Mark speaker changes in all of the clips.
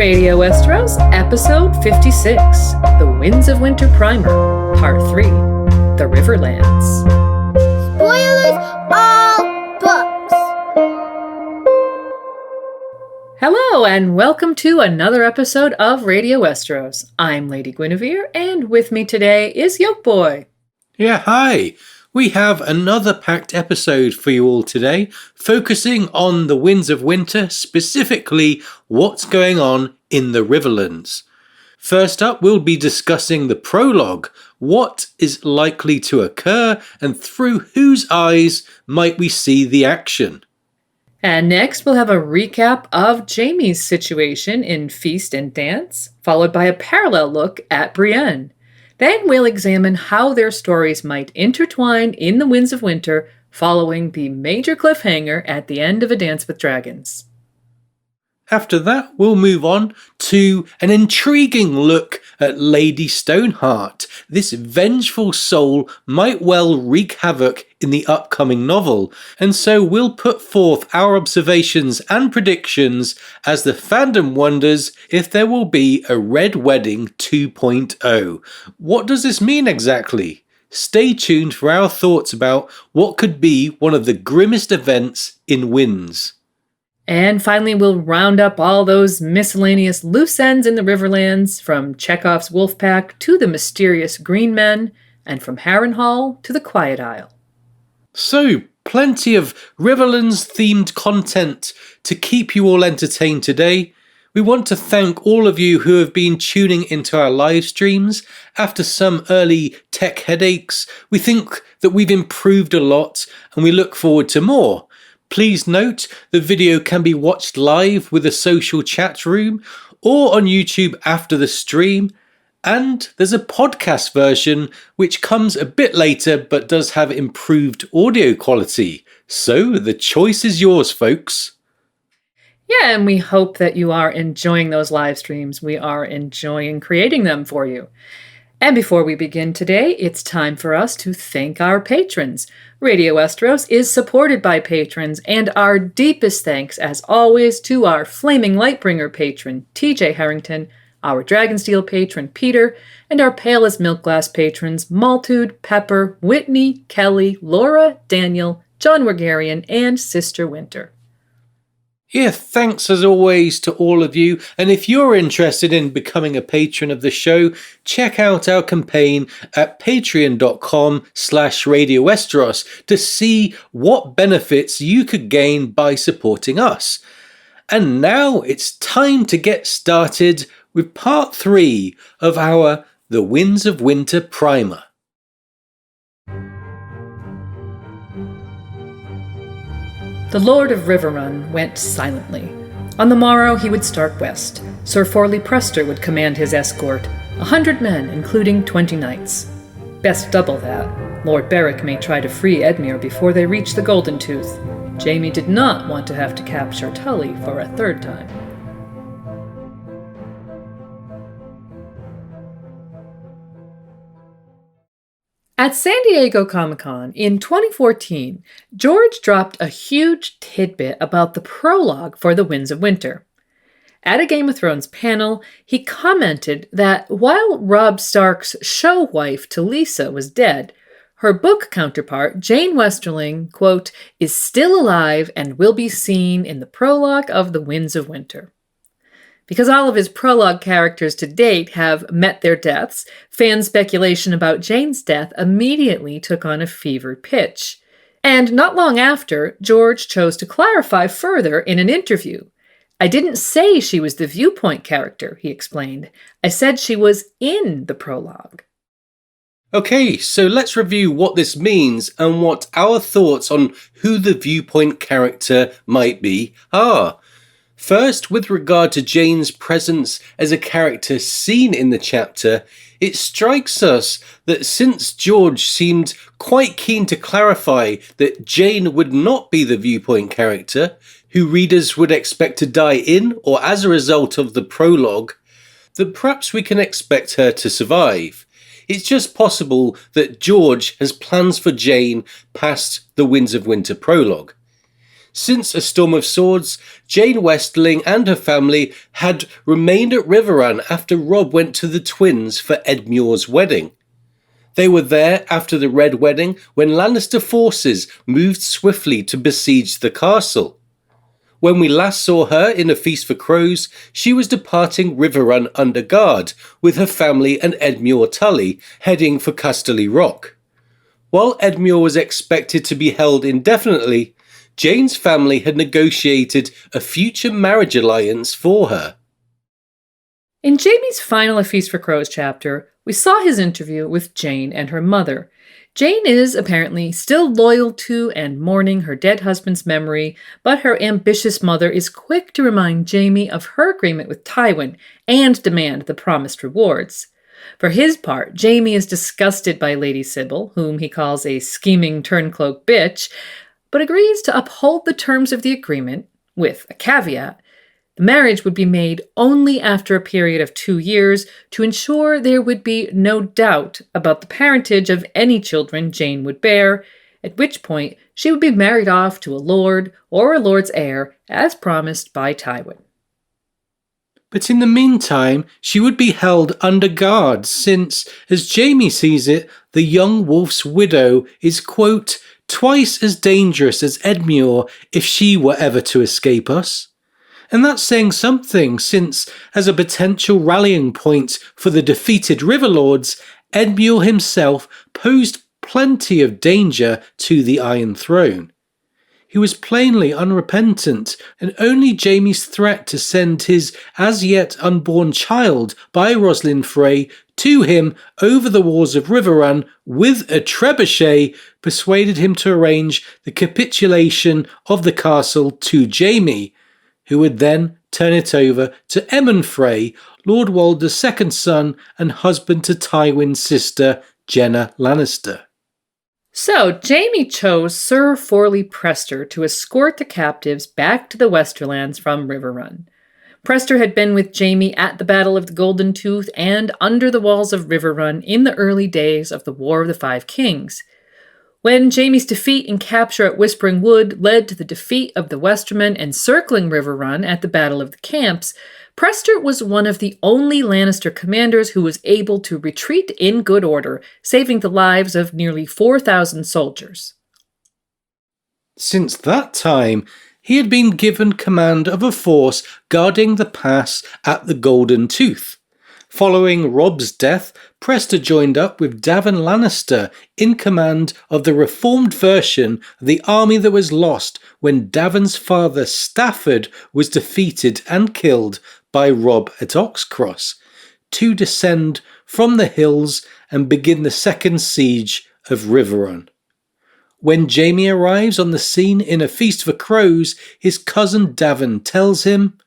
Speaker 1: Radio Westeros, Episode 56, The Winds of Winter Primer, Part 3, The Riverlands.
Speaker 2: Spoilers all books!
Speaker 1: Hello, and welcome to another episode of Radio Westeros. I'm Lady Guinevere, and with me today is Yoke Boy.
Speaker 3: Yeah, hi! We have another packed episode for you all today, focusing on the Winds of Winter, specifically what's going on in the Riverlands. First up, we'll be discussing the prologue, what is likely to occur, and through whose eyes might we see the action.
Speaker 1: And next, we'll have a recap of Jaime's situation in Feast and Dance, followed by a parallel look at Brienne. Then we'll examine how their stories might intertwine in the Winds of Winter following the major cliffhanger at the end of A Dance with Dragons.
Speaker 3: After that, we'll move on to an intriguing look at Lady Stoneheart. This vengeful soul might well wreak havoc in the upcoming novel, and so we'll put forth our observations and predictions as the fandom wonders if there will be a Red Wedding 2.0. What does this mean exactly? Stay tuned for our thoughts about what could be one of the grimmest events in Winds.
Speaker 1: And finally, we'll round up all those miscellaneous loose ends in the Riverlands, from Chekhov's Wolfpack to the mysterious Green Men, and from Harrenhal to the Quiet Isle.
Speaker 3: So, plenty of Riverlands-themed content to keep you all entertained today. We want to thank all of you who have been tuning into our live streams. After some early tech headaches, we think that we've improved a lot, and we look forward to more. Please note, the video can be watched live with a social chat room or on YouTube after the stream, and there's a podcast version which comes a bit later but does have improved audio quality. So the choice is yours, folks.
Speaker 1: Yeah, and we hope that you are enjoying those live streams. We are enjoying creating them for you. And before we begin today, it's time for us to thank our patrons. Radio Westeros is supported by patrons, and our deepest thanks, as always, to our Flaming Lightbringer patron, TJ Harrington, our Dragonsteel patron, Peter, and our Pale as Milk Glass patrons, Maltude, Pepper, Whitney, Kelly, Laura, Daniel, John Wergarian, and Sister Winter.
Speaker 3: Yeah, thanks as always to all of you, and if you're interested in becoming a patron of the show, check out our campaign at patreon.com/Radio Westeros to see what benefits you could gain by supporting us. And now it's time to get started with part 3 of our The Winds of Winter primer.
Speaker 1: The Lord of Riverrun went silently. On the morrow he would start west. Sir Forley Prester would command his escort, 100 men, including 20 knights. Best double that. Lord Beric may try to free Edmure before they reach the Golden Tooth. Jaime did not want to have to capture Tully for a third time. At San Diego Comic-Con in 2014, George dropped a huge tidbit about the prologue for The Winds of Winter. At a Game of Thrones panel, he commented that while Robb Stark's show wife Talisa was dead, her book counterpart, Jane Westerling, quote, is still alive and will be seen in the prologue of The Winds of Winter. Because all of his prologue characters to date have met their deaths, fan speculation about Jane's death immediately took on a fevered pitch. And not long after, George chose to clarify further in an interview. "I didn't say she was the viewpoint character," he explained. "I said she was in the prologue."
Speaker 3: Okay, so let's review what this means and what our thoughts on who the viewpoint character might be are. First, with regard to Jane's presence as a character seen in the chapter, it strikes us that since George seemed quite keen to clarify that Jane would not be the viewpoint character, who readers would expect to die in or as a result of the prologue, that perhaps we can expect her to survive. It's just possible that George has plans for Jane past the Winds of Winter prologue. Since A Storm of Swords, Jane Westling and her family had remained at Riverrun after Robb went to the twins for Edmure's wedding. They were there after the Red Wedding when Lannister forces moved swiftly to besiege the castle. When we last saw her in A Feast for Crows, she was departing Riverrun under guard, with her family and Edmure Tully heading for Casterly Rock. While Edmure was expected to be held indefinitely, Jane's family had negotiated a future marriage alliance for her.
Speaker 1: In Jaime's final A Feast for Crows chapter, we saw his interview with Jane and her mother. Jane is apparently still loyal to and mourning her dead husband's memory, but her ambitious mother is quick to remind Jaime of her agreement with Tywin and demand the promised rewards. For his part, Jaime is disgusted by Lady Sybil, whom he calls a scheming turncloak bitch, but agrees to uphold the terms of the agreement, with a caveat. The marriage would be made only after a period of 2 years to ensure there would be no doubt about the parentage of any children Jane would bear, at which point she would be married off to a lord or a lord's heir, as promised by Tywin.
Speaker 3: But in the meantime, she would be held under guard since, as Jaime sees it, the young wolf's widow is, quote, twice as dangerous as Edmure if she were ever to escape us. And that's saying something since, as a potential rallying point for the defeated Riverlords, Edmure himself posed plenty of danger to the Iron Throne. He was plainly unrepentant, and only Jaime's threat to send his as-yet unborn child by Roslyn Frey to him over the walls of Riverrun with a trebuchet persuaded him to arrange the capitulation of the castle to Jaime, who would then turn it over to Emmon Frey, Lord Walder's second son and husband to Tywin's sister, Jenna Lannister.
Speaker 1: So, Jaime chose Sir Forley Prester to escort the captives back to the Westerlands from Riverrun. Prester had been with Jaime at the Battle of the Golden Tooth and under the walls of Riverrun in the early days of the War of the Five Kings. When Jaime's defeat and capture at Whispering Wood led to the defeat of the Westermen encircling Riverrun at the Battle of the Camps, Prester was one of the only Lannister commanders who was able to retreat in good order, saving the lives of nearly 4,000 soldiers.
Speaker 3: Since that time, he had been given command of a force guarding the pass at the Golden Tooth. Following Robb's death, Prester joined up with Davin Lannister in command of the reformed version of the army that was lost when Davin's father Stafford was defeated and killed by Robb at Oxcross, to descend from the hills and begin the second siege of Riverrun. When Jaime arrives on the scene in A Feast for Crows, his cousin Davin tells him,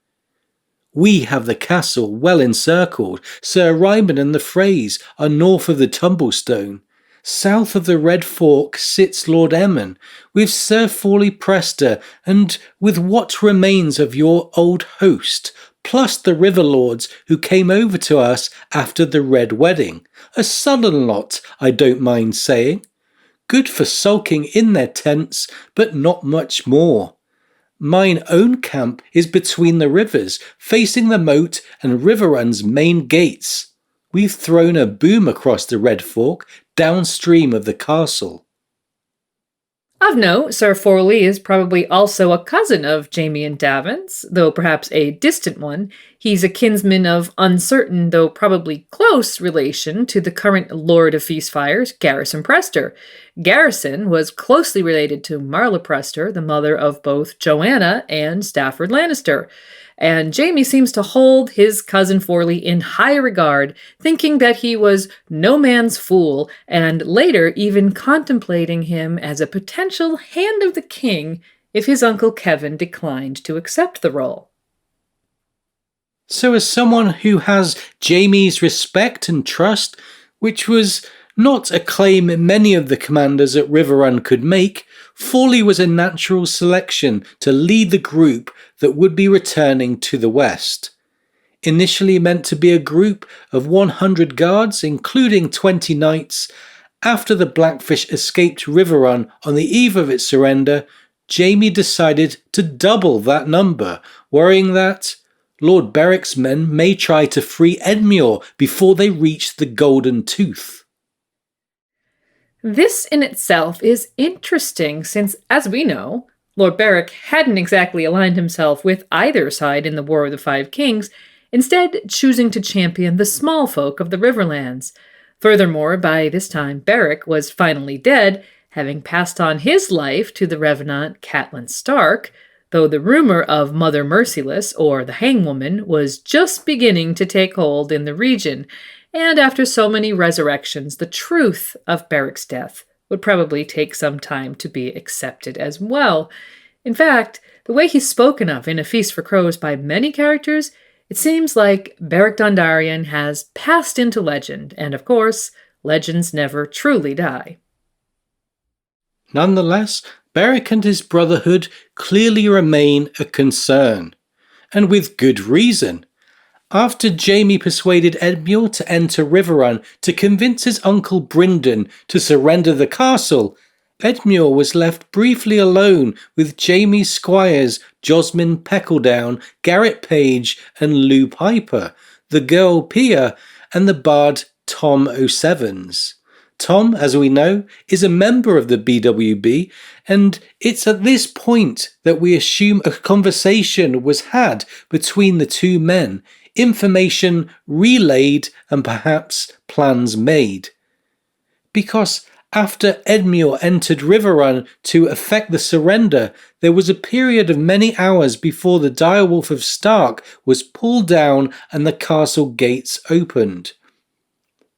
Speaker 3: "We have the castle well encircled. Sir Ryman and the Freys are north of the Tumblestone. South of the Red Fork sits Lord Emmon, with Sir Forley Prester, and with what remains of your old host, plus the Riverlords who came over to us after the Red Wedding. A sullen lot, I don't mind saying. Good for sulking in their tents, but not much more. Mine own camp is between the rivers, facing the moat and Riverrun's main gates. We've thrown a boom across the Red Fork, downstream of the castle."
Speaker 1: Of note, Sir Forley is probably also a cousin of Jaime and Davin's, though perhaps a distant one. He's a kinsman of uncertain, though probably close, relation to the current Lord of Feastfires, Garrison Prester. Garrison was closely related to Marla Prester, the mother of both Joanna and Stafford Lannister. And Jaime seems to hold his cousin Forley in high regard, thinking that he was no man's fool, and later even contemplating him as a potential Hand of the King if his uncle Kevin declined to accept the role.
Speaker 3: So as someone who has Jaime's respect and trust, which was not a claim many of the commanders at Riverrun could make, Forley was a natural selection to lead the group that would be returning to the west. Initially meant to be a group of 100 guards, including 20 knights, after the Blackfish escaped Riverrun on the eve of its surrender, Jamie decided to double that number, worrying that Lord Beric's men may try to free Edmure before they reach the Golden Tooth.
Speaker 1: This in itself is interesting since, as we know, Lord Beric hadn't exactly aligned himself with either side in the War of the Five Kings, instead choosing to champion the small folk of the Riverlands. Furthermore, by this time Beric was finally dead, having passed on his life to the Revenant Catelyn Stark, though the rumor of Mother Merciless, or the Hangwoman, was just beginning to take hold in the region, and after so many resurrections, the truth of Beric's death would probably take some time to be accepted as well. In fact, the way he's spoken of in A Feast for Crows by many characters, it seems like Beric Dondarrion has passed into legend, and of course, legends never truly die.
Speaker 3: Nonetheless, Beric and his Brotherhood clearly remain a concern, and with good reason. After Jaime persuaded Edmure to enter Riverrun to convince his uncle Brynden to surrender the castle, Edmure was left briefly alone with Jaime's squires Josmyn Peckledown, Garrett Page and Lou Piper, the girl Pia and the bard Tom O'Sevens. Tom, as we know, is a member of the BWB, and it's at this point that we assume a conversation was had between the two men, information relayed and perhaps plans made. Because after Edmure entered Riverrun to effect the surrender, there was a period of many hours before the Direwolf of Stark was pulled down and the castle gates opened.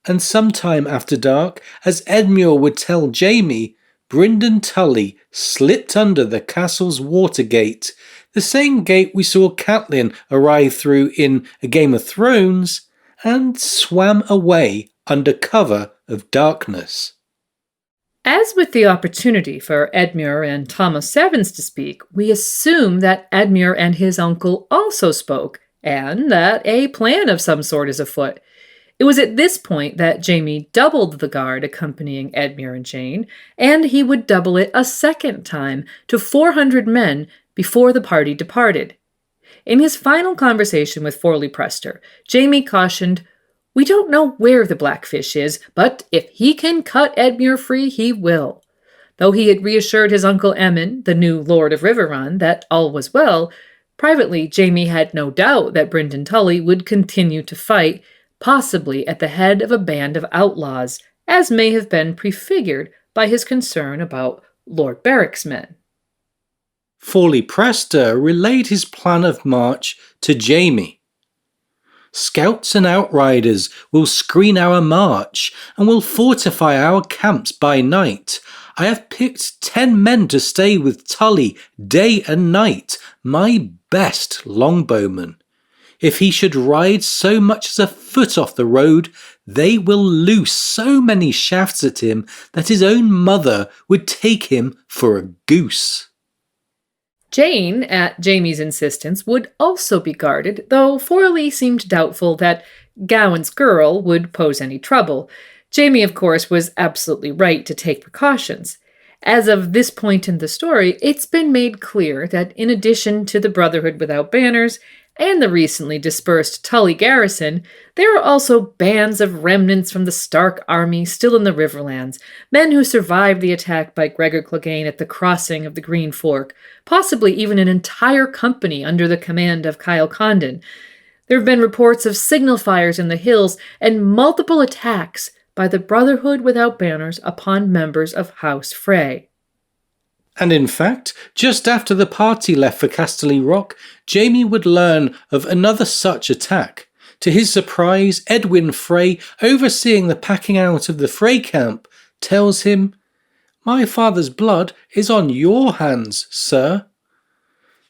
Speaker 3: And sometime after dark, as Edmure would tell Jaime, Brynden Tully slipped under the castle's water gate, the same gate we saw Catelyn arrive through in A Game of Thrones, and swam away under cover of darkness.
Speaker 1: As with the opportunity for Edmure and Tom O'Sevens to speak, we assume that Edmure and his uncle also spoke, and that a plan of some sort is afoot. It was at this point that Jaime doubled the guard accompanying Edmure and Jane, and he would double it a second time to 400 men before the party departed. In his final conversation with Forley Prester, Jaime cautioned, "We don't know where the Blackfish is, but if he can cut Edmure free, he will." Though he had reassured his uncle Emmon, the new Lord of Riverrun, that all was well, privately Jaime had no doubt that Brynden Tully would continue to fight, possibly at the head of a band of outlaws, as may have been prefigured by his concern about Lord Beric's men.
Speaker 3: Forley Prester relayed his plan of march to Jaime. "Scouts and outriders will screen our march and will fortify our camps by night. I have picked 10 men to stay with Tully day and night, my best longbowmen. If he should ride so much as a foot off the road, they will loose so many shafts at him that his own mother would take him for a goose."
Speaker 1: Jane, at Jaime's insistence, would also be guarded, though Forley seemed doubtful that Gawain's girl would pose any trouble. Jaime, of course, was absolutely right to take precautions. As of this point in the story, it's been made clear that in addition to the Brotherhood without banners and the recently dispersed Tully garrison, there are also bands of remnants from the Stark army still in the Riverlands, men who survived the attack by Gregor Clegane at the crossing of the Green Fork, possibly even an entire company under the command of Kyle Condon. There have been reports of signal fires in the hills and multiple attacks by the Brotherhood without banners upon members of House Frey.
Speaker 3: And in fact, just after the party left for Casterly Rock, Jaime would learn of another such attack. To his surprise, Edwin Frey, overseeing the packing out of the Frey camp, tells him, "My father's blood is on your hands, sir."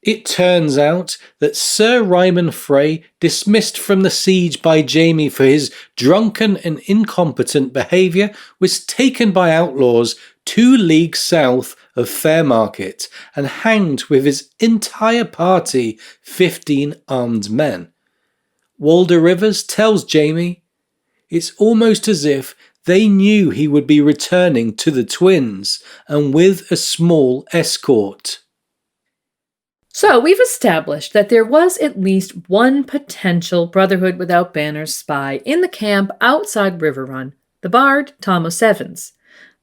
Speaker 3: It turns out that Sir Ryman Frey, dismissed from the siege by Jaime for his drunken and incompetent behaviour, was taken by outlaws 2 leagues south of Fairmarket and hanged with his entire party, 15 armed men. Walder Rivers tells Jaime, "It's almost as if they knew he would be returning to the twins, and with a small escort."
Speaker 1: So we've established that there was at least one potential Brotherhood without banners spy in the camp outside Riverrun, the bard Thomas Evans.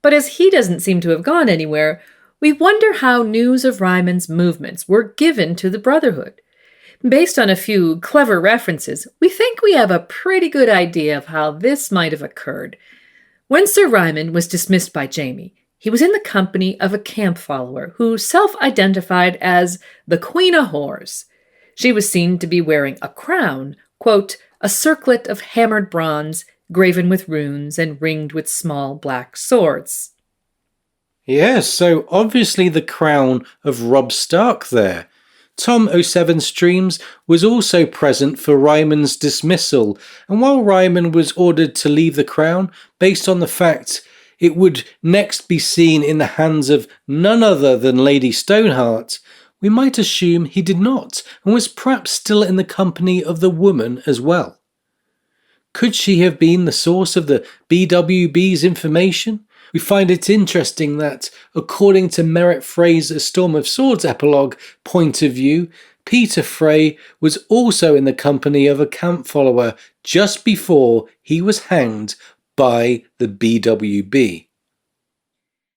Speaker 1: But as he doesn't seem to have gone anywhere, we wonder how news of Ryman's movements were given to the Brotherhood. Based on a few clever references, we think we have a pretty good idea of how this might have occurred. When Sir Ryman was dismissed by Jamie, he was in the company of a camp follower who self-identified as the Queen of Whores. She was seen to be wearing a crown, quote, a circlet of hammered bronze, graven with runes and ringed with small black swords.
Speaker 3: Yes, so obviously the crown of Robb Stark there. Tom 07 Streams was also present for Ryman's dismissal, and while Ryman was ordered to leave the crown based on the fact it would next be seen in the hands of none other than Lady Stoneheart, we might assume he did not, and was perhaps still in the company of the woman as well. Could she have been the source of the BWB's information? We find it interesting that, according to Merritt Fraser's Storm of Swords epilogue point of view, Peter Frey was also in the company of a camp follower just before he was hanged by the BWB.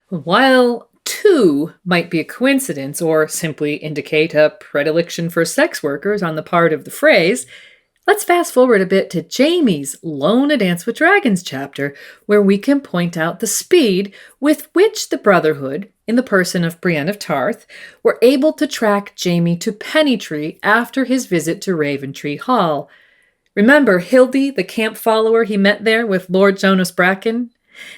Speaker 1: While 2 might be a coincidence or simply indicate a predilection for sex workers on the part of the Freys, let's fast forward a bit to Jaime's Lone A Dance with Dragons chapter, where we can point out the speed with which the Brotherhood, in the person of Brienne of Tarth, were able to track Jaime to Pennytree after his visit to Raventree Hall. Remember Hildy, the camp follower he met there with Lord Jonas Bracken?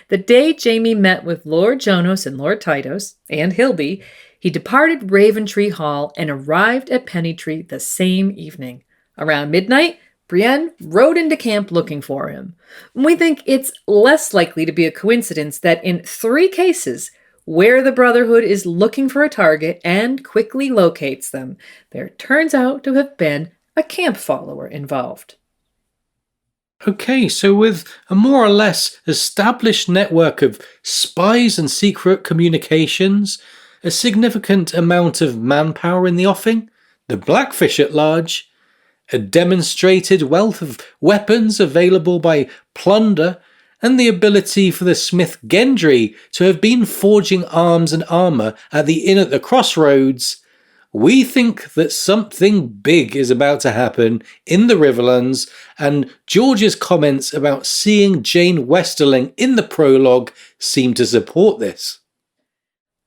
Speaker 1: The day Jaime met with Lord Jonas and Lord Tytos, and Hildy, he departed Raventree Hall and arrived at Pennytree the same evening. Around midnight, Brienne rode into camp looking for him. We think it's less likely to be a coincidence that in 3 cases where the Brotherhood is looking for a target and quickly locates them, there turns out to have been a camp follower involved.
Speaker 3: Okay, so with a more or less established network of spies and secret communications, a significant amount of manpower in the offing, the Blackfish at large, a demonstrated wealth of weapons available by plunder, and the ability for the smith Gendry to have been forging arms and armour at the inn at the crossroads, we think that something big is about to happen in the Riverlands, and George's comments about seeing Jane Westerling in the prologue seem to support this.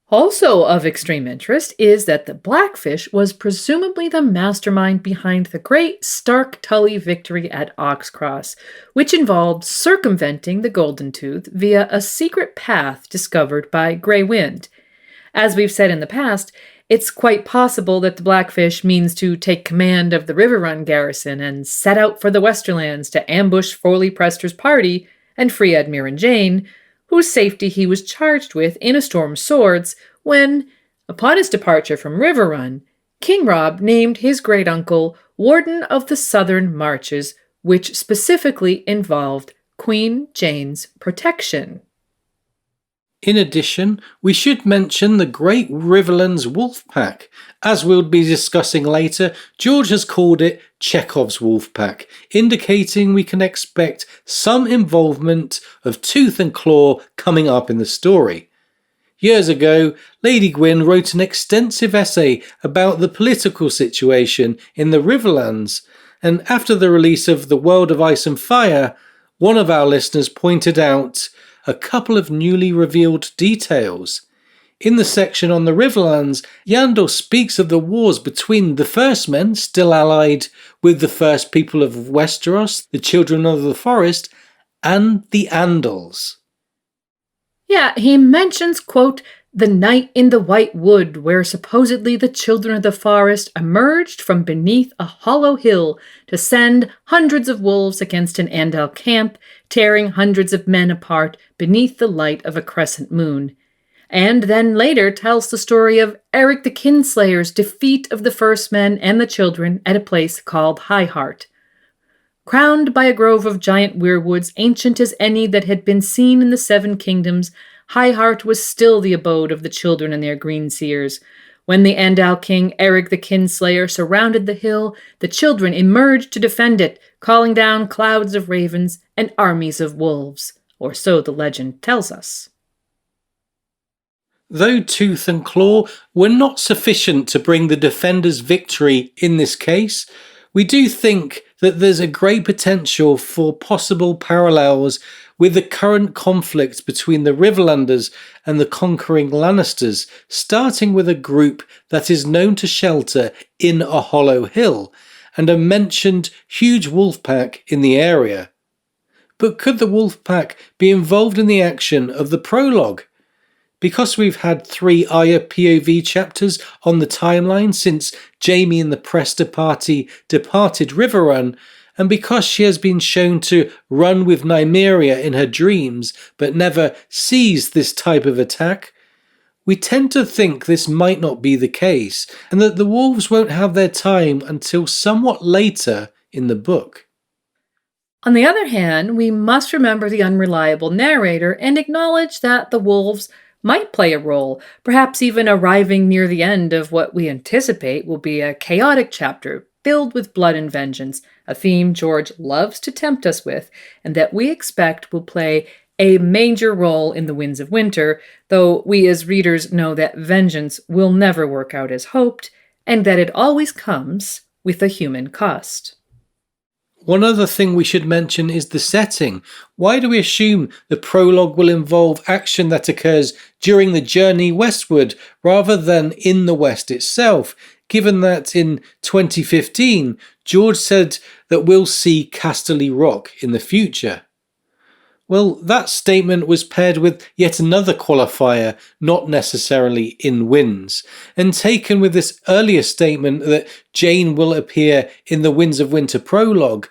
Speaker 1: Also of extreme interest is that the Blackfish was presumably the mastermind behind the great Stark-Tully victory at Oxcross, which involved circumventing the Golden Tooth via a secret path discovered by Grey Wind. As we've said in the past, it's quite possible that the Blackfish means to take command of the Riverrun garrison and set out for the Westerlands to ambush Foley Prester's party and free Edmure and Jane, whose safety he was charged with in A Storm of Swords when, upon his departure from Riverrun, King Robb named his great-uncle Warden of the Southern Marches, which specifically involved Queen Jane's protection.
Speaker 3: In addition, we should mention the Great Riverlands Wolf Pack. As we'll be discussing later, George has called it Chekhov's Wolf Pack, indicating we can expect some involvement of Tooth and Claw coming up in the story. Years ago, Lady Gwyn wrote an extensive essay about the political situation in the Riverlands, and after the release of The World of Ice and Fire, one of our listeners pointed out a couple of newly revealed details. In the section on the Riverlands, Yandel speaks of the wars between the First Men, still allied with the First People of Westeros, the Children of the Forest, and the Andals.
Speaker 1: Yeah, he mentions, quote, the night in the White Wood, where supposedly the Children of the Forest emerged from beneath a hollow hill to send hundreds of wolves against an Andal camp, tearing hundreds of men apart beneath the light of a crescent moon. And then later tells the story of Eric the Kinslayer's defeat of the First Men and the Children at a place called High Heart. Crowned by a grove of giant weirwoods, ancient as any that had been seen in the Seven Kingdoms, High Heart was still the abode of the children and their green seers, When the Andal king Eric the Kinslayer surrounded the hill, the children emerged to defend it, calling down clouds of ravens and armies of wolves, or so the legend tells us.
Speaker 3: Though tooth and claw were not sufficient to bring the defenders victory in this case, we do think that there's a great potential for possible parallels with the current conflict between the Riverlanders and the conquering Lannisters, starting with a group that is known to shelter in a hollow hill, and a mentioned huge wolf pack in the area. But could the wolf pack be involved in the action of the prologue? Because we've had 3 Arya POV chapters on the timeline since Jaime and the Prester party departed Riverrun, and because she has been shown to run with Nymeria in her dreams but never sees this type of attack, we tend to think this might not be the case, and that the wolves won't have their time until somewhat later in the book.
Speaker 1: On the other hand, we must remember the unreliable narrator and acknowledge that the wolves might play a role, perhaps even arriving near the end of what we anticipate will be a chaotic chapter filled with blood and vengeance, a theme George loves to tempt us with, and that we expect will play a major role in the Winds of Winter, though we as readers know that vengeance will never work out as hoped, and that it always comes with a human cost.
Speaker 3: One other thing we should mention is the setting. Why do we assume the prologue will involve action that occurs during the journey westward rather than in the West itself, given that in 2015 George said that we'll see Casterly Rock in the future? Well, that statement was paired with yet another qualifier, not necessarily in Winds, and taken with this earlier statement that Jane will appear in the Winds of Winter prologue.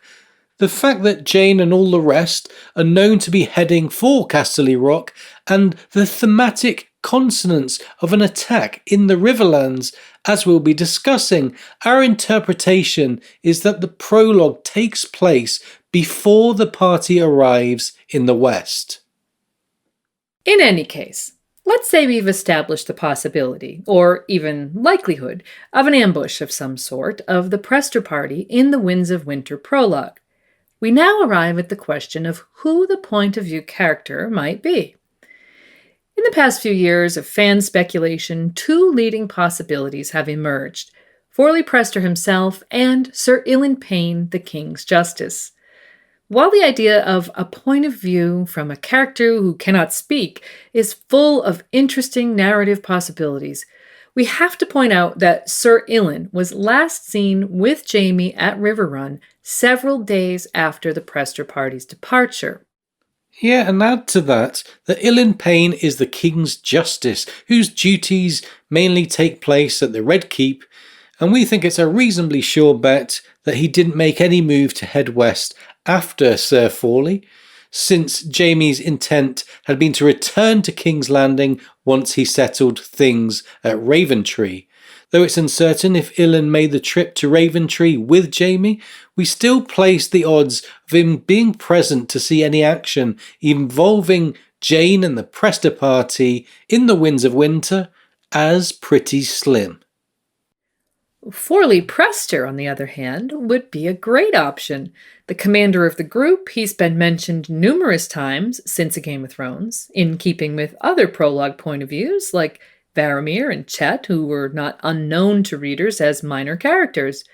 Speaker 3: The fact that Jane and all the rest are known to be heading for Casterly Rock, and the thematic consonance of an attack in the Riverlands, as we'll be discussing, our interpretation is that the prologue takes place before the party arrives in the West.
Speaker 1: In any case, let's say we've established the possibility, or even likelihood, of an ambush of some sort of the Prester party in the Winds of Winter prologue. We now arrive at the question of who the point of view character might be. In the past few years of fan speculation, 2 leading possibilities have emerged: Forley Prester himself and Sir Ilyn Payne, the King's Justice. While the idea of a point of view from a character who cannot speak is full of interesting narrative possibilities, we have to point out that Sir Ilyn was last seen with Jaime at Riverrun several days after the Prester party's departure.
Speaker 3: Yeah, and add to that Ilyn Payne is the King's Justice, whose duties mainly take place at the Red Keep, and we think it's a reasonably sure bet that he didn't make any move to head west after Sir Forley, since Jaime's intent had been to return to King's Landing once he settled things at Raventree. Though it's uncertain if Ilyn made the trip to Raventree with Jaime, we still place the odds of him being present to see any action involving Jane and the Prester party in the Winds of Winter as pretty slim.
Speaker 1: Forley Prester, on the other hand, would be a great option. The commander of the group, he's been mentioned numerous times since A Game of Thrones, in keeping with other prologue point of views like Varamir and Chet, who were not unknown to readers as minor characters.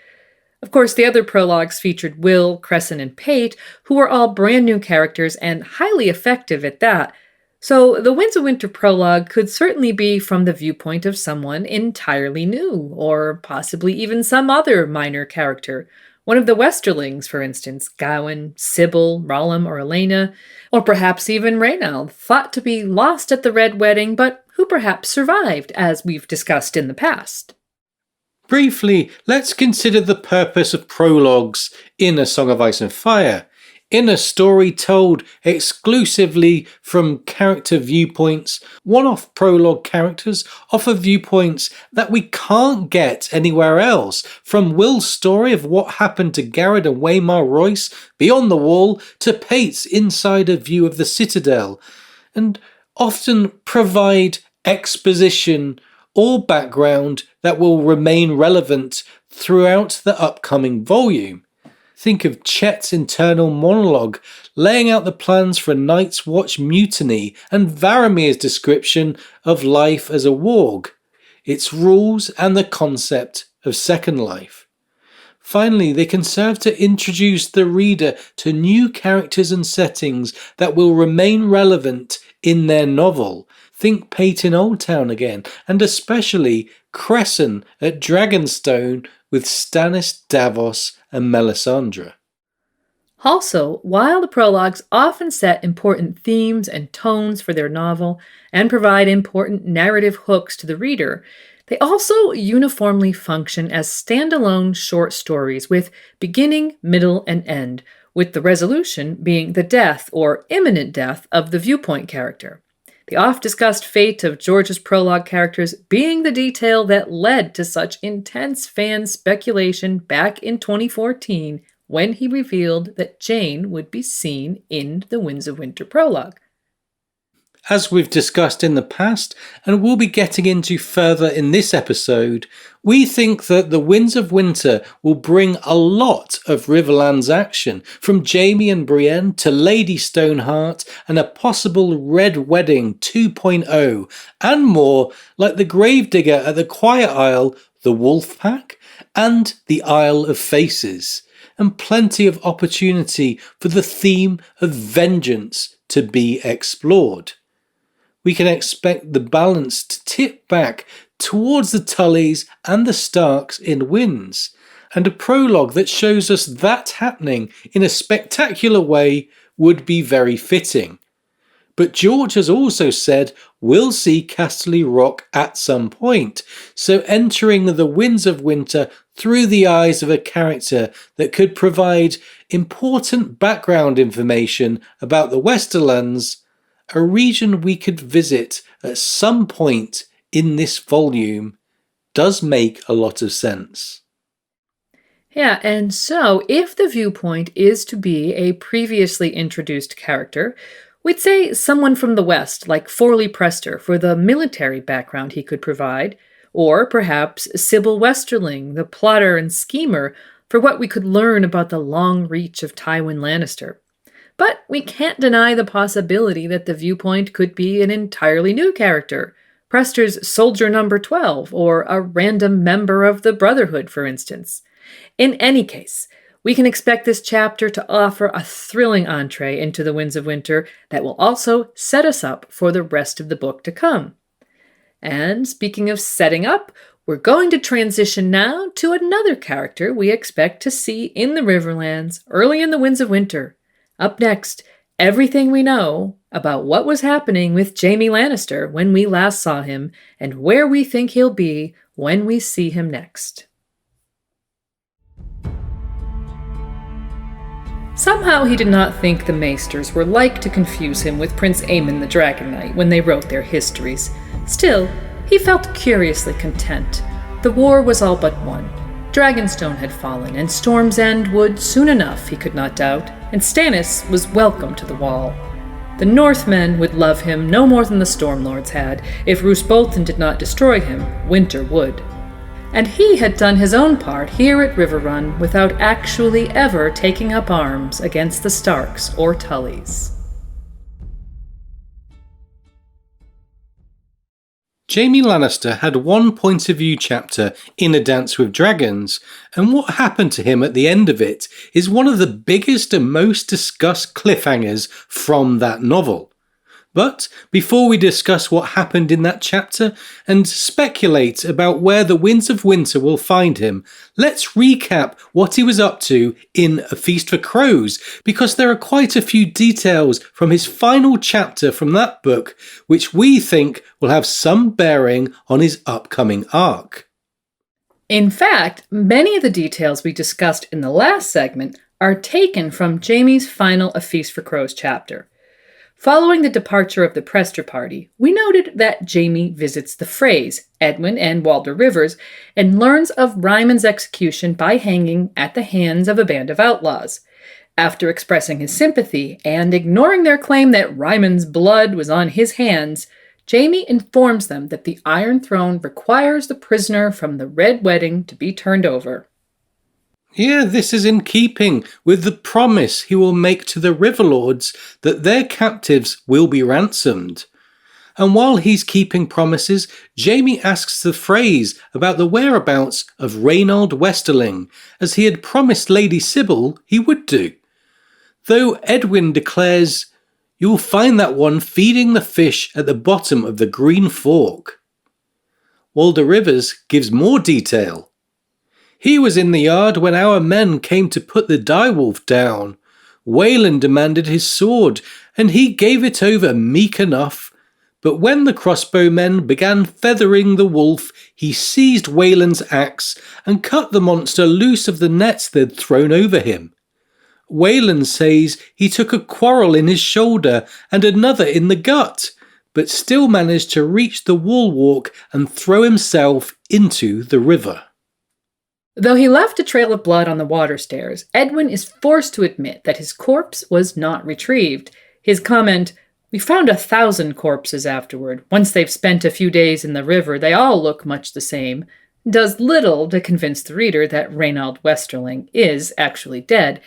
Speaker 1: Of course, the other prologues featured Will, Crescent, and Pate, who were all brand new characters and highly effective at that. So the Winds of Winter prologue could certainly be from the viewpoint of someone entirely new, or possibly even some other minor character. One of the Westerlings, for instance, Gawain, Sybil, Rollum, or Elena, or perhaps even Reynald, thought to be lost at the Red Wedding, but who perhaps survived, as we've discussed in the past.
Speaker 3: Briefly, let's consider the purpose of prologues in A Song of Ice and Fire. In a story told exclusively from character viewpoints, one-off prologue characters offer viewpoints that we can't get anywhere else, from Will's story of what happened to Garrett and Waymar Royce beyond the wall to Pate's insider view of the Citadel, and often provide exposition or background that will remain relevant throughout the upcoming volume. Think of Chet's internal monologue laying out the plans for a Night's Watch mutiny and Varamir's description of life as a warg, its rules and the concept of Second Life. Finally, they can serve to introduce the reader to new characters and settings that will remain relevant in their novel. Think Pate in Old Town again, and especially Crescent at Dragonstone with Stannis, Davos and Melisandre.
Speaker 1: Also, while the prologues often set important themes and tones for their novel and provide important narrative hooks to the reader, they also uniformly function as standalone short stories with beginning, middle, and end, with the resolution being the death or imminent death of the viewpoint character. The oft-discussed fate of George's prologue characters being the detail that led to such intense fan speculation back in 2014 when he revealed that Jane would be seen in the Winds of Winter prologue.
Speaker 3: As we've discussed in the past, and we'll be getting into further in this episode, we think that the Winds of Winter will bring a lot of Riverlands action, from Jaime and Brienne to Lady Stoneheart and a possible Red Wedding 2.0, and more, like the Gravedigger at the Quiet Isle, the Wolf Pack, and the Isle of Faces, and plenty of opportunity for the theme of vengeance to be explored. We can expect the balance to tip back towards the Tullys and the Starks in Winds, and a prologue that shows us that happening in a spectacular way would be very fitting. But George has also said we'll see Casterly Rock at some point, so entering the Winds of Winter through the eyes of a character that could provide important background information about the Westerlands, a region we could visit at some point in this volume, does make a lot of sense.
Speaker 1: Yeah, and so if the viewpoint is to be a previously introduced character, we'd say someone from the West, like Forley Prester, for the military background he could provide, or perhaps Sybil Westerling, the plotter and schemer, for what we could learn about the long reach of Tywin Lannister. But we can't deny the possibility that the viewpoint could be an entirely new character, Prester's Soldier Number 12, or a random member of the Brotherhood, for instance. In any case, we can expect this chapter to offer a thrilling entree into the Winds of Winter that will also set us up for the rest of the book to come. And speaking of setting up, we're going to transition now to another character we expect to see in the Riverlands early in the Winds of Winter. Up next, everything we know about what was happening with Jaime Lannister when we last saw him, and where we think he'll be when we see him next. Somehow he did not think the Maesters were like to confuse him with Prince Aemon the Dragon Knight when they wrote their histories. Still, he felt curiously content. The war was all but won. Dragonstone had fallen, and Storm's End would soon enough, he could not doubt, and Stannis was welcome to the Wall. The Northmen would love him no more than the Stormlords had. If Roose Bolton did not destroy him, Winter would. And he had done his own part here at Riverrun without actually ever taking up arms against the Starks or Tullys.
Speaker 3: Jaime Lannister had one point of view chapter in A Dance with Dragons, and what happened to him at the end of it is one of the biggest and most discussed cliffhangers from that novel. But before we discuss what happened in that chapter and speculate about where the Winds of Winter will find him, let's recap what he was up to in A Feast for Crows, because there are quite a few details from his final chapter from that book which we think will have some bearing on his upcoming arc.
Speaker 1: In fact, many of the details we discussed in the last segment are taken from Jaime's final A Feast for Crows chapter. Following the departure of the Prester party, we noted that Jaime visits the Freys, Edwin and Walder Rivers, and learns of Rymon's execution by hanging at the hands of a band of outlaws. After expressing his sympathy and ignoring their claim that Rymon's blood was on his hands, Jaime informs them that the Iron Throne requires the prisoner from the Red Wedding to be turned over.
Speaker 3: Yeah, this is in keeping with the promise he will make to the Riverlords that their captives will be ransomed. And while he's keeping promises, Jaime asks the Freys about the whereabouts of Reynold Westerling, as he had promised Lady Sybil he would do. Though Edwin declares, "You'll find that one feeding the fish at the bottom of the Green Fork." Walder Rivers gives more detail. "He was in the yard when our men came to put the direwolf down. Wayland demanded his sword, and he gave it over meek enough. But when the crossbowmen began feathering the wolf, he seized Wayland's axe and cut the monster loose of the nets they'd thrown over him. Wayland says he took a quarrel in his shoulder and another in the gut, but still managed to reach the wall walk and throw himself into the river."
Speaker 1: Though he left a trail of blood on the water stairs, Edwin is forced to admit that his corpse was not retrieved. His comment, "We found 1,000 corpses afterward. Once they've spent a few days in the river, they all look much the same," does little to convince the reader that Reynold Westerling is actually dead.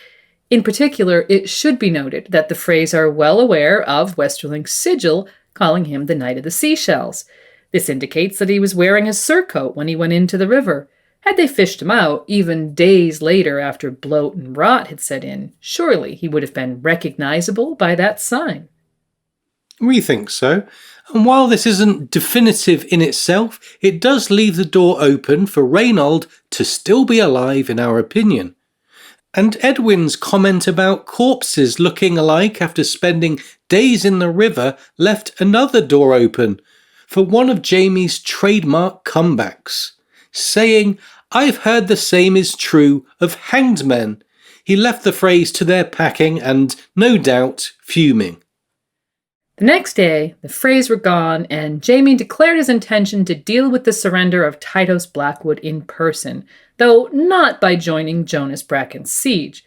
Speaker 1: In particular, it should be noted that the Freys are well aware of Westerling's sigil, calling him the Knight of the Seashells. This indicates that he was wearing a surcoat when he went into the river. Had they fished him out, even days later after bloat and rot had set in, surely he would have been recognizable by that sign.
Speaker 3: We think so. And while this isn't definitive in itself, it does leave the door open for Reynold to still be alive in our opinion. And Edwin's comment about corpses looking alike after spending days in the river left another door open for one of Jaime's trademark comebacks, saying, "I've heard the same is true of hanged men." He left the phrase to their packing and, no doubt, fuming.
Speaker 1: The next day, the Freys were gone, and Jaime declared his intention to deal with the surrender of Tytos Blackwood in person, though not by joining Jonas Bracken's siege.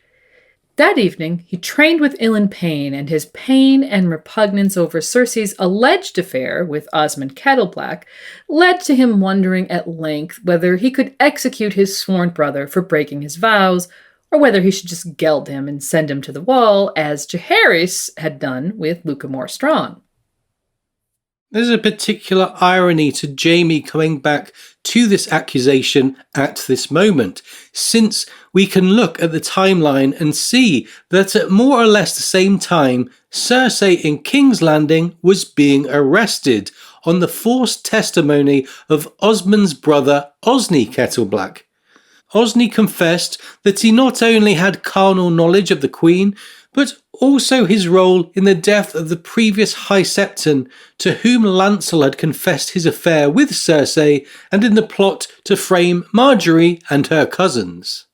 Speaker 1: That evening, he trained with Ilan Payne, and his pain and repugnance over Cersei's alleged affair with Osmond Kettleblack led to him wondering at length whether he could execute his sworn brother for breaking his vows, or whether he should just geld him and send him to the wall, as Jaehaerys had done with Lucamore Strong.
Speaker 3: There's a particular irony to Jaime coming back to this accusation at this moment, since we can look at the timeline and see that at more or less the same time, Cersei in King's Landing was being arrested on the forced testimony of Osmond's brother Osney Kettleblack. Osney confessed that he not only had carnal knowledge of the Queen, but also his role in the death of the previous High Septon, to whom Lancel had confessed his affair with Cersei, and in the plot to frame Marjorie and her cousins.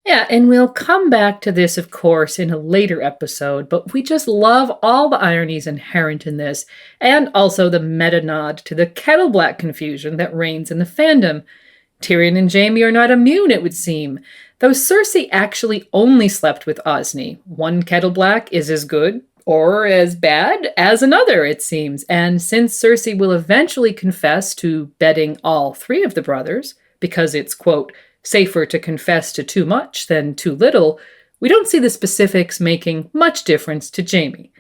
Speaker 1: Yeah, and we'll come back to this, of course, in a later episode, but we just love all the ironies inherent in this, and also the meta-nod to the Kettleblack confusion that reigns in the fandom. Tyrion and Jaime are not immune, it would seem. Though Cersei actually only slept with Osney, one Kettleblack is as good, or as bad, as another, it seems. And since Cersei will eventually confess to bedding all three of the brothers, because it's, quote, safer to confess to too much than too little, we don't see the specifics making much difference to Jaime.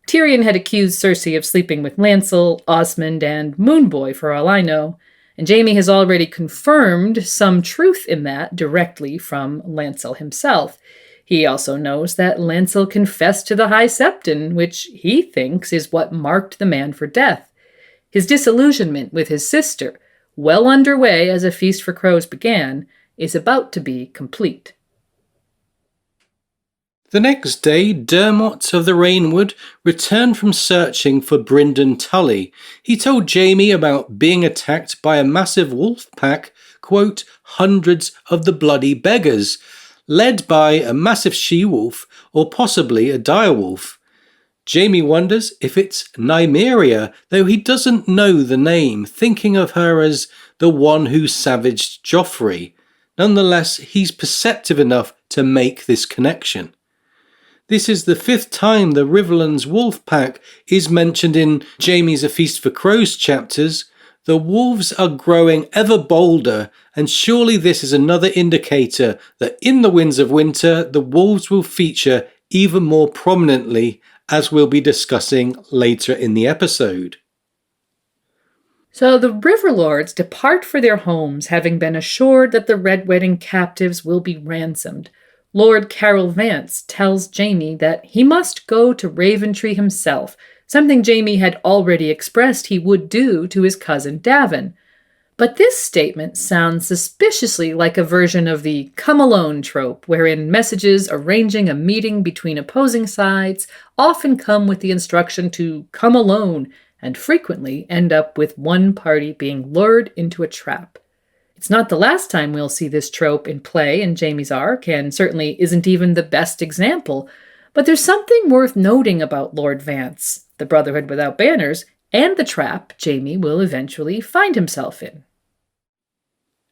Speaker 1: Tyrion had accused Cersei of sleeping with Lancel, Osmond, and Moonboy, for all I know, and Jaime has already confirmed some truth in that directly from Lancel himself. He also knows that Lancel confessed to the High Septon, which he thinks is what marked the man for death. His disillusionment with his sister, well underway as A Feast for Crows began, is about to be complete.
Speaker 3: The next day, Dermot of the Rainwood returned from searching for Brynden Tully. He told Jaime about being attacked by a massive wolf pack, quote, hundreds of the bloody beggars, led by a massive she-wolf or possibly a direwolf. Jaime wonders if it's Nymeria, though he doesn't know the name, thinking of her as the one who savaged Joffrey. Nonetheless, he's perceptive enough to make this connection. This is the 5th time the Riverlands wolf pack is mentioned in Jaime's A Feast for Crows chapters. The wolves are growing ever bolder, and surely this is another indicator that in the Winds of Winter, the wolves will feature even more prominently, as we'll be discussing later in the episode.
Speaker 1: So the Riverlords depart for their homes, having been assured that the Red Wedding captives will be ransomed. Lord Carol Vance tells Jaime that he must go to Raventree himself, something Jaime had already expressed he would do to his cousin Davin. But this statement sounds suspiciously like a version of the come alone trope, wherein messages arranging a meeting between opposing sides often come with the instruction to come alone, and frequently end up with one party being lured into a trap. It's not the last time we'll see this trope in play in Jaime's arc, and certainly isn't even the best example, but there's something worth noting about Lord Vance, the Brotherhood without banners, and the trap Jaime will eventually find himself in.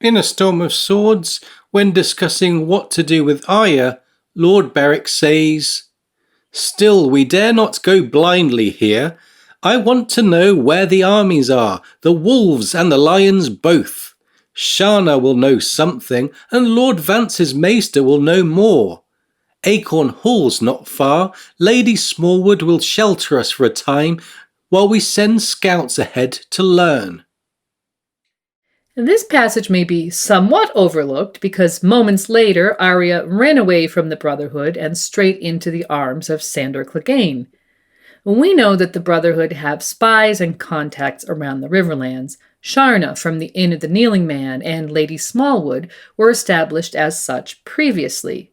Speaker 3: In A Storm of Swords, when discussing what to do with Arya, Lord Beric says, "Still, we dare not go blindly here. I want to know where the armies are, the wolves and the lions both. Shanna will know something, and Lord Vance's maester will know more. Acorn Hall's not far. Lady Smallwood will shelter us for a time, while we send scouts ahead to learn."
Speaker 1: This passage may be somewhat overlooked because moments later Arya ran away from the Brotherhood and straight into the arms of Sandor Clegane. We know that the Brotherhood have spies and contacts around the Riverlands. Sharna from the Inn of the Kneeling Man and Lady Smallwood were established as such previously.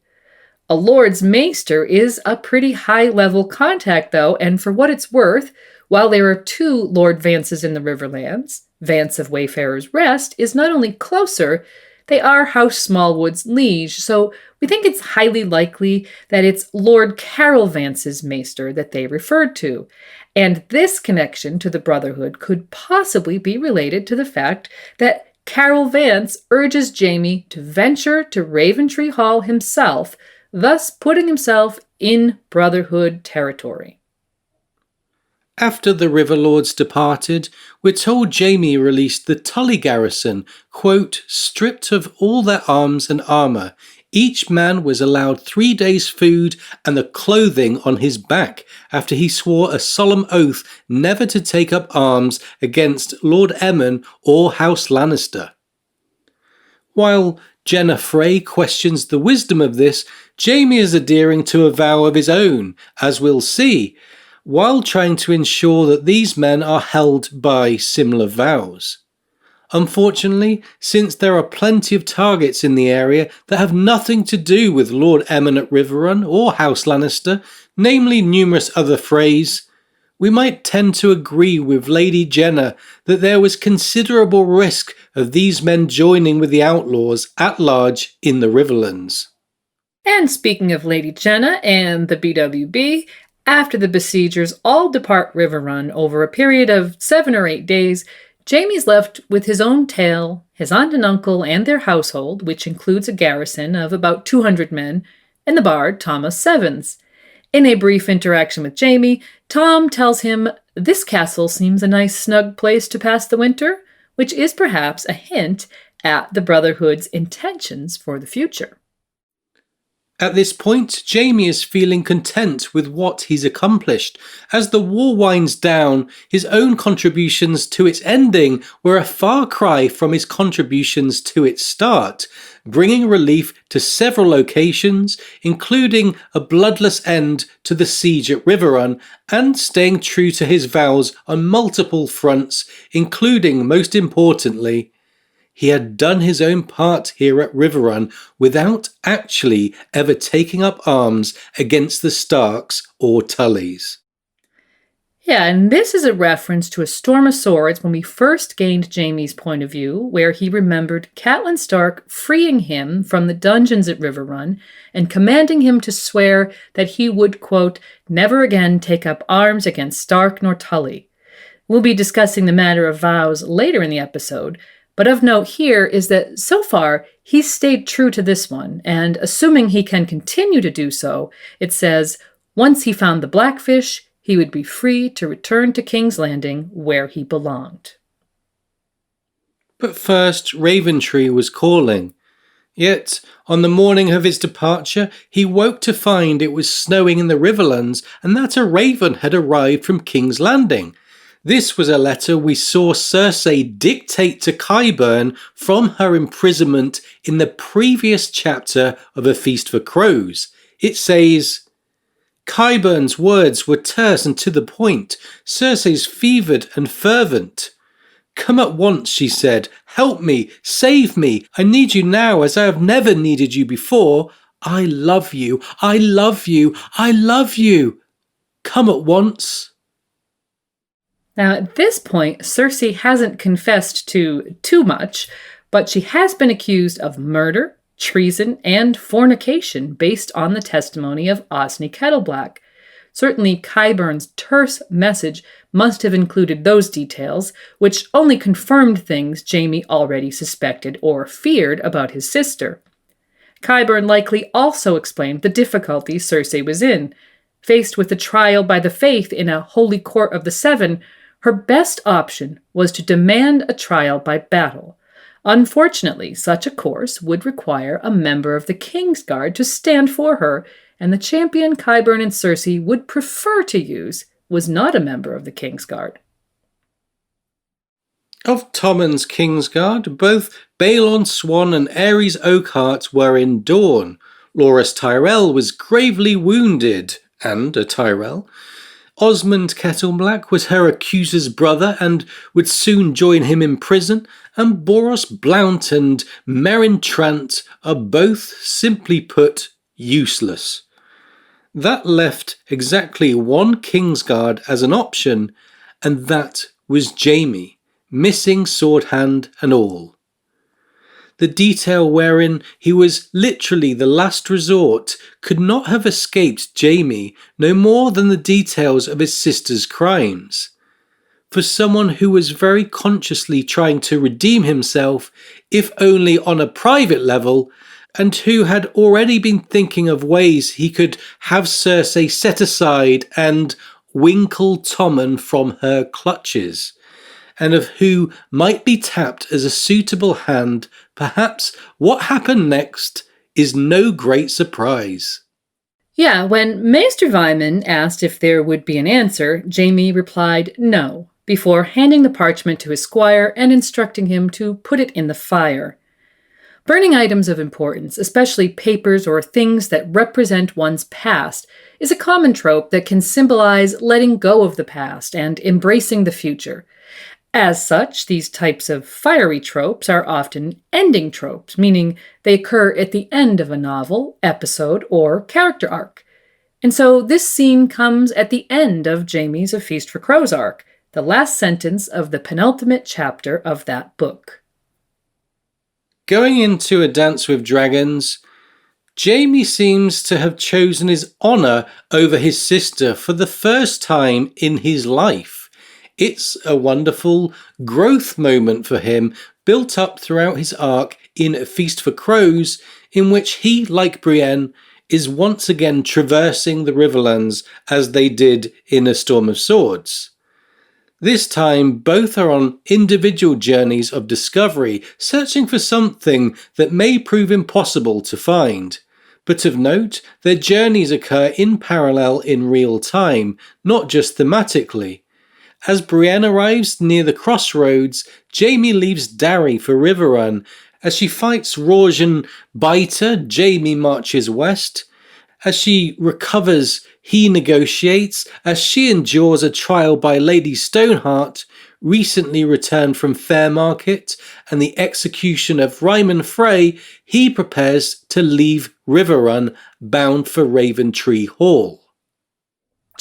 Speaker 1: A Lord's Maester is a pretty high-level contact, though, and for what it's worth, while there are 2 Lord Vances in the Riverlands, Vance of Wayfarer's Rest is not only closer, they are House Smallwood's liege, so we think it's highly likely that it's Lord Carol Vance's maester that they referred to. And this connection to the Brotherhood could possibly be related to the fact that Carol Vance urges Jaime to venture to Raventree Hall himself, thus putting himself in Brotherhood territory.
Speaker 3: After the Riverlords departed, we're told Jaime released the Tully garrison, quote, "stripped of all their arms and armour. Each man was allowed 3 days' food and the clothing on his back, after he swore a solemn oath never to take up arms against Lord Aemon or House Lannister." While Jenna Frey questions the wisdom of this, Jaime is adhering to a vow of his own, as we'll see, while trying to ensure that these men are held by similar vows. Unfortunately, since there are plenty of targets in the area that have nothing to do with Lord Aemon at Riverrun or House Lannister, namely numerous other Freys, we might tend to agree with Lady Jenna that there was considerable risk of these men joining with the outlaws at large in the Riverlands.
Speaker 1: And speaking of Lady Jenna and the BWB, after the besiegers all depart Riverrun over a period of 7 or 8 days, Jaime's left with his own tale, his aunt and uncle and their household, which includes a garrison of about 200 men, and the bard Thomas Sevens. In a brief interaction with Jaime, Tom tells him this castle seems a nice snug place to pass the winter, which is perhaps a hint at the Brotherhood's intentions for the future.
Speaker 3: At this point, Jaime is feeling content with what he's accomplished. As the war winds down, his own contributions to its ending were a far cry from his contributions to its start, bringing relief to several locations, including a bloodless end to the siege at Riverrun, and staying true to his vows on multiple fronts, including, most importantly, he had done his own part here at Riverrun without actually ever taking up arms against the Starks or Tullys.
Speaker 1: Yeah, and this is a reference to A Storm of Swords when we first gained Jaime's point of view, where he remembered Catelyn Stark freeing him from the dungeons at Riverrun and commanding him to swear that he would, quote, never again take up arms against Stark nor Tully. We'll be discussing the matter of vows later in the episode, but of note here is that so far he's stayed true to this one, and assuming he can continue to do so, it says, Once he found the Blackfish, he would be free to return to King's Landing where he belonged.
Speaker 3: But first, Raventree was calling. Yet, on the morning of his departure, he woke to find it was snowing in the Riverlands and that a raven had arrived from King's Landing. This was a letter we saw Cersei dictate to Qyburn from her imprisonment in the previous chapter of A Feast for Crows. It says, Qyburn's words were terse and to the point, Cersei's fevered and fervent. Come at once, she said. Help me, save me. I need you now as I have never needed you before. I love you, I love you, I love you. Come at once.
Speaker 1: Now, at this point, Cersei hasn't confessed to too much, but she has been accused of murder, treason, and fornication based on the testimony of Osney Kettleblack. Certainly, Qyburn's terse message must have included those details, which only confirmed things Jaime already suspected or feared about his sister. Qyburn likely also explained the difficulties Cersei was in. Faced with a trial by the faith in a holy court of the Seven, her best option was to demand a trial by battle. Unfortunately, such a course would require a member of the Kingsguard to stand for her, and the champion Qyburn and Cersei would prefer to use was not a member of the Kingsguard.
Speaker 3: Of Tommen's Kingsguard, both Balon Swan and Aerys Oakhart were in Dorne. Loras Tyrell was gravely wounded, and a Tyrell. Osmond Kettleblack was her accuser's brother and would soon join him in prison, and Boros Blount and Meryn Trant are both, simply put, useless. That left exactly one Kingsguard as an option, and that was Jaime, missing sword hand and all. The detail wherein he was literally the last resort could not have escaped Jaime no more than the details of his sister's crimes. For someone who was very consciously trying to redeem himself, if only on a private level, and who had already been thinking of ways he could have Cersei set aside and winkle Tommen from her clutches, and of who might be tapped as a suitable hand, perhaps what happened next is no great surprise.
Speaker 1: Yeah, when Maester Vyman asked if there would be an answer, Jaime replied no, before handing the parchment to his squire and instructing him to put it in the fire. Burning items of importance, especially papers or things that represent one's past, is a common trope that can symbolize letting go of the past and embracing the future. As such, these types of fiery tropes are often ending tropes, meaning they occur at the end of a novel, episode, or character arc. And so this scene comes at the end of Jaime's A Feast for Crows arc, the last sentence of the penultimate chapter of that book.
Speaker 3: Going into A Dance with Dragons, Jaime seems to have chosen his honour over his sister for the first time in his life. It's a wonderful growth moment for him, built up throughout his arc in A Feast for Crows, in which he, like Brienne, is once again traversing the Riverlands as they did in A Storm of Swords. This time, both are on individual journeys of discovery, searching for something that may prove impossible to find. But of note, their journeys occur in parallel in real time, not just thematically. As Brienne arrives near the crossroads, Jaime leaves Darry for Riverrun. As she fights Rorjan Biter, Jaime marches west. As she recovers, he negotiates. As she endures a trial by Lady Stoneheart, recently returned from Fairmarket, and the execution of Ryman Frey, he prepares to leave Riverrun, bound for Raventree Hall.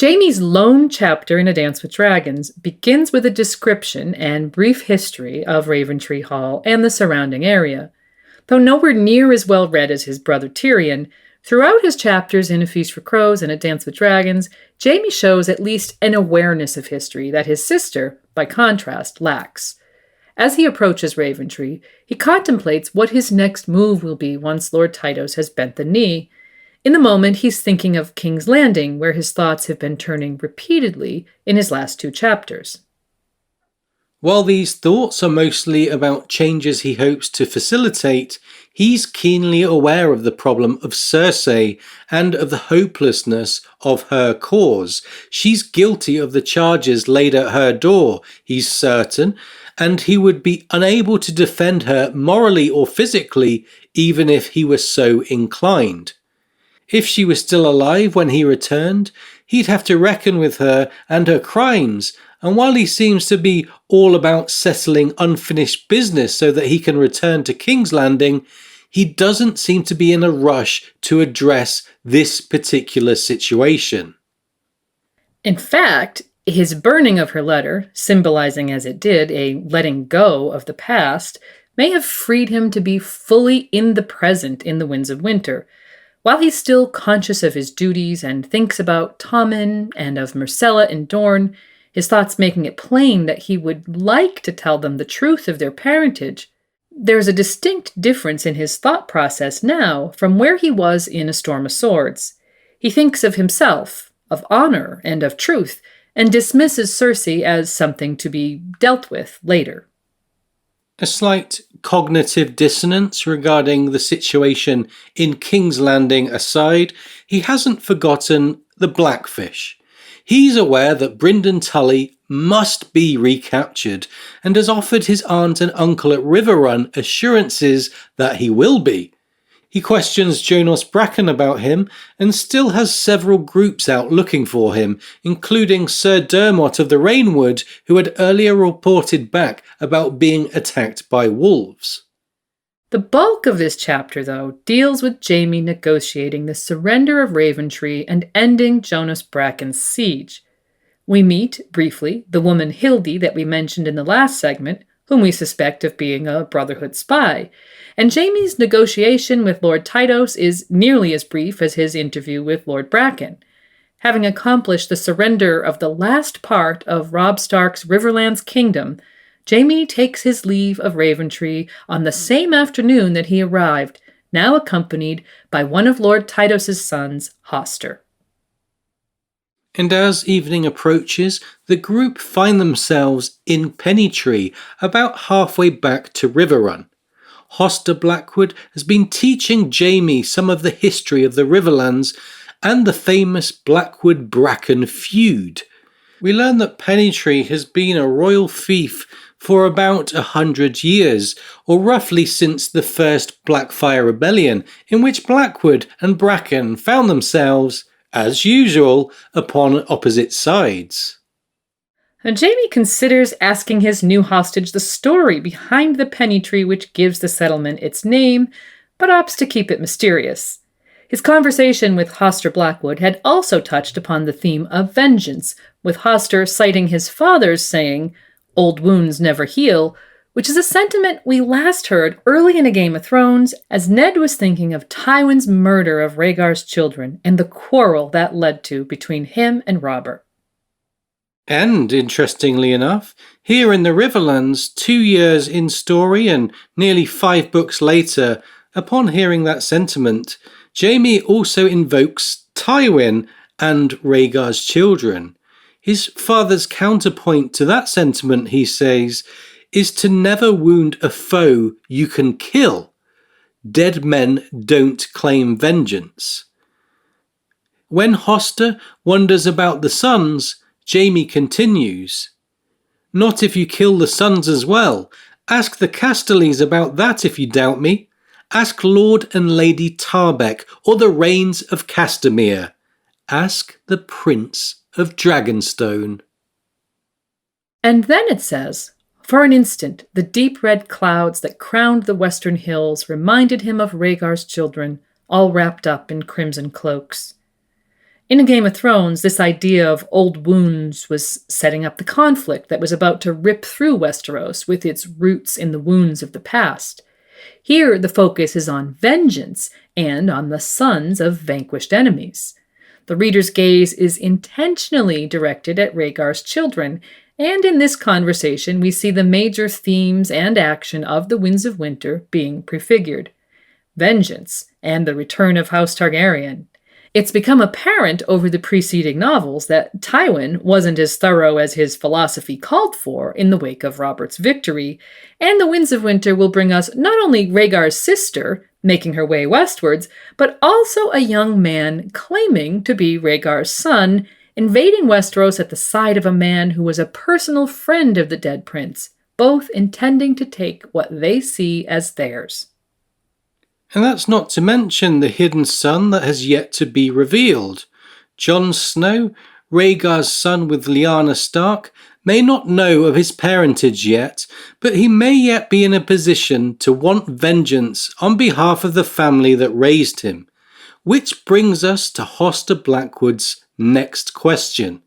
Speaker 1: Jaime's lone chapter in A Dance with Dragons begins with a description and brief history of Raventree Hall and the surrounding area. Though nowhere near as well read as his brother Tyrion, throughout his chapters in A Feast for Crows and A Dance with Dragons, Jaime shows at least an awareness of history that his sister, by contrast, lacks. As he approaches Raventree, he contemplates what his next move will be once Lord Tytos has bent the knee. In the moment, he's thinking of King's Landing, where his thoughts have been turning repeatedly in his last 2 chapters.
Speaker 3: While these thoughts are mostly about changes he hopes to facilitate, he's keenly aware of the problem of Cersei and of the hopelessness of her cause. She's guilty of the charges laid at her door, he's certain, and he would be unable to defend her morally or physically, even if he were so inclined. If she was still alive when he returned, he'd have to reckon with her and her crimes, and while he seems to be all about settling unfinished business so that he can return to King's Landing, he doesn't seem to be in a rush to address this particular situation.
Speaker 1: In fact, his burning of her letter, symbolizing as it did a letting go of the past, may have freed him to be fully in the present in the Winds of Winter. While he's still conscious of his duties and thinks about Tommen and of Myrcella and Dorne, his thoughts making it plain that he would like to tell them the truth of their parentage, there's a distinct difference in his thought process now from where he was in A Storm of Swords. He thinks of himself, of honor, and of truth, and dismisses Cersei as something to be dealt with later.
Speaker 3: A slight cognitive dissonance regarding the situation in King's Landing aside, he hasn't forgotten the Blackfish. He's aware that Brynden Tully must be recaptured and has offered his aunt and uncle at Riverrun assurances that he will be. He questions Jonas Bracken about him and still has several groups out looking for him, including Sir Dermot of the Rainwood, who had earlier reported back about being attacked by wolves.
Speaker 1: The bulk of this chapter, though, deals with Jaime negotiating the surrender of Raventree and ending Jonas Bracken's siege. We meet, briefly, the woman Hildy that we mentioned in the last segment, whom we suspect of being a Brotherhood spy, and Jaime's negotiation with Lord Tytos is nearly as brief as his interview with Lord Bracken. Having accomplished the surrender of the last part of Robb Stark's Riverlands kingdom, Jaime takes his leave of Raventree on the same afternoon that he arrived, now accompanied by one of Lord Tytos' sons, Hoster.
Speaker 3: And as evening approaches, the group find themselves in Pennytree, about halfway back to Riverrun. Hoster Blackwood has been teaching Jaime some of the history of the Riverlands and the famous Blackwood-Bracken feud. We learn that Pennytree has been a royal fief for about 100 years, or roughly since the first Blackfire Rebellion, in which Blackwood and Bracken found themselves, as usual, upon opposite sides.
Speaker 1: And Jaime considers asking his new hostage the story behind the Pennytree which gives the settlement its name, but opts to keep it mysterious. His conversation with Hoster Blackwood had also touched upon the theme of vengeance, with Hoster citing his father's saying, "Old wounds never heal," which is a sentiment we last heard early in A Game of Thrones as Ned was thinking of Tywin's murder of Rhaegar's children and the quarrel that led to between him and Robert.
Speaker 3: And, interestingly enough, here in the Riverlands, 2 years in story and nearly 5 books later, upon hearing that sentiment, Jaime also invokes Tywin and Rhaegar's children. His father's counterpoint to that sentiment, he says, is to never wound a foe you can kill. Dead men don't claim vengeance. When Hoster wonders about the sons, Jaime continues, "Not if you kill the sons as well. Ask the Castelys about that if you doubt me. Ask Lord and Lady Tarbeck or the Rains of Castamere. Ask the Prince of Dragonstone."
Speaker 1: And then it says, "For an instant, the deep red clouds that crowned the western hills reminded him of Rhaegar's children, all wrapped up in crimson cloaks." In A Game of Thrones, this idea of old wounds was setting up the conflict that was about to rip through Westeros with its roots in the wounds of the past. Here, the focus is on vengeance and on the sons of vanquished enemies. The reader's gaze is intentionally directed at Rhaegar's children, and in this conversation we see the major themes and action of the Winds of Winter being prefigured. Vengeance and the return of House Targaryen, It's become apparent over the preceding novels that Tywin wasn't as thorough as his philosophy called for in the wake of Robert's victory, and the Winds of Winter will bring us not only Rhaegar's sister, making her way westwards, but also a young man claiming to be Rhaegar's son, invading Westeros at the side of a man who was a personal friend of the dead prince, both intending to take what they see as theirs.
Speaker 3: And that's not to mention the hidden son that has yet to be revealed. Jon Snow, Rhaegar's son with Lyanna Stark, may not know of his parentage yet, but he may yet be in a position to want vengeance on behalf of the family that raised him. Which brings us to Hoster Blackwood's next question.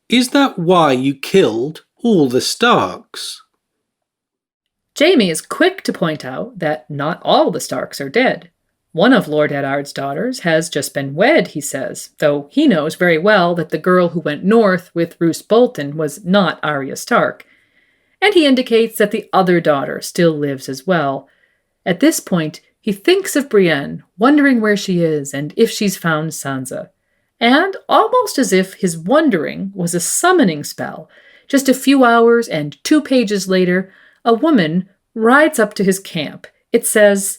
Speaker 3: Is that why you killed all the Starks?
Speaker 1: Jaime is quick to point out that not all the Starks are dead. One of Lord Eddard's daughters has just been wed, he says, though he knows very well that the girl who went north with Roose Bolton was not Arya Stark. And he indicates that the other daughter still lives as well. At this point, he thinks of Brienne, wondering where she is and if she's found Sansa. And almost as if his wondering was a summoning spell, just a few hours and 2 pages later, a woman rides up to his camp. It says,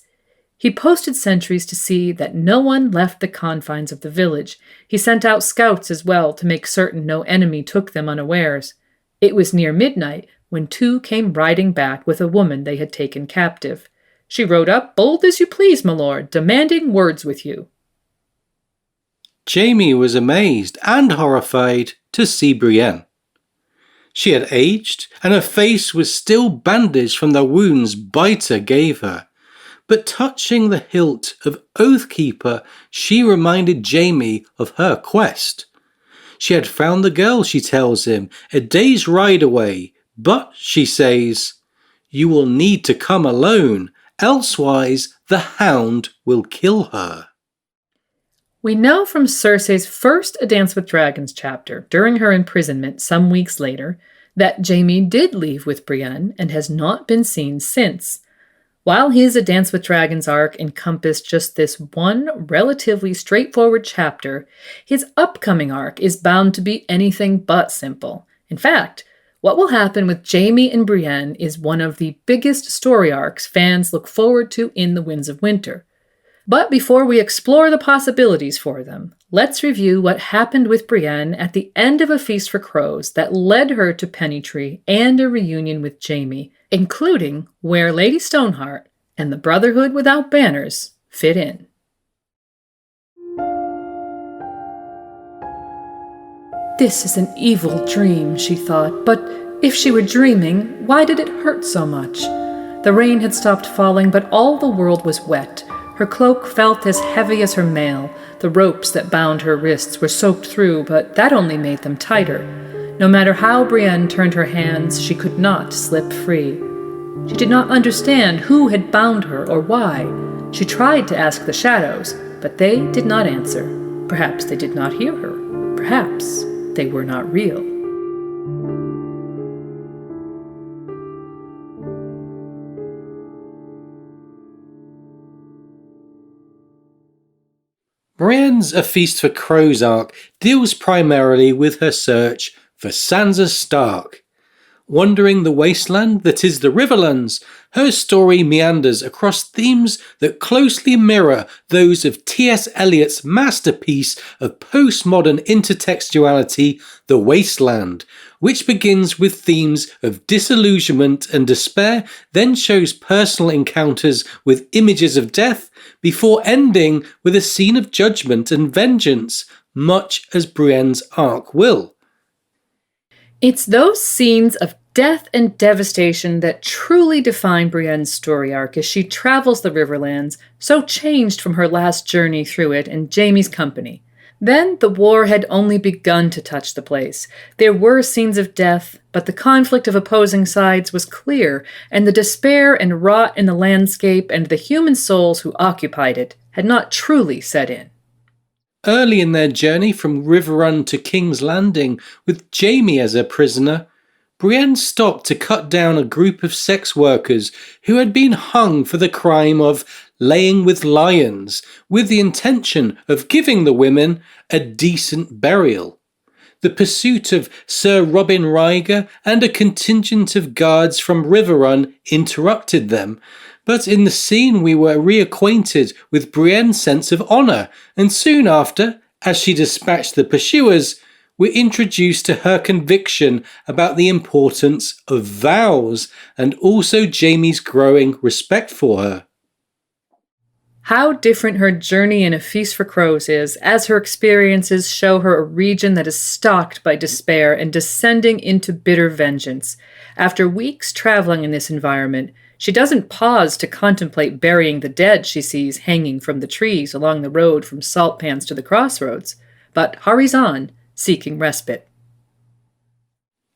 Speaker 1: "He posted sentries to see that no one left the confines of the village. He sent out scouts as well to make certain no enemy took them unawares. It was near midnight when 2 came riding back with a woman they had taken captive. She rode up, bold as you please, my lord, demanding words with you."
Speaker 3: Jaime was amazed and horrified to see Brienne. She had aged, and her face was still bandaged from the wounds Biter gave her. But touching the hilt of Oathkeeper, she reminded Jaime of her quest. She had found the girl, she tells him, a day's ride away, but, she says, "You will need to come alone, elsewise the Hound will kill her."
Speaker 1: We know from Cersei's first A Dance with Dragons chapter, during her imprisonment some weeks later, that Jaime did leave with Brienne and has not been seen since. While his A Dance with Dragons arc encompassed just this one relatively straightforward chapter, his upcoming arc is bound to be anything but simple. In fact, what will happen with Jaime and Brienne is one of the biggest story arcs fans look forward to in The Winds of Winter. But before we explore the possibilities for them, let's review what happened with Brienne at the end of A Feast for Crows that led her to Pennytree and a reunion with Jaime, including where Lady Stoneheart and the Brotherhood without banners fit in. This is an evil dream, she thought, but if she were dreaming, why did it hurt so much? The rain had stopped falling, but all the world was wet. Her cloak felt as heavy as her mail. The ropes that bound her wrists were soaked through, but that only made them tighter. No matter how Brienne turned her hands, she could not slip free. She did not understand who had bound her or why. She tried to ask the shadows, but they did not answer. Perhaps they did not hear her. Perhaps they were not real.
Speaker 3: Brienne's A Feast for Crows arc deals primarily with her search for Sansa Stark. Wandering the wasteland that is the Riverlands, her story meanders across themes that closely mirror those of T.S. Eliot's masterpiece of postmodern intertextuality, The Wasteland, which begins with themes of disillusionment and despair, then shows personal encounters with images of death, before ending with a scene of judgment and vengeance, much as Brienne's arc will.
Speaker 1: It's those scenes of death and devastation that truly define Brienne's story arc as she travels the Riverlands, so changed from her last journey through it in Jaime's company. Then the war had only begun to touch the place. There were scenes of death, but the conflict of opposing sides was clear, and the despair and rot in the landscape and the human souls who occupied it had not truly set in.
Speaker 3: Early in their journey from Riverrun to King's Landing, with Jaime as a prisoner, Brienne stopped to cut down a group of sex workers who had been hung for the crime of laying with lions, with the intention of giving the women a decent burial. The pursuit of Sir Robin Ryger and a contingent of guards from Riverrun interrupted them, but in the scene we were reacquainted with Brienne's sense of honour, and soon after, as she dispatched the pursuers, we're introduced to her conviction about the importance of vows and also Jaime's growing respect for her.
Speaker 1: How different her journey in A Feast for Crows is, as her experiences show her a region that is stalked by despair and descending into bitter vengeance. After weeks traveling in this environment, she doesn't pause to contemplate burying the dead she sees hanging from the trees along the road from Salt Pans to the crossroads, but hurries on, seeking respite.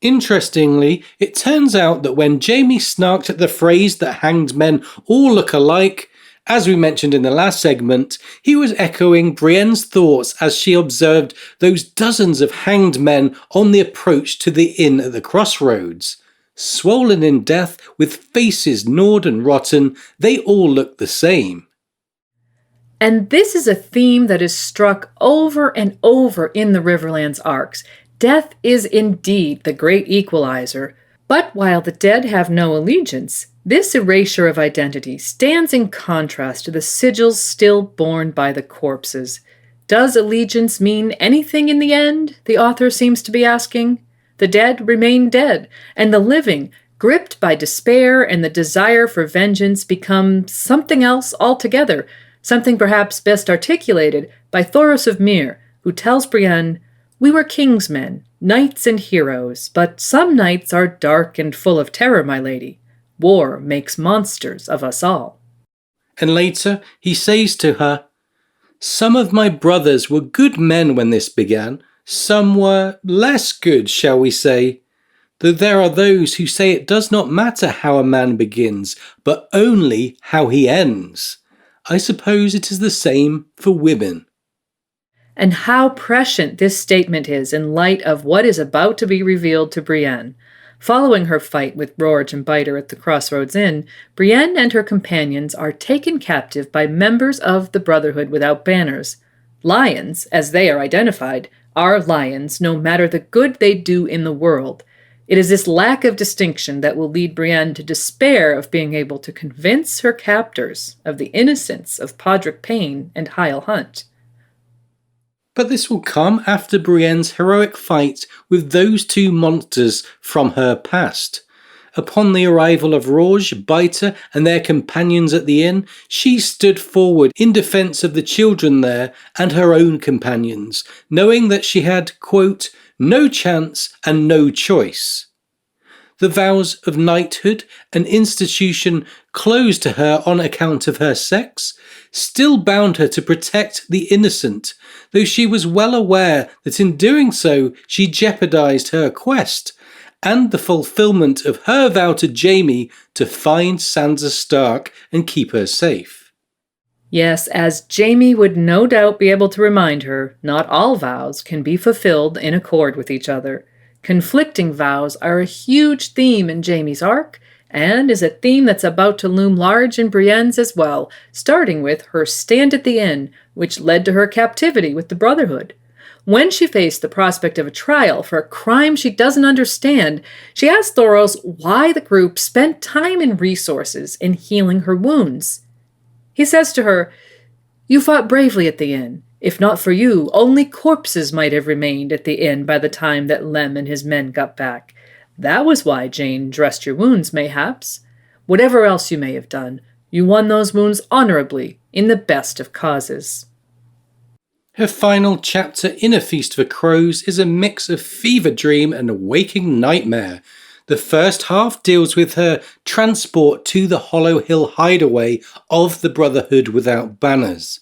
Speaker 3: Interestingly, it turns out that when Jaime snarked at the phrase that hanged men all look alike, as we mentioned in the last segment, he was echoing Brienne's thoughts as she observed those dozens of hanged men on the approach to the inn at the crossroads. Swollen in death, with faces gnawed and rotten, they all look the same.
Speaker 1: And this is a theme that is struck over and over in the Riverlands arcs. Death is indeed the great equalizer. But while the dead have no allegiance, this erasure of identity stands in contrast to the sigils still borne by the corpses. Does allegiance mean anything in the end? The author seems to be asking. The dead remain dead, and the living, gripped by despair and the desire for vengeance, become something else altogether, something perhaps best articulated by Thoros of Myr, who tells Brienne, "We were king's men, knights and heroes, but some nights are dark and full of terror, my lady. War makes monsters of us all."
Speaker 3: And later he says to her, "Some of my brothers were good men when this began, some were less good, shall we say, though there are those who say it does not matter how a man begins, but only how he ends. I suppose it is the same for women."
Speaker 1: And how prescient this statement is in light of what is about to be revealed to Brienne. Following her fight with Rorge and Biter at the Crossroads Inn, Brienne and her companions are taken captive by members of the Brotherhood without banners. Lions, as they are identified, are lions no matter the good they do in the world. It is this lack of distinction that will lead Brienne to despair of being able to convince her captors of the innocence of Podrick Payne and Hyle Hunt.
Speaker 3: But this will come after Brienne's heroic fight with those two monsters from her past. Upon the arrival of Rorge, Biter, and their companions at the inn, she stood forward in defence of the children there and her own companions, knowing that she had, quote, no chance and no choice. The vows of knighthood, an institution closed to her on account of her sex, still bound her to protect the innocent, though she was well aware that in doing so she jeopardized her quest and the fulfillment of her vow to Jaime to find Sansa Stark and keep her safe.
Speaker 1: Yes, as Jaime would no doubt be able to remind her, not all vows can be fulfilled in accord with each other. Conflicting vows are a huge theme in Jaime's arc, and is a theme that's about to loom large in Brienne's as well, starting with her stand at the inn, which led to her captivity with the Brotherhood. When she faced the prospect of a trial for a crime she doesn't understand, she asked Thoros why the group spent time and resources in healing her wounds. He says to her, "You fought bravely at the inn. If not for you, only corpses might have remained at the inn by the time that Lem and his men got back. That was why Jane dressed your wounds, mayhaps. Whatever else you may have done, you won those wounds honorably in the best of causes."
Speaker 3: Her final chapter in A Feast for Crows is a mix of fever dream and a waking nightmare. The first half deals with her transport to the Hollow Hill hideaway of the Brotherhood without banners.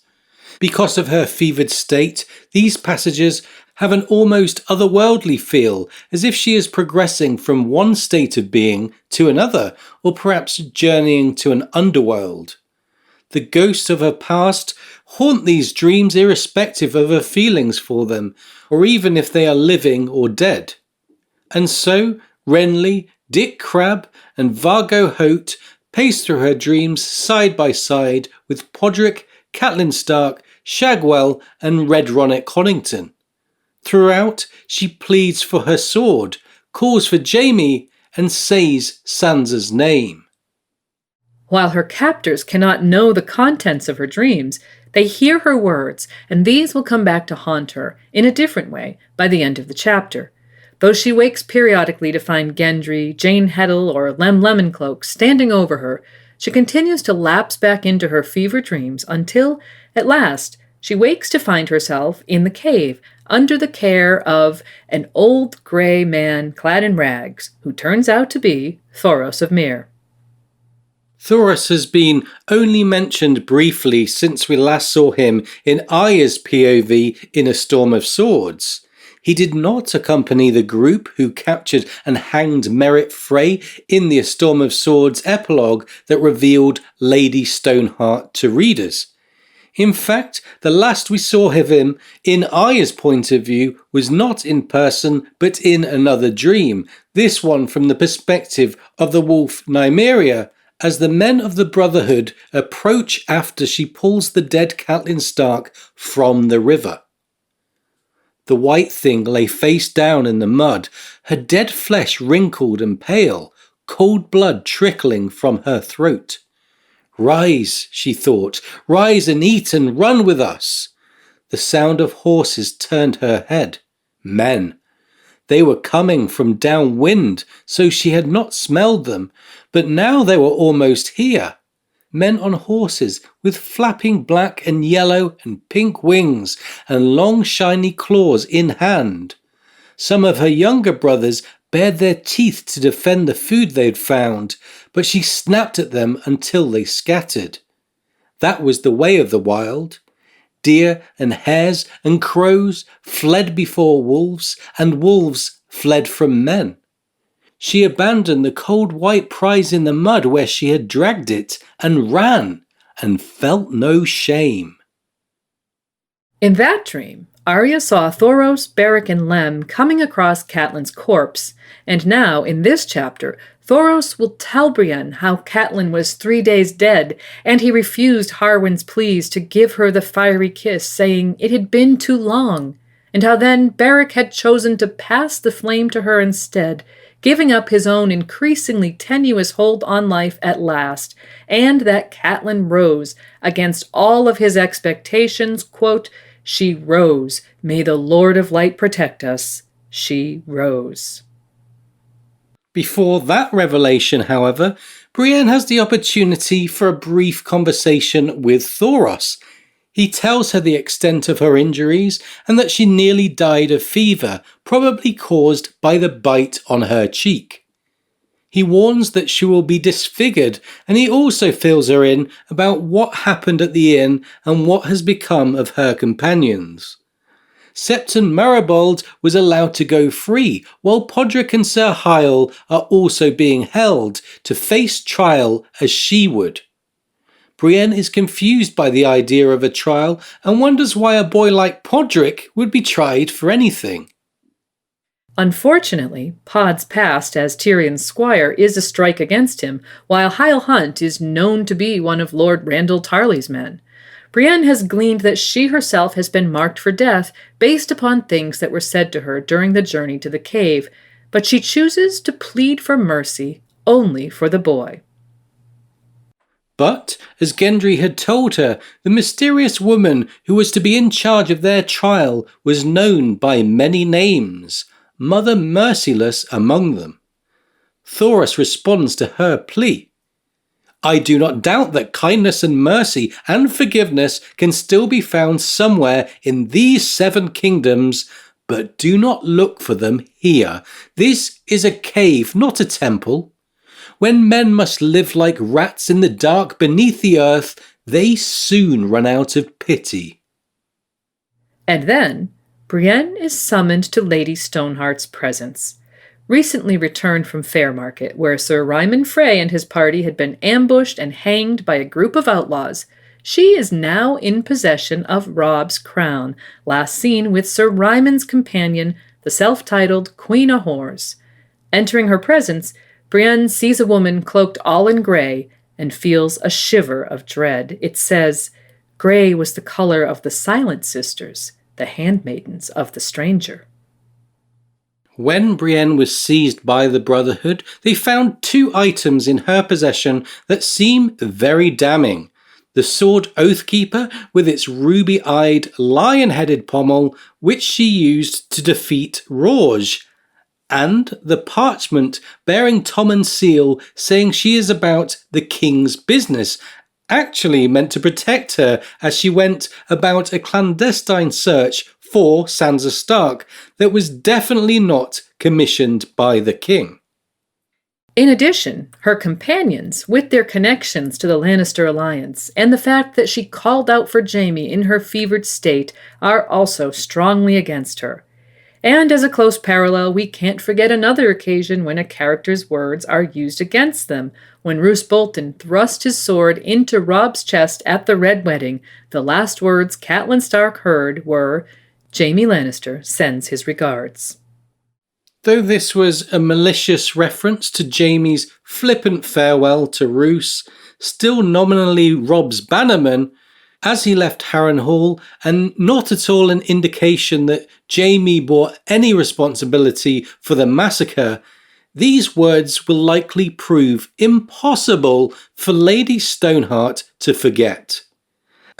Speaker 3: Because of her fevered state, these passages have an almost otherworldly feel, as if she is progressing from one state of being to another, or perhaps journeying to an underworld. The ghosts of her past haunt these dreams irrespective of her feelings for them, or even if they are living or dead. And so, Renly, Dick Crabb and Vargo Hoat paced through her dreams side by side with Podrick, Catelyn Stark, Shagwell and Red Ronnet Connington. Throughout, she pleads for her sword, calls for Jamie, and says Sansa's name.
Speaker 1: While her captors cannot know the contents of her dreams, they hear her words, and these will come back to haunt her in a different way by the end of the chapter. Though she wakes periodically to find Gendry, Jane Heddle, or Lem Lemoncloak standing over her, she continues to lapse back into her fever dreams until, at last, she wakes to find herself in the cave under the care of an old gray man clad in rags, who turns out to be Thoros of Myr.
Speaker 3: Thoros has been only mentioned briefly since we last saw him in Arya's POV in A Storm of Swords. He did not accompany the group who captured and hanged Merryt Frey in the A Storm of Swords epilogue that revealed Lady Stoneheart to readers. In fact, the last we saw of him, in Arya's point of view, was not in person but in another dream, this one from the perspective of the wolf Nymeria, as the men of the Brotherhood approach after she pulls the dead Catelyn Stark from the river. The white thing lay face down in the mud, her dead flesh wrinkled and pale, cold blood trickling from her throat. Rise, she thought, rise and eat and run with us. The sound of horses turned her head. Men. They were coming from downwind, so she had not smelled them, but now they were almost here. Men on horses with flapping black and yellow and pink wings and long shiny claws in hand. Some of her younger brothers bared their teeth to defend the food they'd found, but she snapped at them until they scattered. That was the way of the wild. Deer and hares and crows fled before wolves, and wolves fled from men. She abandoned the cold white prize in the mud where she had dragged it, and ran, and felt no shame.
Speaker 1: In that dream, Arya saw Thoros, Beric, and Lem coming across Catelyn's corpse, and now, in this chapter, Thoros will tell Brienne how Catelyn was 3 days dead, and he refused Harwin's pleas to give her the fiery kiss, saying it had been too long, and how then Beric had chosen to pass the flame to her instead, giving up his own increasingly tenuous hold on life at last, and that Catelyn rose against all of his expectations, quote, "She rose. May the Lord of Light protect us. She rose."
Speaker 3: Before that revelation, however, Brienne has the opportunity for a brief conversation with Thoros. He tells her the extent of her injuries and that she nearly died of fever, probably caused by the bite on her cheek. He warns that she will be disfigured, and he also fills her in about what happened at the inn and what has become of her companions. Septon Maribald was allowed to go free, while Podrick and Sir Hyle are also being held to face trial as she would. Brienne is confused by the idea of a trial and wonders why a boy like Podrick would be tried for anything.
Speaker 1: Unfortunately, Pod's past as Tyrion's squire is a strike against him, while Hyle Hunt is known to be one of Lord Randall Tarley's men. Brienne has gleaned that she herself has been marked for death based upon things that were said to her during the journey to the cave, but she chooses to plead for mercy only for the boy.
Speaker 3: But, as Gendry had told her, the mysterious woman who was to be in charge of their trial was known by many names, Mother Merciless among them. Thoros responds to her plea. I do not doubt that kindness and mercy and forgiveness can still be found somewhere in these 7 kingdoms, but do not look for them here. This is a cave, not a temple. When men must live like rats in the dark beneath the earth, they soon run out of pity.
Speaker 1: And then, Brienne is summoned to Lady Stoneheart's presence. Recently returned from Fairmarket, where Sir Ryman Frey and his party had been ambushed and hanged by a group of outlaws, she is now in possession of Robb's crown, last seen with Sir Ryman's companion, the self-titled Queen of Whores. Entering her presence, Brienne sees a woman cloaked all in grey, and feels a shiver of dread. It says, "Grey was the color of the Silent Sisters, the handmaidens of the stranger."
Speaker 3: When Brienne was seized by the Brotherhood, they found 2 items in her possession that seem very damning. The sword Oathkeeper with its ruby-eyed, lion-headed pommel, which she used to defeat Rouge, and the parchment bearing Tommen's seal saying she is about the king's business, actually meant to protect her as she went about a clandestine search for Sansa Stark that was definitely not commissioned by the king.
Speaker 1: In addition, her companions, with their connections to the Lannister alliance and the fact that she called out for Jaime in her fevered state, are also strongly against her. And as a close parallel, we can't forget another occasion when a character's words are used against them. When Roose Bolton thrust his sword into Robb's chest at the Red Wedding, the last words Catelyn Stark heard were, "Jaime Lannister sends his regards."
Speaker 3: Though this was a malicious reference to Jaime's flippant farewell to Roose, still nominally Robb's bannerman, as he left Harrenhal, and not at all an indication that Jaime bore any responsibility for the massacre, these words will likely prove impossible for Lady Stoneheart to forget.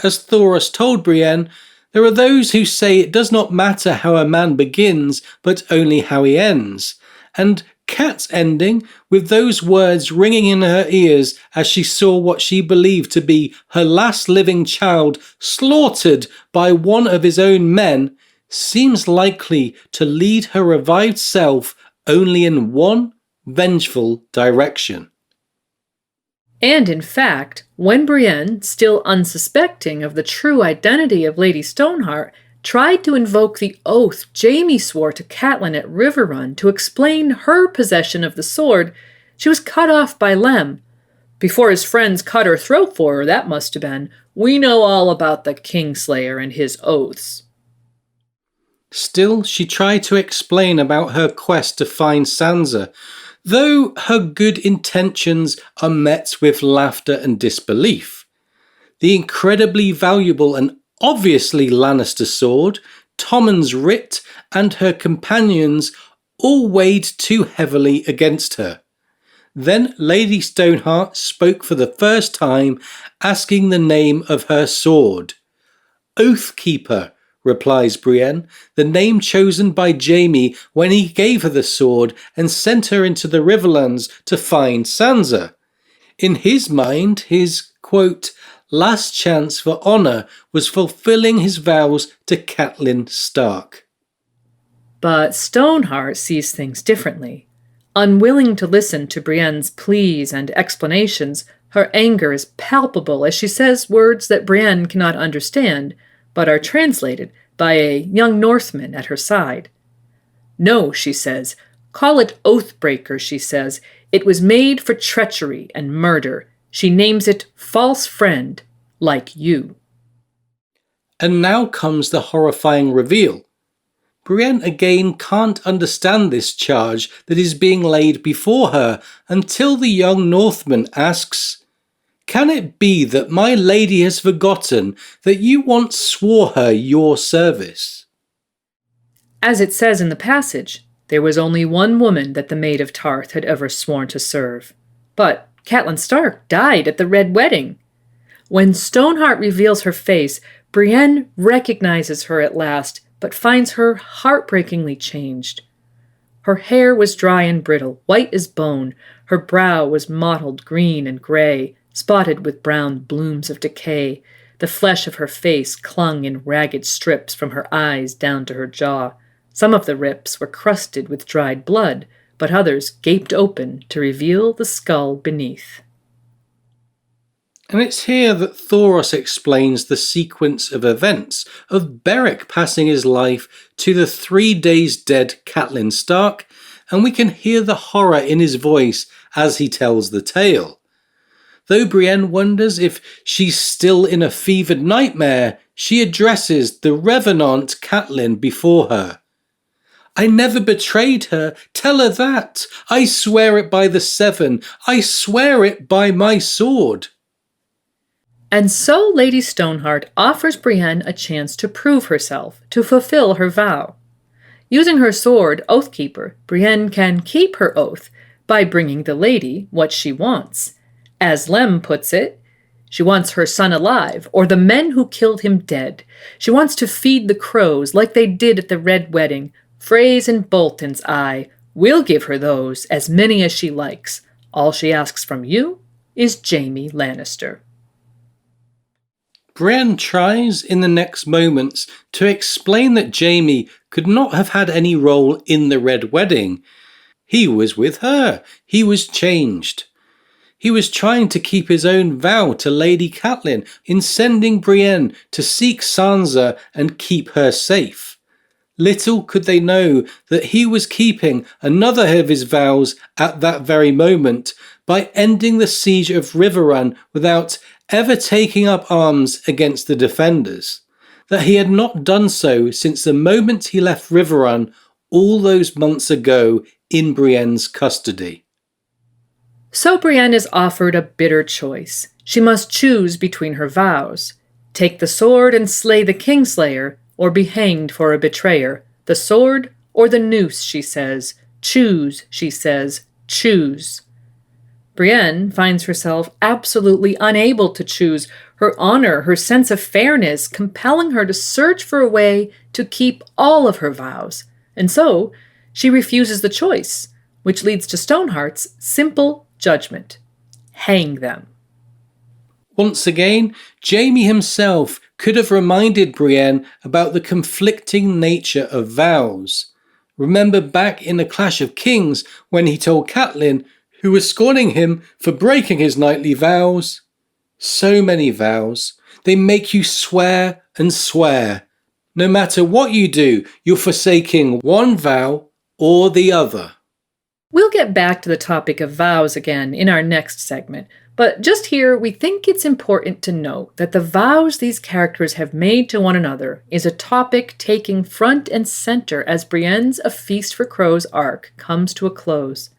Speaker 3: As Thoros told Brienne, there are those who say it does not matter how a man begins, but only how he ends. And Kat's ending, with those words ringing in her ears as she saw what she believed to be her last living child slaughtered by one of his own men, seems likely to lead her revived self only in one vengeful direction.
Speaker 1: And in fact, when Brienne, still unsuspecting of the true identity of Lady Stoneheart, tried to invoke the oath Jaime swore to Catelyn at Riverrun to explain her possession of the sword, she was cut off by Lem. Before his friends cut her throat for her, that must have been. We know all about the Kingslayer and his oaths.
Speaker 3: Still, she tried to explain about her quest to find Sansa, though her good intentions are met with laughter and disbelief. The incredibly valuable and obviously Lannister sword, Tommen's writ, and her companions all weighed too heavily against her. Then Lady Stoneheart spoke for the first time, asking the name of her sword. Oathkeeper, replies Brienne, the name chosen by Jaime when he gave her the sword and sent her into the Riverlands to find Sansa. In his mind, his, quote, last chance for honour was fulfilling his vows to Catelyn Stark.
Speaker 1: But Stoneheart sees things differently. Unwilling to listen to Brienne's pleas and explanations, her anger is palpable as she says words that Brienne cannot understand, but are translated by a young Northman at her side. "No," she says. "Call it Oathbreaker," she says. "It was made for treachery and murder. She names it false friend, like you."
Speaker 3: And now comes the horrifying reveal. Brienne again can't understand this charge that is being laid before her until the young Northman asks, "Can it be that my lady has forgotten that you once swore her your service?"
Speaker 1: As it says in the passage, there was only one woman that the Maid of Tarth had ever sworn to serve. But Catelyn Stark died at the Red Wedding. When Stoneheart reveals her face, Brienne recognizes her at last, but finds her heartbreakingly changed. Her hair was dry and brittle, white as bone. Her brow was mottled green and gray, spotted with brown blooms of decay. The flesh of her face clung in ragged strips from her eyes down to her jaw. Some of the rips were crusted with dried blood, but others gaped open to reveal the skull beneath.
Speaker 3: And it's here that Thoros explains the sequence of events of Beric passing his life to the 3 days dead Catelyn Stark, and we can hear the horror in his voice as he tells the tale. Though Brienne wonders if she's still in a fevered nightmare, she addresses the revenant Catelyn before her. I never betrayed her. Tell her that. I swear it by the Seven. I swear it by my sword.
Speaker 1: And so Lady Stoneheart offers Brienne a chance to prove herself, to fulfill her vow. Using her sword, Oathkeeper, Brienne can keep her oath by bringing the lady what she wants. As Lem puts it, she wants her son alive, or the men who killed him dead. She wants to feed the crows like they did at the Red Wedding. Freys and Boltons, aye, we'll give her those, as many as she likes. All she asks from you is Jaime Lannister.
Speaker 3: Brienne tries in the next moments to explain that Jaime could not have had any role in the Red Wedding. He was with her. He was changed. He was trying to keep his own vow to Lady Catelyn in sending Brienne to seek Sansa and keep her safe. Little could they know that he was keeping another of his vows at that very moment by ending the siege of Riverrun without ever taking up arms against the defenders, that he had not done so since the moment he left Riverrun all those months ago in Brienne's custody.
Speaker 1: So Brienne is offered a bitter choice. She must choose between her vows. Take the sword and slay the Kingslayer, or be hanged for a betrayer. The sword or the noose, she says. Choose, she says, choose. Brienne finds herself absolutely unable to choose. Her honor, her sense of fairness, compelling her to search for a way to keep all of her vows. And so, she refuses the choice, which leads to Stoneheart's simple judgment. Hang them.
Speaker 3: Once again, Jaime himself could have reminded Brienne about the conflicting nature of vows. Remember back in the Clash of Kings when he told Catelyn, who was scorning him for breaking his knightly vows. So many vows. They make you swear and swear. No matter what you do, you're forsaking one vow or the other.
Speaker 1: We'll get back to the topic of vows again in our next segment, but just here we think it's important to note that the vows these characters have made to one another is a topic taking front and center as Brienne's A Feast for Crows arc comes to a close.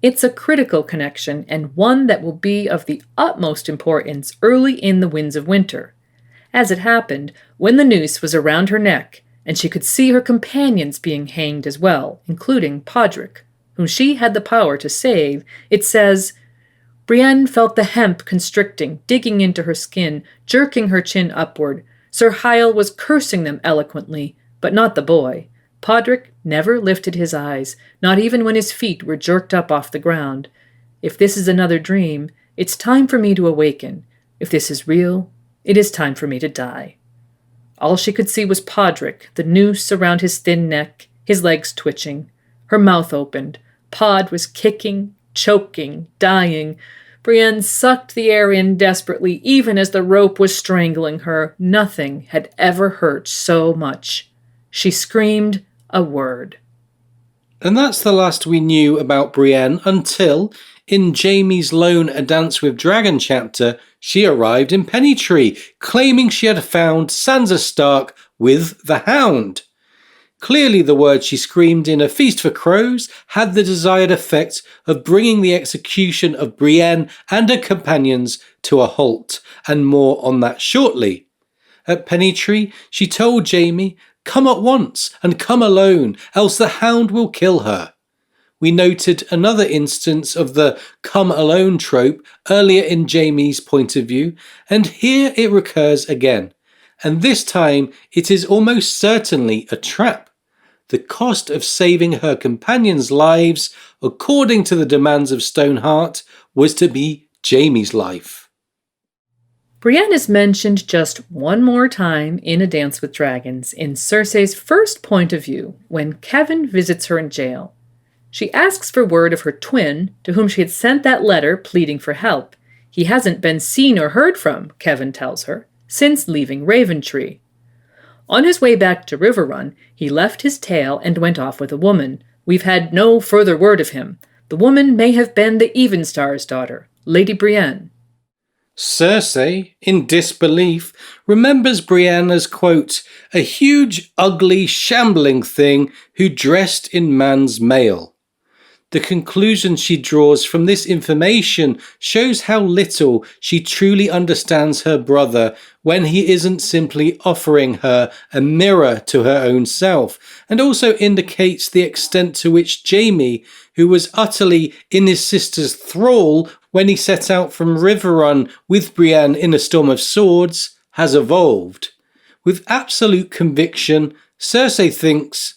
Speaker 1: It's a critical connection and one that will be of the utmost importance early in the Winds of Winter. As it happened, when the noose was around her neck, and she could see her companions being hanged as well, including Podrick, whom she had the power to save, it says, Brienne felt the hemp constricting, digging into her skin, jerking her chin upward. Sir Hyle was cursing them eloquently, but not the boy. Podrick never lifted his eyes, not even when his feet were jerked up off the ground. If this is another dream, it's time for me to awaken. If this is real, it is time for me to die. All she could see was Podrick, the noose around his thin neck, his legs twitching. Her mouth opened. Pod was kicking, choking, dying. Brienne sucked the air in desperately, even as the rope was strangling her. Nothing had ever hurt so much. She screamed a word.
Speaker 3: And that's the last we knew about Brienne until, in Jaime's Lone A Dance with Dragon chapter, she arrived in Pennytree, claiming she had found Sansa Stark with the Hound. Clearly the words she screamed in A Feast for Crows had the desired effect of bringing the execution of Brienne and her companions to a halt, and more on that shortly. At Pennytree, she told Jaime, "Come at once, and come alone, else the Hound will kill her." We noted another instance of the come alone trope earlier in Jaime's point of view, and here it recurs again, and this time it is almost certainly a trap. The cost of saving her companions' lives, according to the demands of Stoneheart, was to be Jaime's life.
Speaker 1: Brienne is mentioned just one more time in A Dance with Dragons, in Cersei's first point of view, when Kevan visits her in jail. She asks for word of her twin, to whom she had sent that letter pleading for help. He hasn't been seen or heard from, Kevan tells her, since leaving Raventree. On his way back to Riverrun, he left his tail and went off with a woman. We've had no further word of him. The woman may have been the Evenstar's daughter, Lady Brienne.
Speaker 3: Cersei, in disbelief, remembers Brienne as, quote, a huge, ugly, shambling thing who dressed in man's mail. The conclusion she draws from this information shows how little she truly understands her brother when he isn't simply offering her a mirror to her own self, and also indicates the extent to which Jaime, who was utterly in his sister's thrall when he set out from Riverrun with Brienne in a storm of swords, has evolved. With absolute conviction, Cersei thinks,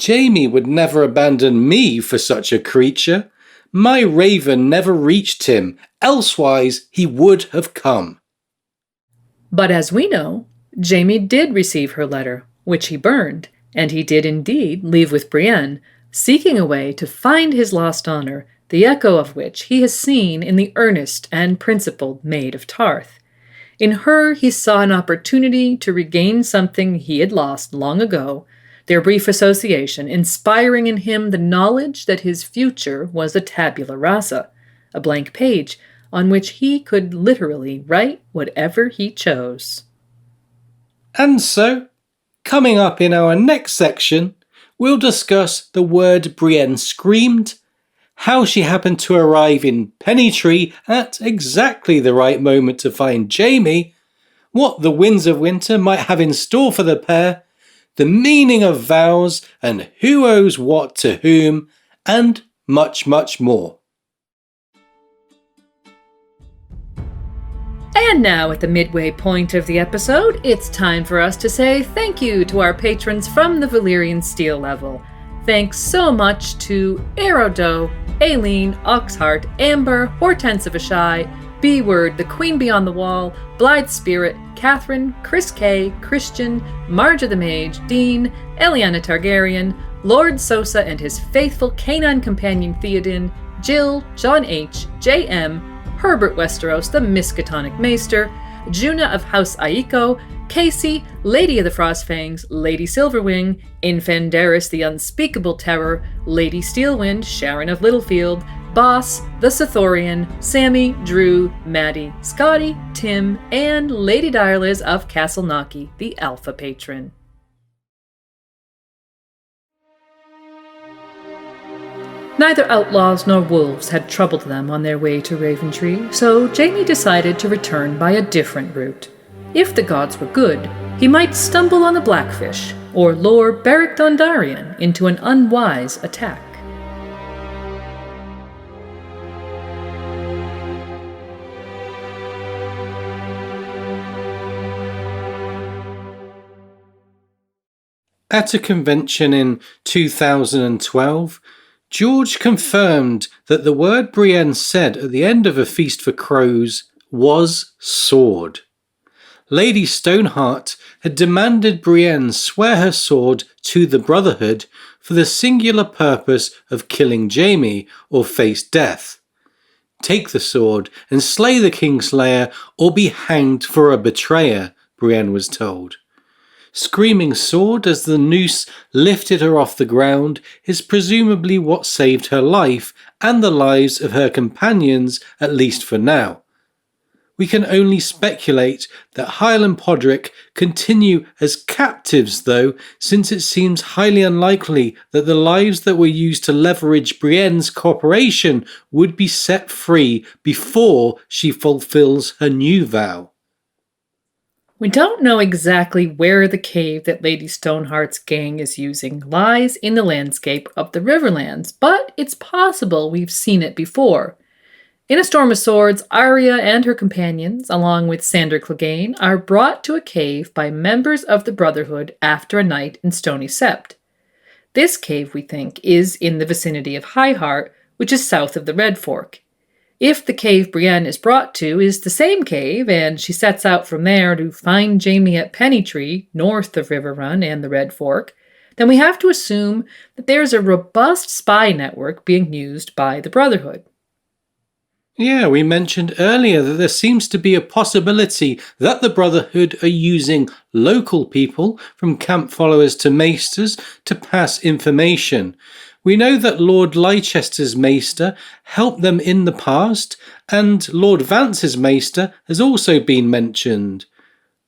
Speaker 3: Jaime would never abandon me for such a creature. My raven never reached him, elsewise he would have come.
Speaker 1: But as we know, Jaime did receive her letter, which he burned, and he did indeed leave with Brienne, seeking a way to find his lost honor, the echo of which he has seen in the earnest and principled Maid of Tarth. In her he saw an opportunity to regain something he had lost long ago, their brief association inspiring in him the knowledge that his future was a tabula rasa, a blank page on which he could literally write whatever he chose.
Speaker 3: And so, coming up in our next section, we'll discuss the word Brienne screamed, how she happened to arrive in Pennytree at exactly the right moment to find Jaime, what the Winds of Winter might have in store for the pair, the meaning of vows and who owes what to whom, and much, much more.
Speaker 1: And now, at the midway point of the episode, it's time for us to say thank you to our patrons from the Valyrian Steel level. Thanks so much to Aerodo, Aileen, Oxheart, Amber, Hortense of Ashai, B-Word, The Queen Beyond the Wall, Blithe Spirit, Catherine, Chris K, Christian, Marja the Mage, Dean, Eliana Targaryen, Lord Sosa and his faithful canine companion Theoden, Jill, John H, J.M., Herbert Westeros, the Miskatonic Maester, Juna of House Aiko, Casey, Lady of the Frostfangs, Lady Silverwing, Infandaris the Unspeakable Terror, Lady Steelwind, Sharon of Littlefield, Boss, the Sithorian, Sammy, Drew, Maddie, Scotty, Tim, and Lady Direliz of Castle Naki, the Alpha Patron. Neither outlaws nor wolves had troubled them on their way to Raventree, so Jaime decided to return by a different route. If the gods were good, he might stumble on the Blackfish, or lure Beric Dondarrion into an unwise attack.
Speaker 3: At a convention in 2012, George confirmed that the word Brienne said at the end of A Feast for Crows was sword. Lady Stoneheart had demanded Brienne swear her sword to the Brotherhood for the singular purpose of killing Jaime or face death. Take the sword and slay the Kingslayer or be hanged for a betrayer, Brienne was told. Screaming sword as the noose lifted her off the ground is presumably what saved her life and the lives of her companions, at least for now. We can only speculate that Hyle and Podrick continue as captives though, since it seems highly unlikely that the lives that were used to leverage Brienne's cooperation would be set free before she fulfills her new vow.
Speaker 1: We don't know exactly where the cave that Lady Stoneheart's gang is using lies in the landscape of the Riverlands, but it's possible we've seen it before. In A Storm of Swords, Arya and her companions, along with Sandor Clegane, are brought to a cave by members of the Brotherhood after a night in Stony Sept. This cave, we think, is in the vicinity of Highheart, which is south of the Red Fork. If the cave Brienne is brought to is the same cave, and she sets out from there to find Jaime at Pennytree, north of Riverrun and the Red Fork, then we have to assume that there's a robust spy network being used by the Brotherhood.
Speaker 3: Yeah, we mentioned earlier that there seems to be a possibility that the Brotherhood are using local people, from camp followers to maesters, to pass information. We know that Lord Leicester's maester helped them in the past, and Lord Vance's maester has also been mentioned.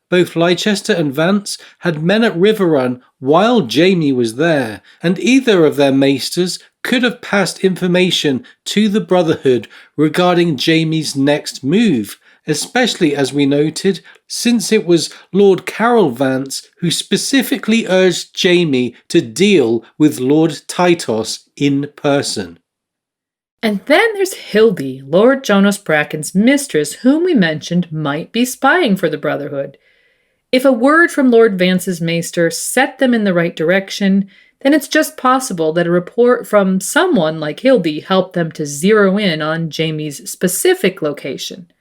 Speaker 3: Both Leicester and Vance had men at Riverrun while Jamie was there, and either of their maesters could have passed information to the Brotherhood regarding Jamie's next move, especially as we noted, since it was Lord Carol Vance who specifically urged Jamie to deal with Lord Tytos in person.
Speaker 1: And then there's Hildy, Lord Jonas Bracken's mistress, whom we mentioned might be spying for the Brotherhood. If a word from Lord Vance's maester set them in the right direction, then it's just possible that a report from someone like Hildy helped them to zero in on Jamie's specific location.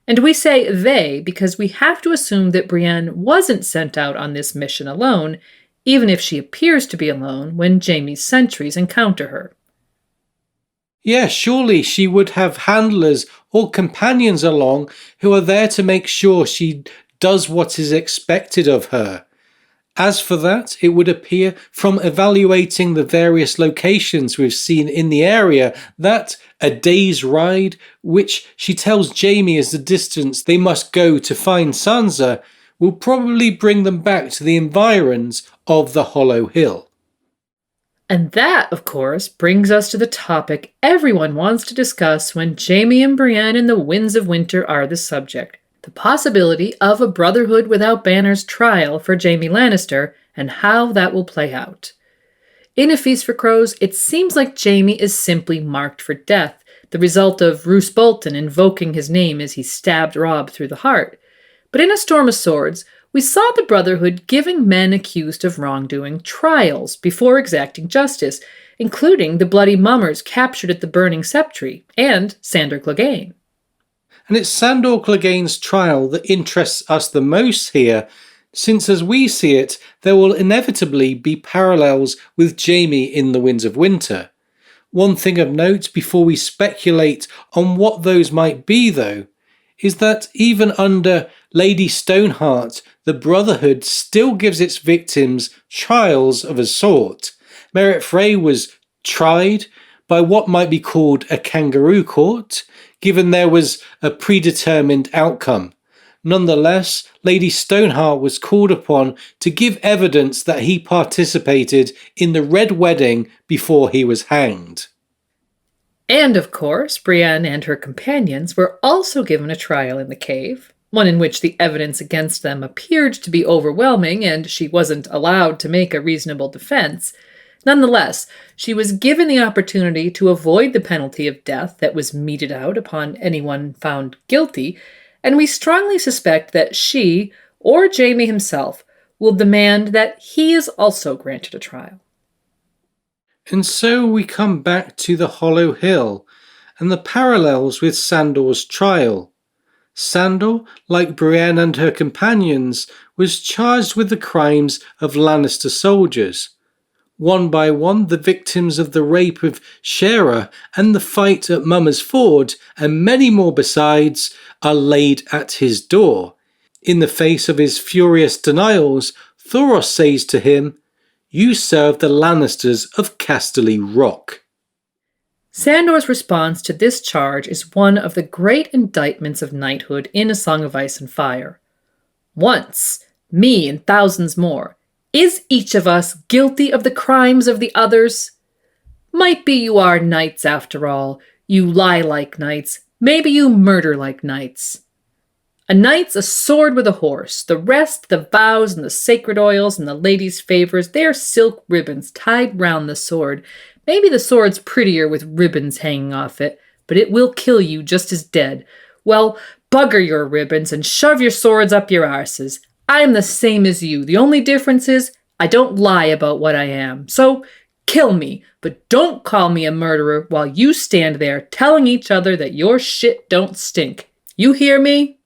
Speaker 1: And we say they because we have to assume that Brienne wasn't sent out on this mission alone, even if she appears to be alone when Jamie's sentries encounter her.
Speaker 3: Yeah, surely she would have handlers or companions along who are there to make sure she does what is expected of her. As for that, it would appear from evaluating the various locations we've seen in the area that a day's ride, which she tells Jamie is the distance they must go to find Sansa, will probably bring them back to the environs of the Hollow Hill.
Speaker 1: And that, of course, brings us to the topic everyone wants to discuss when Jaime and Brienne in the Winds of Winter are the subject. The possibility of a Brotherhood without banners trial for Jaime Lannister and how that will play out. In A Feast for Crows, it seems like Jaime is simply marked for death, the result of Roose Bolton invoking his name as he stabbed Robb through the heart. But in A Storm of Swords, we saw the Brotherhood giving men accused of wrongdoing trials before exacting justice, including the bloody mummers captured at the Burning Septry and Sandor Clegane.
Speaker 3: And it's Sandor Clegane's trial that interests us the most here, since as we see it, there will inevitably be parallels with Jaime in the Winds of Winter. One thing of note before we speculate on what those might be, though, is that even under Lady Stoneheart, the Brotherhood still gives its victims trials of a sort. Merritt Frey was tried by what might be called a kangaroo court, given there was a predetermined outcome. Nonetheless, Lady Stoneheart was called upon to give evidence that he participated in the Red Wedding before he was hanged.
Speaker 1: And of course, Brienne and her companions were also given a trial in the cave, one in which the evidence against them appeared to be overwhelming and she wasn't allowed to make a reasonable defense. Nonetheless, she was given the opportunity to avoid the penalty of death that was meted out upon anyone found guilty, and we strongly suspect that she, or Jaime himself, will demand that he is also granted a trial.
Speaker 3: And so we come back to the Hollow Hill, and the parallels with Sandor's trial. Sandor, like Brienne and her companions, was charged with the crimes of Lannister soldiers. One by one, the victims of the rape of Shera and the fight at Mummer's Ford, and many more besides, are laid at his door. In the face of his furious denials, Thoros says to him, "You serve the Lannisters of Casterly Rock."
Speaker 1: Sandor's response to this charge is one of the great indictments of knighthood in A Song of Ice and Fire. Once, me and thousands more. Is each of us guilty of the crimes of the others? Might be you are knights after all. You lie like knights. Maybe you murder like knights. A knight's a sword with a horse. The rest, the vows and the sacred oils and the ladies' favors, they're silk ribbons tied round the sword. Maybe the sword's prettier with ribbons hanging off it, but it will kill you just as dead. Well, bugger your ribbons and shove your swords up your arses. I'm the same as you. The only difference is I don't lie about what I am. So kill me, but don't call me a murderer while you stand there telling each other that your shit don't stink. You hear me?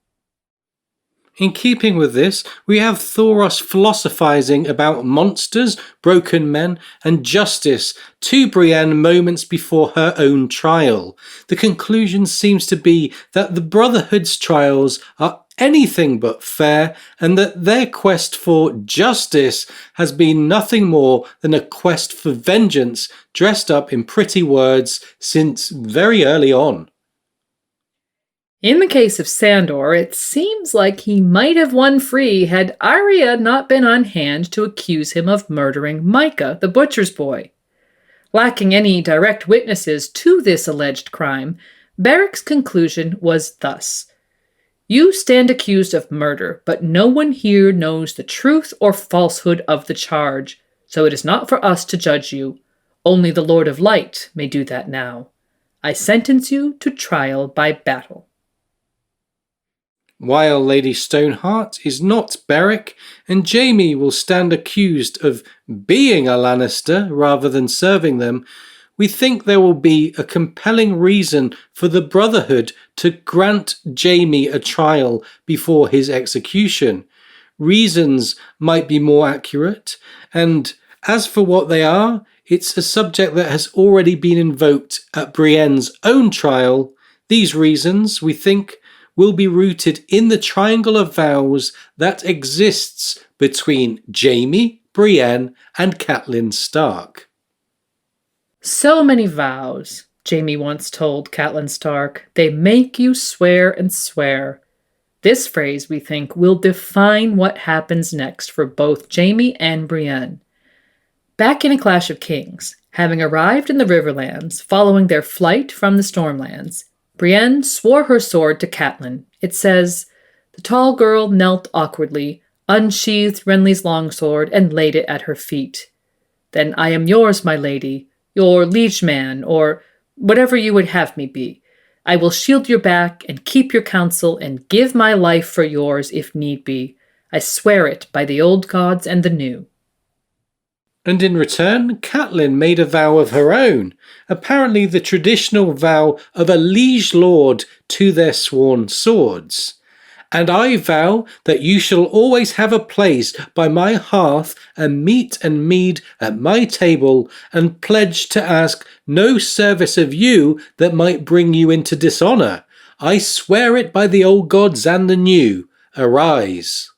Speaker 3: In keeping with this, we have Thoros philosophizing about monsters, broken men, and justice to Brienne moments before her own trial. The conclusion seems to be that the Brotherhood's trials are anything but fair, and that their quest for justice has been nothing more than a quest for vengeance dressed up in pretty words since very early on.
Speaker 1: In the case of Sandor, it seems like he might have won free had Arya not been on hand to accuse him of murdering Micah, the butcher's boy. Lacking any direct witnesses to this alleged crime, Beric's conclusion was thus: "You stand accused of murder, but no one here knows the truth or falsehood of the charge, so it is not for us to judge you. Only the Lord of Light may do that now. I sentence you to trial by battle."
Speaker 3: While Lady Stoneheart is not Beric, and Jamie will stand accused of being a Lannister rather than serving them, we think there will be a compelling reason for the Brotherhood to grant Jamie a trial before his execution. Reasons might be more accurate, and as for what they are, it's a subject that has already been invoked at Brienne's own trial. These reasons, we think, will be rooted in the triangle of vows that exists between Jaime, Brienne, and Catelyn Stark.
Speaker 1: "So many vows," Jaime once told Catelyn Stark, "they make you swear and swear." This phrase, we think, will define what happens next for both Jaime and Brienne. Back in A Clash of Kings, having arrived in the Riverlands following their flight from the Stormlands, Brienne swore her sword to Catelyn. It says, "The tall girl knelt awkwardly, unsheathed Renly's longsword, and laid it at her feet. Then I am yours, my lady, your liege man, or whatever you would have me be. I will shield your back and keep your counsel and give my life for yours if need be. I swear it by the old gods and the new."
Speaker 3: And in return, Catelyn made a vow of her own, apparently the traditional vow of a liege lord to their sworn swords. "And I vow that you shall always have a place by my hearth and meat and mead at my table, and pledge to ask no service of you that might bring you into dishonour. I swear it by the old gods and the new. Arise."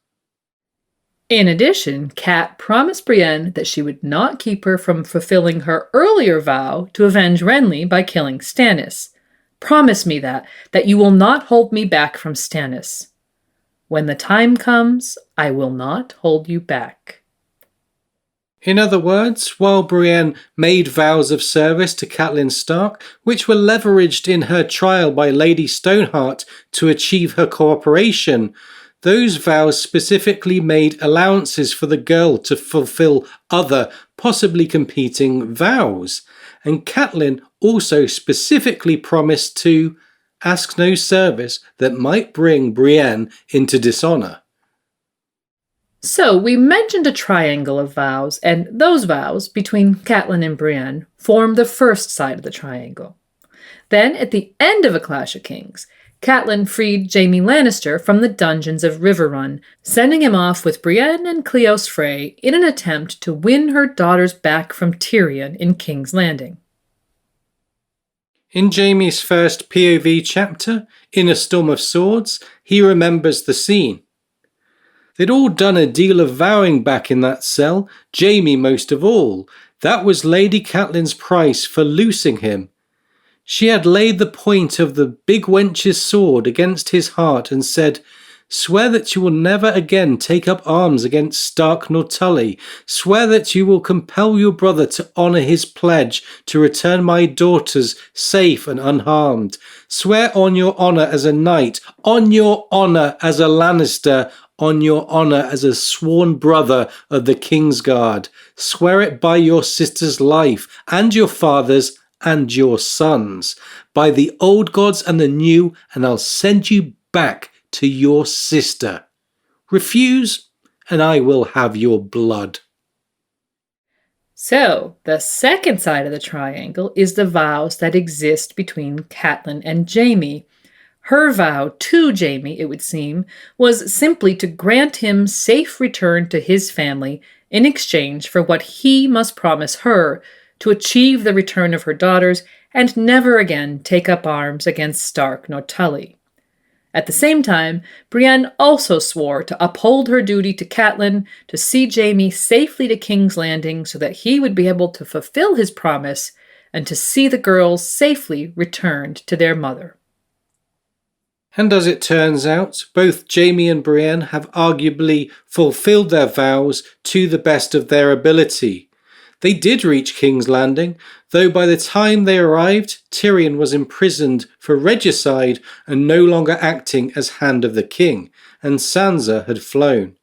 Speaker 1: In addition, Cat promised Brienne that she would not keep her from fulfilling her earlier vow to avenge Renly by killing Stannis. "Promise me that you will not hold me back from Stannis. When the time comes, I will not hold you back."
Speaker 3: In other words, while Brienne made vows of service to Catelyn Stark, which were leveraged in her trial by Lady Stoneheart to achieve her cooperation, those vows specifically made allowances for the girl to fulfill other, possibly competing vows, and Catelyn also specifically promised to ask no service that might bring Brienne into dishonour.
Speaker 1: So, we mentioned a triangle of vows, and those vows between Catelyn and Brienne form the first side of the triangle. Then, at the end of A Clash of Kings, Catelyn freed Jaime Lannister from the dungeons of Riverrun, sending him off with Brienne and Cleos Frey in an attempt to win her daughters back from Tyrion in King's Landing.
Speaker 3: In Jaime's first POV chapter, In a Storm of Swords, he remembers the scene. They'd all done a deal of vowing back in that cell, Jaime most of all. That was Lady Catelyn's price for loosing him. She had laid the point of the big wench's sword against his heart and said, "Swear that you will never again take up arms against Stark nor Tully. Swear that you will compel your brother to honour his pledge to return my daughters safe and unharmed. Swear on your honour as a knight, on your honour as a Lannister, on your honour as a sworn brother of the Kingsguard. Swear it by your sister's life, and your father's, and your sons, by the old gods and the new, and I'll send you back to your sister. Refuse, and I will have your blood."
Speaker 1: So, the second side of the triangle is the vows that exist between Catelyn and Jaime. Her vow to Jaime, it would seem, was simply to grant him safe return to his family in exchange for what he must promise her to achieve the return of her daughters and never again take up arms against Stark nor Tully. At the same time, Brienne also swore to uphold her duty to Catelyn to see Jaime safely to King's Landing so that he would be able to fulfill his promise and to see the girls safely returned to their mother.
Speaker 3: And as it turns out, both Jaime and Brienne have arguably fulfilled their vows to the best of their ability. They did reach King's Landing, though by the time they arrived, Tyrion was imprisoned for regicide and no longer acting as Hand of the King, and Sansa had flown.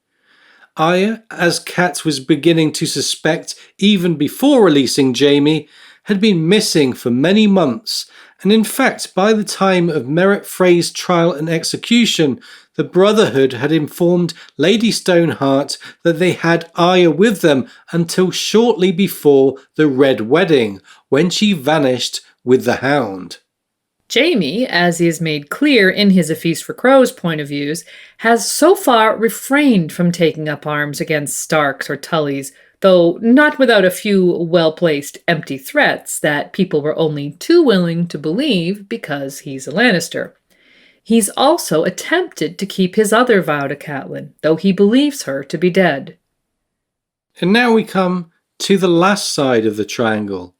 Speaker 3: Arya, as Cat was beginning to suspect even before releasing Jaime, had been missing for many months, and in fact by the time of Merritt Frey's trial and execution, the Brotherhood had informed Lady Stoneheart that they had Arya with them until shortly before the Red Wedding, when she vanished with the Hound.
Speaker 1: Jaime, as is made clear in his A Feast for Crows point of views, has so far refrained from taking up arms against Starks or Tullys, though not without a few well-placed empty threats that people were only too willing to believe because he's a Lannister. He's also attempted to keep his other vow to Catelyn, though he believes her to be dead.
Speaker 3: And now we come to the last side of the triangle.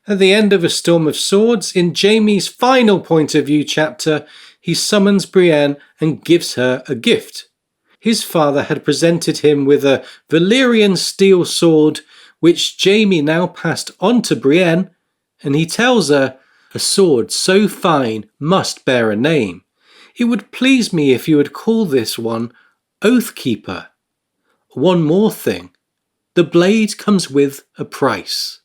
Speaker 3: At the end of A Storm of Swords, in Jaime's final point of view chapter, he summons Brienne and gives her a gift. His father had presented him with a Valyrian steel sword, which Jaime now passed on to Brienne, and he tells her, "A sword so fine must bear a name. It would please me if you would call this one Oathkeeper. One more thing, the blade comes with a price."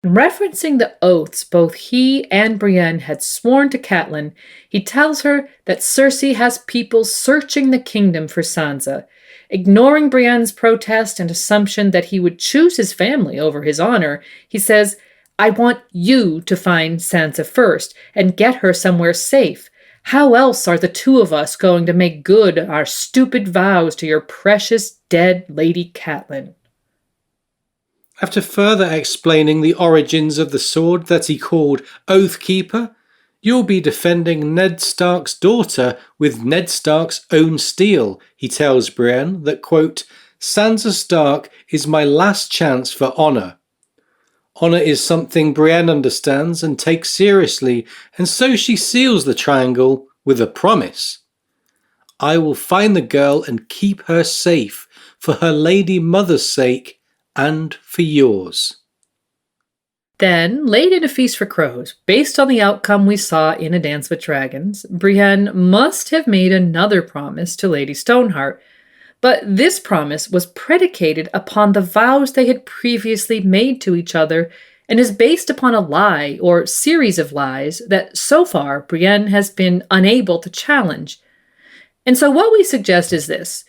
Speaker 1: Referencing the oaths both he and Brienne had sworn to Catelyn, he tells her that Cersei has people searching the kingdom for Sansa. Ignoring Brienne's protest and assumption that he would choose his family over his honor, he says, "I want you to find Sansa first and get her somewhere safe. How else are the two of us going to make good our stupid vows to your precious dead Lady Catelyn?"
Speaker 3: After further explaining the origins of the sword that he called Oathkeeper, "You'll be defending Ned Stark's daughter with Ned Stark's own steel," he tells Brienne that, quote, "Sansa Stark is my last chance for honour." Honour is something Brienne understands and takes seriously, and so she seals the triangle with a promise. "I will find the girl and keep her safe, for her lady mother's sake, and for yours."
Speaker 1: Then, late in A Feast for Crows, based on the outcome we saw in A Dance with Dragons, Brienne must have made another promise to Lady Stoneheart, but this promise was predicated upon the vows they had previously made to each other and is based upon a lie or series of lies that so far Brienne has been unable to challenge. And so what we suggest is this.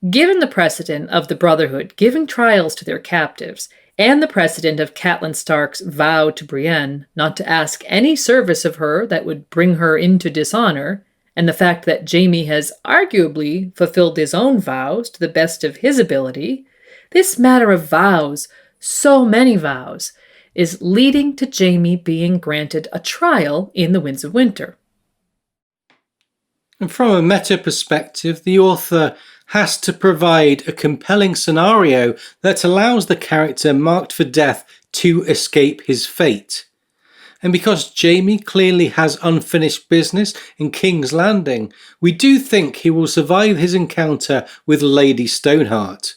Speaker 1: Given the precedent of the Brotherhood giving trials to their captives, and the precedent of Catelyn Stark's vow to Brienne not to ask any service of her that would bring her into dishonor, and the fact that Jaime has arguably fulfilled his own vows to the best of his ability, this matter of vows, so many vows, is leading to Jaime being granted a trial in the Winds of Winter.
Speaker 3: And from a meta perspective, the author has to provide a compelling scenario that allows the character marked for death to escape his fate. And because Jaime clearly has unfinished business in King's Landing, we do think he will survive his encounter with Lady Stoneheart.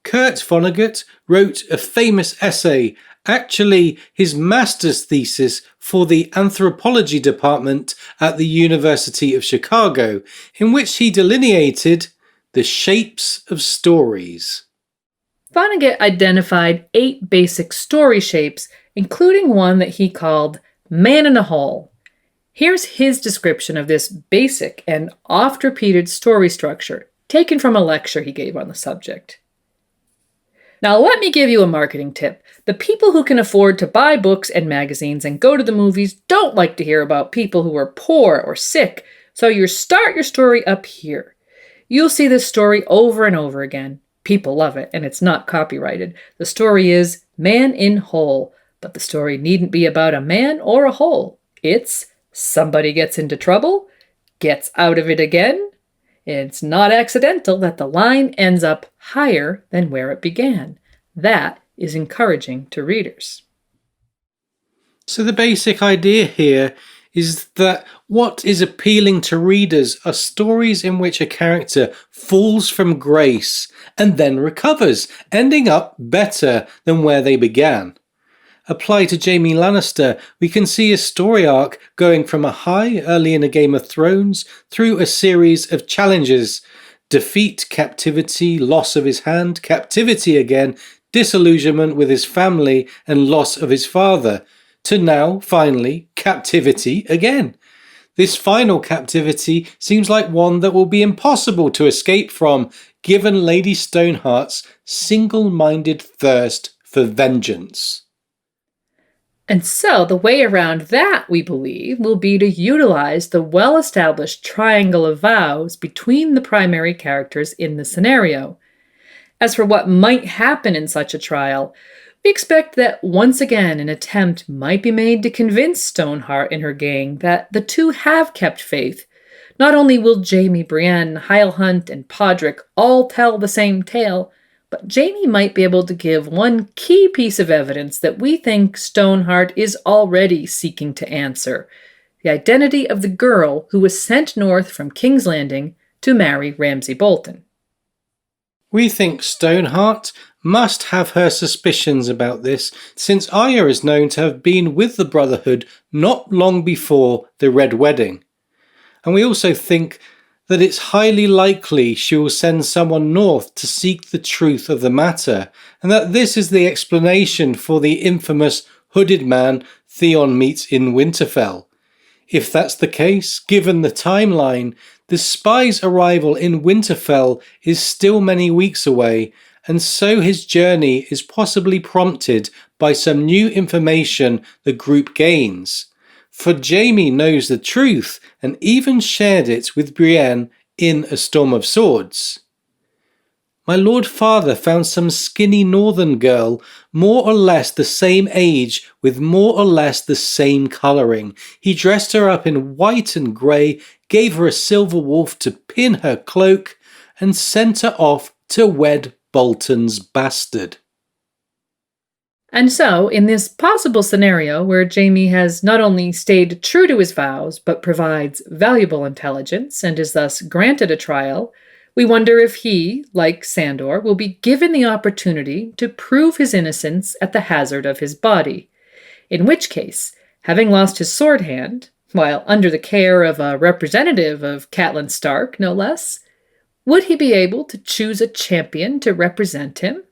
Speaker 3: Kurt Vonnegut wrote a famous essay, actually his master's thesis for the anthropology department at the University of Chicago, in which he delineated the shapes of stories.
Speaker 1: Vonnegut identified 8 basic story shapes, including one that he called Man in a Hole. Here's his description of this basic and oft-repeated story structure, taken from a lecture he gave on the subject. Now let me give you a marketing tip. The people who can afford to buy books and magazines and go to the movies don't like to hear about people who are poor or sick, so you start your story up here. You'll see this story over and over again. People love it, and it's not copyrighted. The story is Man in Hole, but the story needn't be about a man or a hole. It's somebody gets into trouble, gets out of it again. It's not accidental that the line ends up higher than where it began. That is encouraging to readers.
Speaker 3: So the basic idea here is that what is appealing to readers are stories in which a character falls from grace and then recovers, ending up better than where they began. Applied to Jaime Lannister, we can see a story arc going from a high early in a Game of Thrones through a series of challenges: defeat, captivity, loss of his hand, captivity again, disillusionment with his family and loss of his father, to now, finally, captivity again. This final captivity seems like one that will be impossible to escape from, given Lady Stoneheart's single-minded thirst for vengeance.
Speaker 1: And so the way around that, we believe, will be to utilize the well-established triangle of vows between the primary characters in the scenario. As for what might happen in such a trial, we expect that once again an attempt might be made to convince Stoneheart and her gang that the two have kept faith. Not only will Jamie, Brienne, Hilehunt, and Podrick all tell the same tale, but Jamie might be able to give one key piece of evidence that we think Stoneheart is already seeking to answer: the identity of the girl who was sent north from King's Landing to marry Ramsay Bolton.
Speaker 3: We think Stoneheart must have her suspicions about this, since Arya is known to have been with the Brotherhood not long before the Red Wedding. And we also think that it's highly likely she will send someone north to seek the truth of the matter, and that this is the explanation for the infamous hooded man Theon meets in Winterfell. If that's the case, given the timeline, the spy's arrival in Winterfell is still many weeks away, and so his journey is possibly prompted by some new information the group gains. For Jaime knows the truth and even shared it with Brienne in A Storm of Swords. My Lord Father found some skinny northern girl, more or less the same age, with more or less the same colouring. He dressed her up in white and grey, gave her a silver wolf to pin her cloak, and sent her off to wed Bolton's bastard.
Speaker 1: And so, in this possible scenario where Jaime has not only stayed true to his vows, but provides valuable intelligence and is thus granted a trial, we wonder if he, like Sandor, will be given the opportunity to prove his innocence at the hazard of his body. In which case, having lost his sword hand, while under the care of a representative of Catelyn Stark, no less, would he be able to choose a champion to represent him?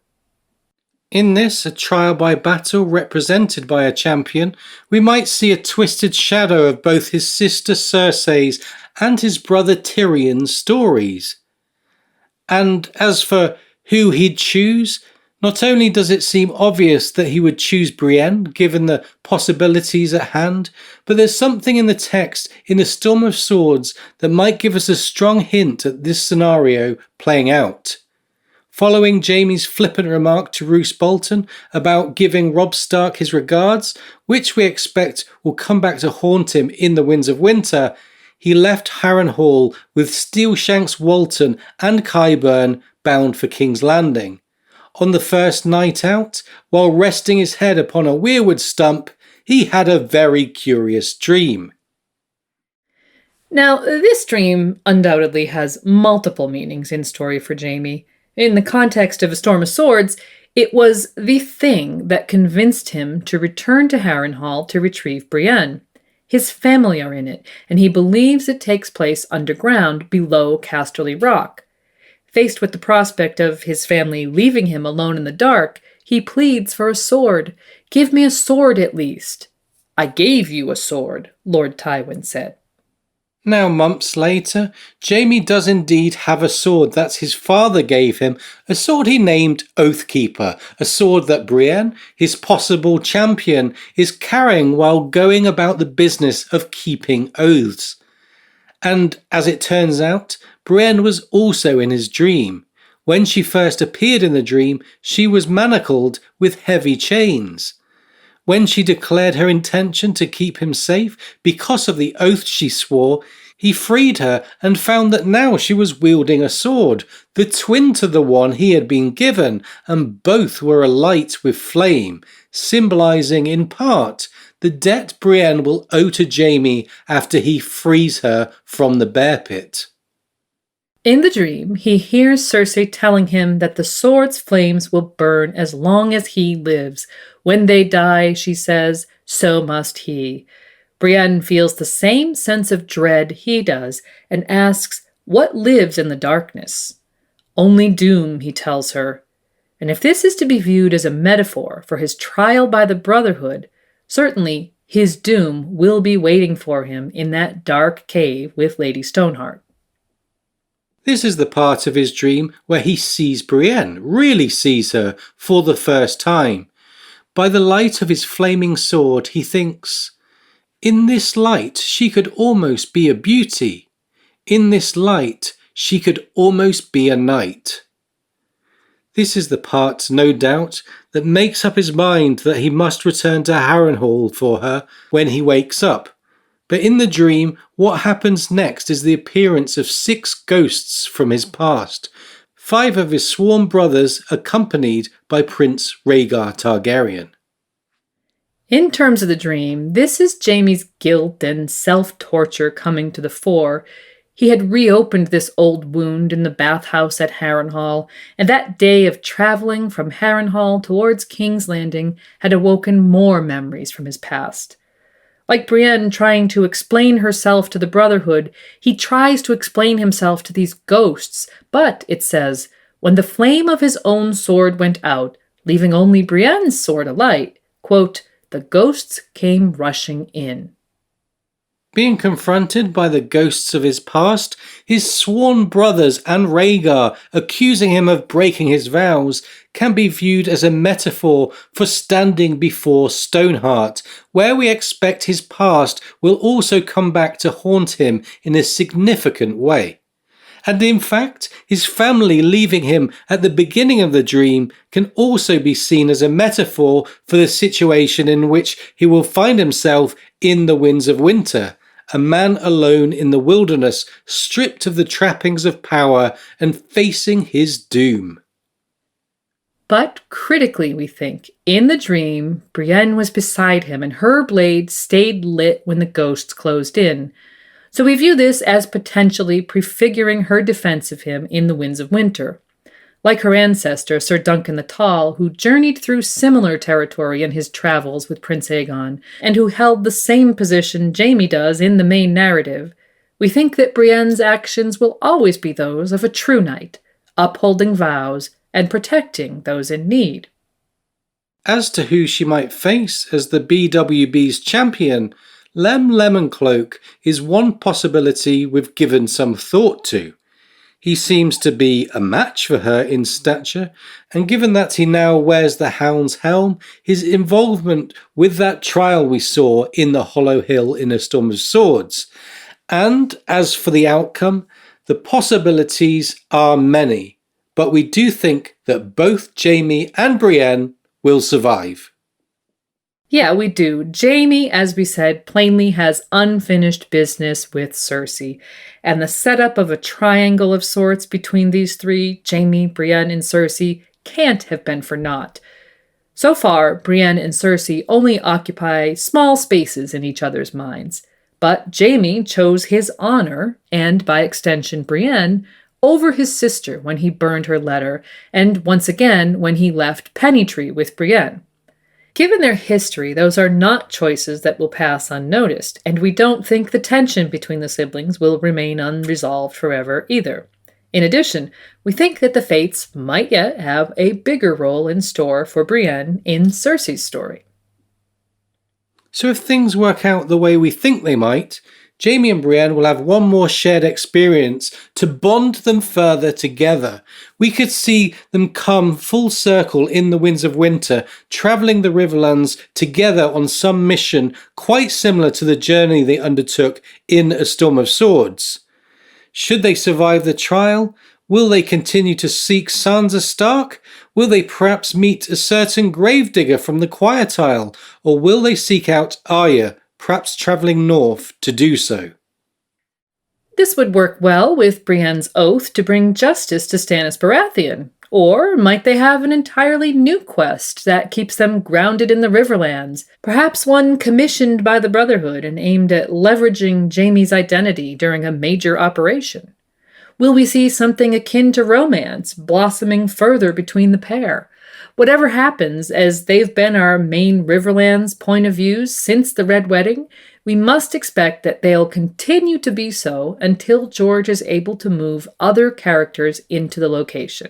Speaker 3: In this, a trial by battle represented by a champion, we might see a twisted shadow of both his sister Cersei's and his brother Tyrion's stories. And as for who he'd choose, not only does it seem obvious that he would choose Brienne, given the possibilities at hand, but there's something in the text in A Storm of Swords that might give us a strong hint at this scenario playing out. Following Jaime's flippant remark to Roose Bolton about giving Robb Stark his regards, which we expect will come back to haunt him in the Winds of Winter, he left Harrenhal with Steelshanks Walton and Qyburn bound for King's Landing. On the first night out, while resting his head upon a weirwood stump, he had a very curious dream.
Speaker 1: Now, this dream undoubtedly has multiple meanings in story for Jaime. In the context of A Storm of Swords, it was the thing that convinced him to return to Harrenhal to retrieve Brienne. His family are in it, and he believes it takes place underground below Casterly Rock. Faced with the prospect of his family leaving him alone in the dark, he pleads for a sword. "Give me a sword at least." "I gave you a sword," Lord Tywin said.
Speaker 3: Now, months later, Jaime does indeed have a sword that his father gave him, a sword he named Oathkeeper, a sword that Brienne, his possible champion, is carrying while going about the business of keeping oaths. And as it turns out, Brienne was also in his dream. When she first appeared in the dream, she was manacled with heavy chains. When she declared her intention to keep him safe because of the oath she swore, He freed her and found that now she was wielding a sword, the twin to the one he had been given, and both were alight with flame, symbolizing in part the debt Brienne will owe to Jaime after he frees her from the bear pit.
Speaker 1: In the dream, he hears Cersei telling him that the sword's flames will burn as long as he lives. When they die, she says, so must he. Brienne feels the same sense of dread he does and asks, what lives in the darkness? Only doom, he tells her. And if this is to be viewed as a metaphor for his trial by the Brotherhood, certainly his doom will be waiting for him in that dark cave with Lady Stoneheart.
Speaker 3: This is the part of his dream where he sees Brienne, really sees her for the first time. By the light of his flaming sword, he thinks, in this light she could almost be a beauty. In this light she could almost be a knight. This is the part, no doubt, that makes up his mind that he must return to Harrenhal for her when he wakes up. But in the dream, what happens next is the appearance of 6 ghosts from his past, 5 of his sworn brothers accompanied by Prince Rhaegar Targaryen.
Speaker 1: In terms of the dream, this is Jaime's guilt and self-torture coming to the fore. He had reopened this old wound in the bathhouse at Harrenhal, and that day of traveling from Harrenhal towards King's Landing had awoken more memories from his past. Like Brienne trying to explain herself to the Brotherhood, he tries to explain himself to these ghosts, but, it says, when the flame of his own sword went out, leaving only Brienne's sword alight, quote, the ghosts came rushing in.
Speaker 3: Being confronted by the ghosts of his past, his sworn brothers and Rhaegar accusing him of breaking his vows, can be viewed as a metaphor for standing before Stoneheart, where we expect his past will also come back to haunt him in a significant way. And in fact, his family leaving him at the beginning of the dream can also be seen as a metaphor for the situation in which he will find himself in the Winds of Winter, a man alone in the wilderness, stripped of the trappings of power and facing his doom.
Speaker 1: But critically, we think, in the dream, Brienne was beside him and her blade stayed lit when the ghosts closed in. So we view this as potentially prefiguring her defense of him in the Winds of Winter. Like her ancestor, Sir Duncan the Tall, who journeyed through similar territory in his travels with Prince Aegon, and who held the same position Jaime does in the main narrative, we think that Brienne's actions will always be those of a true knight, upholding vows and protecting those in need.
Speaker 3: As to who she might face as the BWB's champion, Lem Lemoncloak is one possibility we've given some thought to. He seems to be a match for her in stature, and given that he now wears the Hound's helm, his involvement with that trial we saw in the Hollow Hill in A Storm of Swords. And as for the outcome, the possibilities are many, but we do think that both Jaime and Brienne will survive.
Speaker 1: Yeah, we do. Jaime, as we said, plainly has unfinished business with Cersei, and the setup of a triangle of sorts between these three, Jaime, Brienne, and Cersei, can't have been for naught. So far, Brienne and Cersei only occupy small spaces in each other's minds, but Jaime chose his honor, and by extension Brienne, over his sister when he burned her letter, and once again when he left Pennytree with Brienne. Given their history, those are not choices that will pass unnoticed, and we don't think the tension between the siblings will remain unresolved forever either. In addition, we think that the Fates might yet have a bigger role in store for Brienne in Cersei's story.
Speaker 3: So if things work out the way we think they might, Jaime and Brienne will have one more shared experience to bond them further together. We could see them come full circle in the Winds of Winter, travelling the Riverlands together on some mission quite similar to the journey they undertook in A Storm of Swords. Should they survive the trial? Will they continue to seek Sansa Stark? Will they perhaps meet a certain gravedigger from the Quiet Isle? Or will they seek out Arya, perhaps travelling north to do so?
Speaker 1: This would work well with Brienne's oath to bring justice to Stannis Baratheon. Or might they have an entirely new quest that keeps them grounded in the Riverlands, perhaps one commissioned by the Brotherhood and aimed at leveraging Jaime's identity during a major operation? Will we see something akin to romance blossoming further between the pair? Whatever happens, as they've been our main Riverlands point of views since the Red Wedding, we must expect that they'll continue to be so until George is able to move other characters into the location.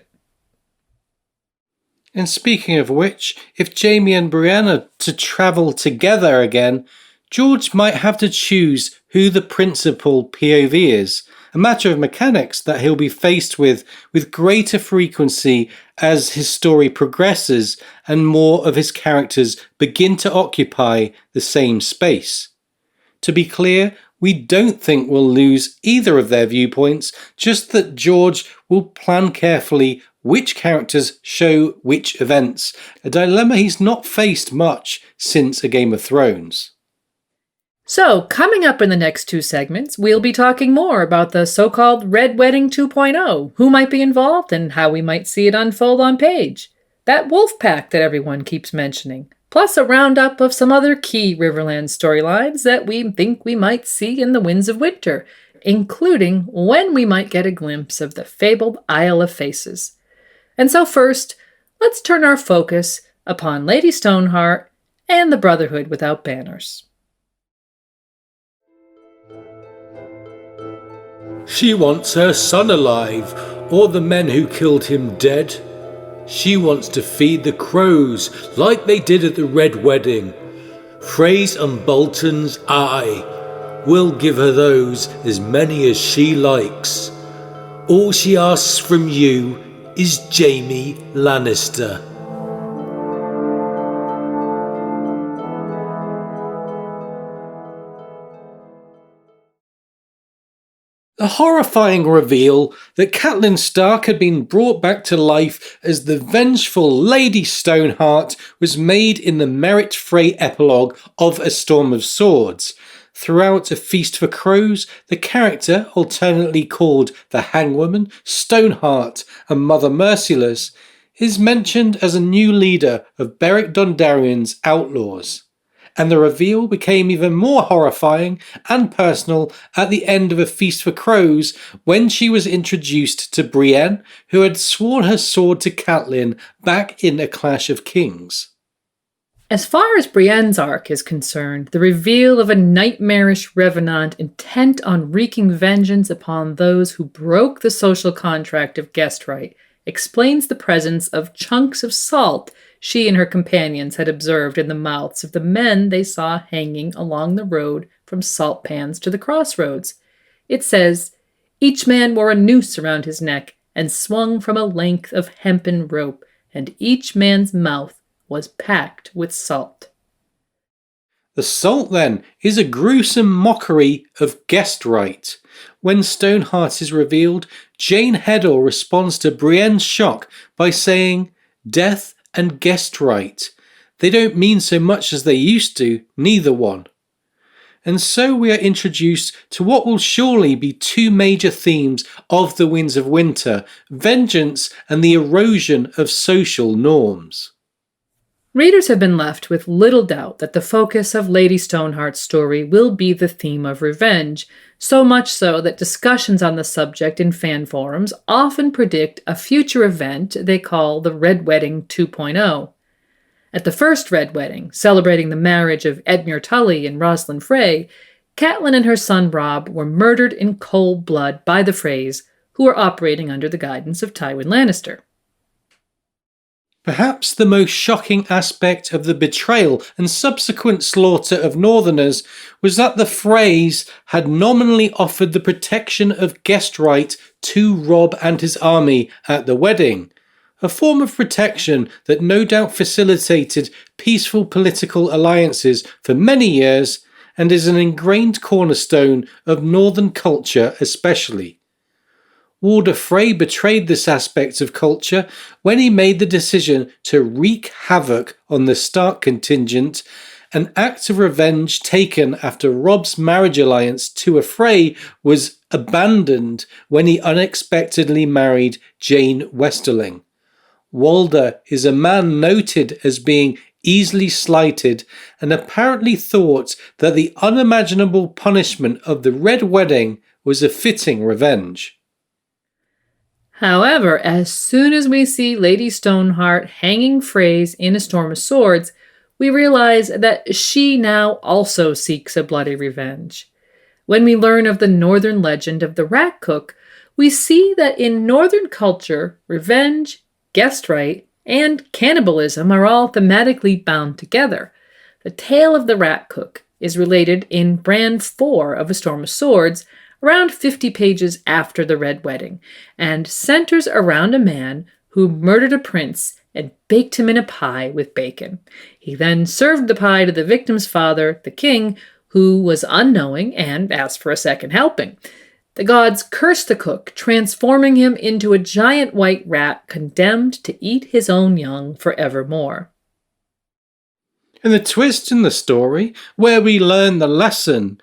Speaker 3: And speaking of which, if Jaime and Brienne are to travel together again, George might have to choose who the principal POV is, a matter of mechanics that he'll be faced with greater frequency as his story progresses and more of his characters begin to occupy the same space. To be clear, we don't think we'll lose either of their viewpoints, just that George will plan carefully which characters show which events, a dilemma he's not faced much since A Game of Thrones.
Speaker 1: So, coming up in the next two segments, we'll be talking more about the so-called Red Wedding 2.0, who might be involved and how we might see it unfold on page, that wolf pack that everyone keeps mentioning, plus a roundup of some other key Riverlands storylines that we think we might see in the Winds of Winter, including when we might get a glimpse of the fabled Isle of Faces. And so first, let's turn our focus upon Lady Stoneheart and the Brotherhood without banners.
Speaker 4: She wants her son alive, or the men who killed him dead. She wants to feed the crows like they did at the Red Wedding. Freys and Boltons, aye, we'll give her those as many as she likes. All she asks from you is Jaime Lannister.
Speaker 3: The horrifying reveal that Catelyn Stark had been brought back to life as the vengeful Lady Stoneheart was made in the Merryt Frey epilogue of A Storm of Swords. Throughout A Feast for Crows, the character, alternately called the Hangwoman, Stoneheart, and Mother Merciless, is mentioned as a new leader of Beric Dondarrion's outlaws. And the reveal became even more horrifying and personal at the end of A Feast for Crows when she was introduced to Brienne, who had sworn her sword to Catelyn back in A Clash of Kings.
Speaker 1: As far as Brienne's arc is concerned, the reveal of a nightmarish revenant intent on wreaking vengeance upon those who broke the social contract of guest right explains the presence of chunks of salt she and her companions had observed in the mouths of the men they saw hanging along the road from salt pans to the crossroads. It says, "Each man wore a noose around his neck and swung from a length of hempen rope, and each man's mouth was packed with salt."
Speaker 3: The salt, then, is a gruesome mockery of guest right. When Stoneheart is revealed, Jane Heddle responds to Brienne's shock by saying, "Death and guest right. They don't mean so much as they used to, neither one." And so we are introduced to what will surely be two major themes of The Winds of Winter: vengeance and the erosion of social norms.
Speaker 1: Readers have been left with little doubt that the focus of Lady Stoneheart's story will be the theme of revenge, so much so that discussions on the subject in fan forums often predict a future event they call the Red Wedding 2.0. At the first Red Wedding, celebrating the marriage of Edmure Tully and Rosalind Frey, Catelyn and her son Robb were murdered in cold blood by the Freys, who were operating under the guidance of Tywin Lannister.
Speaker 3: Perhaps the most shocking aspect of the betrayal and subsequent slaughter of Northerners was that the Freys had nominally offered the protection of guest right to Robb and his army at the wedding, a form of protection that no doubt facilitated peaceful political alliances for many years and is an ingrained cornerstone of Northern culture especially. Walder Frey betrayed this aspect of culture when he made the decision to wreak havoc on the Stark contingent An act of revenge taken after Robb's marriage alliance to a Frey was abandoned when he unexpectedly married Jane Westerling. Walder is a man noted as being easily slighted and apparently thought that the unimaginable punishment of the Red Wedding was a fitting revenge.
Speaker 1: However, as soon as we see Lady Stoneheart hanging Freys in a storm of swords, we realize that she now also seeks a bloody revenge. When we learn of the northern legend of the Rat Cook, we see that in northern culture, revenge, guest right, and cannibalism are all thematically bound together. The tale of the Rat Cook is related in Brand 4 of A Storm of Swords, around 50 pages after the Red Wedding, and centers around a man who murdered a prince and baked him in a pie with bacon. He then served the pie to the victim's father, the king, who was unknowing and asked for a second helping. The gods cursed the cook, transforming him into a giant white rat condemned to eat his own young forevermore.
Speaker 3: And the twist in the story, where we learn the lesson,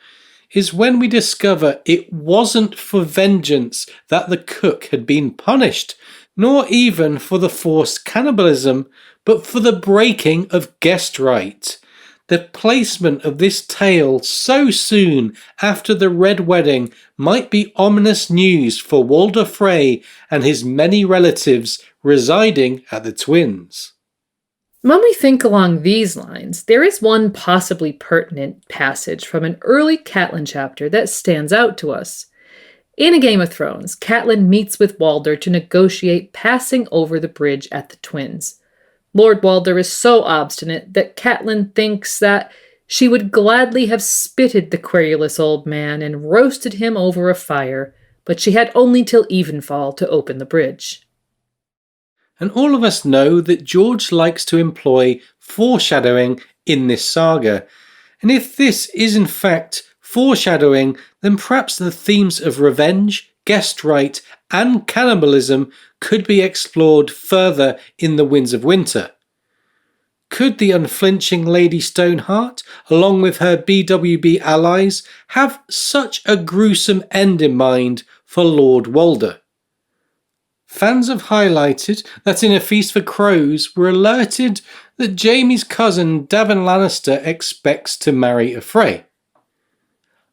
Speaker 3: is when we discover it wasn't for vengeance that the cook had been punished, nor even for the forced cannibalism, but for the breaking of guest right. The placement of this tale so soon after the Red Wedding might be ominous news for Walder Frey and his many relatives residing at the Twins.
Speaker 1: When we think along these lines, there is one possibly pertinent passage from an early Catelyn chapter that stands out to us. In A Game of Thrones, Catelyn meets with Walder to negotiate passing over the bridge at the Twins. Lord Walder is so obstinate that Catelyn thinks that she would gladly have spitted the querulous old man and roasted him over a fire, but she had only till evenfall to open the bridge.
Speaker 3: And all of us know that George likes to employ foreshadowing in this saga. And if this is in fact foreshadowing, then perhaps the themes of revenge, guest right, and cannibalism could be explored further in The Winds of Winter. Could the unflinching Lady Stoneheart, along with her BWB allies, have such a gruesome end in mind for Lord Walder? Fans have highlighted that in A Feast for Crows were alerted that Jaime's cousin Daven Lannister expects to marry a Frey.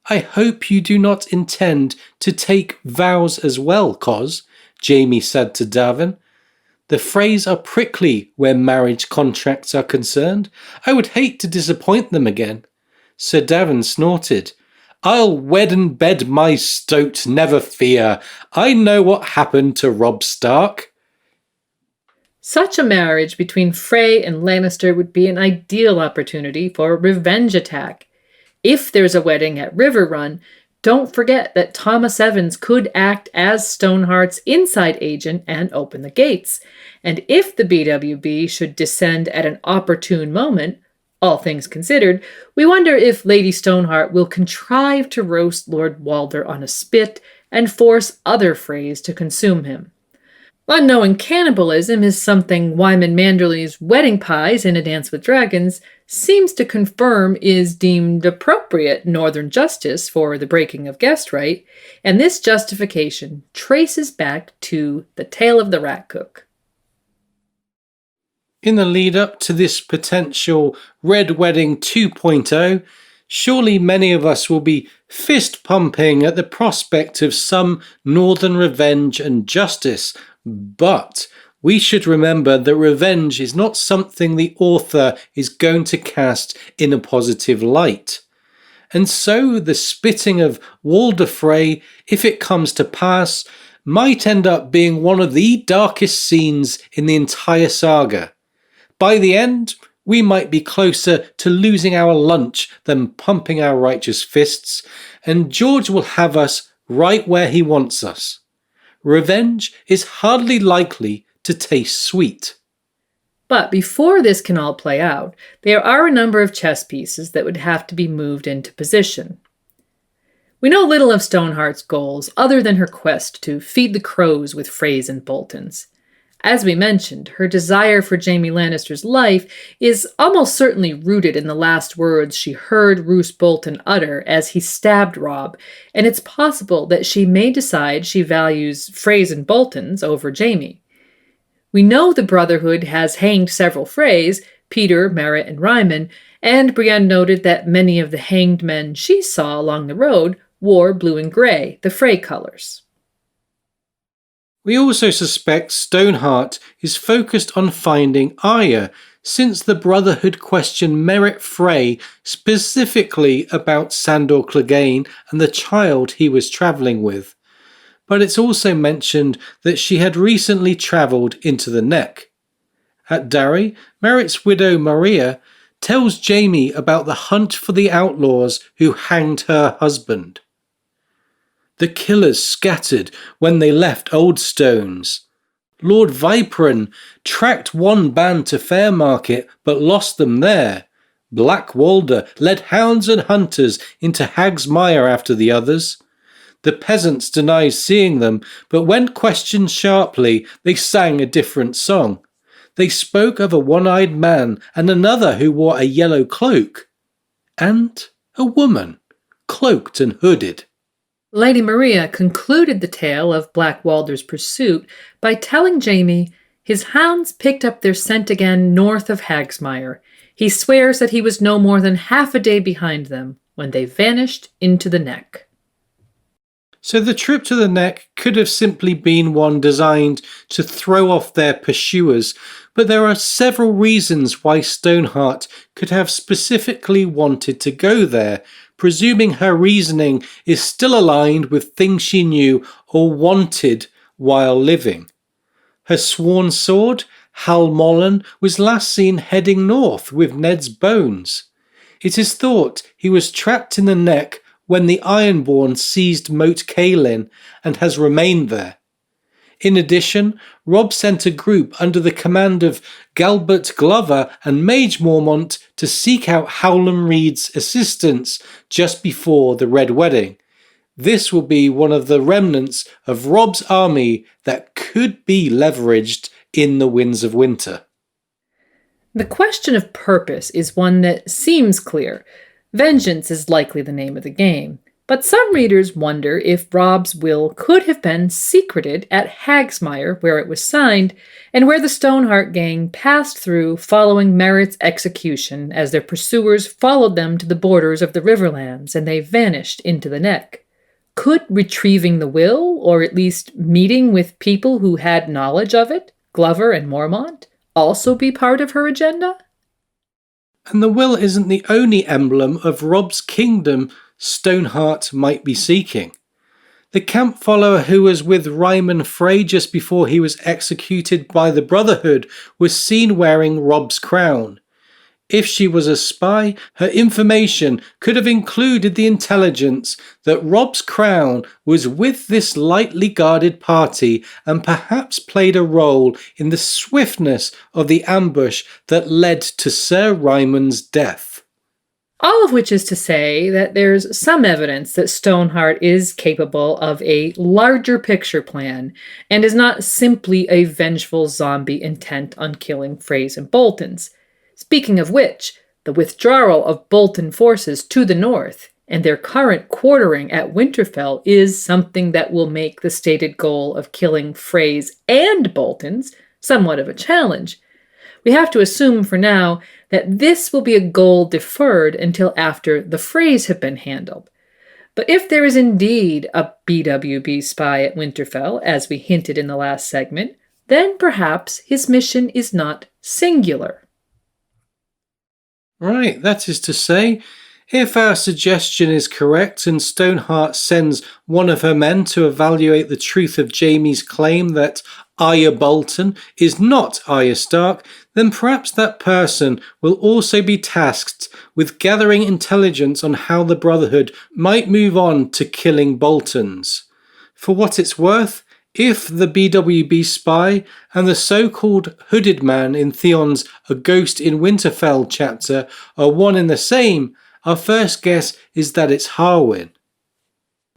Speaker 3: I hope you do not intend to take vows as well, Cos, Jaime said to Daven. The Freys are prickly where marriage contracts are concerned. I would hate to disappoint them again. Sir Daven snorted. I'll wed and bed my stoat, never fear. I know what happened to Robb Stark.
Speaker 1: Such a marriage between Frey and Lannister would be an ideal opportunity for a revenge attack. If there's a wedding at Riverrun, don't forget that Thomas Evans could act as Stoneheart's inside agent and open the gates. And if the BWB should descend at an opportune moment, all things considered, we wonder if Lady Stoneheart will contrive to roast Lord Walder on a spit and force other Freys to consume him. Unknowing cannibalism is something Wyman Manderly's Wedding Pies in A Dance with Dragons seems to confirm is deemed appropriate northern justice for the breaking of guest right, and this justification traces back to the tale of the Rat Cook.
Speaker 3: In the lead up to this potential Red Wedding 2.0, surely many of us will be fist pumping at the prospect of some northern revenge and justice, but we should remember that revenge is not something the author is going to cast in a positive light. And so the spitting of Walder Frey, if it comes to pass, might end up being one of the darkest scenes in the entire saga. By the end, we might be closer to losing our lunch than pumping our righteous fists, and George will have us right where he wants us. Revenge is hardly likely to taste sweet.
Speaker 1: But before this can all play out, there are a number of chess pieces that would have to be moved into position. We know little of Stoneheart's goals other than her quest to feed the crows with Freys and Boltons. As we mentioned, her desire for Jaime Lannister's life is almost certainly rooted in the last words she heard Roose Bolton utter as he stabbed Robb, and it's possible that she may decide she values Freys and Boltons over Jaime. We know the Brotherhood has hanged several Freys, Peter, Merritt, and Ryman, and Brienne noted that many of the hanged men she saw along the road wore blue and grey, the Frey colours.
Speaker 3: We also suspect Stoneheart is focused on finding Arya, since the Brotherhood questioned Merritt Frey specifically about Sandor Clegane and the child he was travelling with. But it's also mentioned that she had recently travelled into the Neck. At Darry, Merritt's widow Maria tells Jaime about the hunt for the outlaws who hanged her husband. The killers scattered when they left Old Stones. Lord Viperon tracked one band to Fairmarket but lost them there. Black Walder led hounds and hunters into Hag's Mire after the others. The peasants denied seeing them, but when questioned sharply, they sang a different song. They spoke of a one-eyed man and another who wore a yellow cloak. And a woman, cloaked and hooded.
Speaker 1: Lady Maria concluded the tale of Black Walder's pursuit by telling Jaime his hounds picked up their scent again north of Hagsmire. He swears that he was no more than half a day behind them when they vanished into the Neck.
Speaker 3: So the trip to the Neck could have simply been one designed to throw off their pursuers, but there are several reasons why Stoneheart could have specifically wanted to go there, presuming her reasoning is still aligned with things she knew or wanted while living. Her sworn sword, Hal Mollen, was last seen heading north with Ned's bones. It is thought he was trapped in the Neck when the Ironborn seized Moat Cailin and has remained there. In addition, Robb sent a group under the command of Galbert Glover and Mage Mormont to seek out Howland Reed's assistance just before the Red Wedding. This will be one of the remnants of Robb's army that could be leveraged in the Winds of Winter.
Speaker 1: The question of purpose is one that seems clear. Vengeance is likely the name of the game. But some readers wonder if Robb's will could have been secreted at Hagsmire, where it was signed, and where the Stoneheart gang passed through following Merritt's execution as their pursuers followed them to the borders of the Riverlands and they vanished into the Neck. Could retrieving the will, or at least meeting with people who had knowledge of it, Glover and Mormont, also be part of her agenda?
Speaker 3: And the will isn't the only emblem of Robb's kingdom Stoneheart might be seeking. The camp follower who was with Ryman Frey just before he was executed by the Brotherhood was seen wearing Robb's crown. If she was a spy, her information could have included the intelligence that Robb's crown was with this lightly guarded party and perhaps played a role in the swiftness of the ambush that led to Sir Ryman's death.
Speaker 1: All of which is to say that there's some evidence that Stoneheart is capable of a larger picture plan and is not simply a vengeful zombie intent on killing Freys and Boltons. Speaking of which, the withdrawal of Bolton forces to the north and their current quartering at Winterfell is something that will make the stated goal of killing Freys and Boltons somewhat of a challenge. We have to assume for now that this will be a goal deferred until after the Freys have been handled. But if there is indeed a BWB spy at Winterfell, as we hinted in the last segment, then perhaps his mission is not singular.
Speaker 3: Right, that is to say, if our suggestion is correct and Stoneheart sends one of her men to evaluate the truth of Jaime's claim that Arya Bolton is not Arya Stark, then perhaps that person will also be tasked with gathering intelligence on how the Brotherhood might move on to killing Boltons. For what it's worth, if the BWB spy and the so-called hooded man in Theon's A Ghost in Winterfell chapter are one and the same, our first guess is that it's Harwin.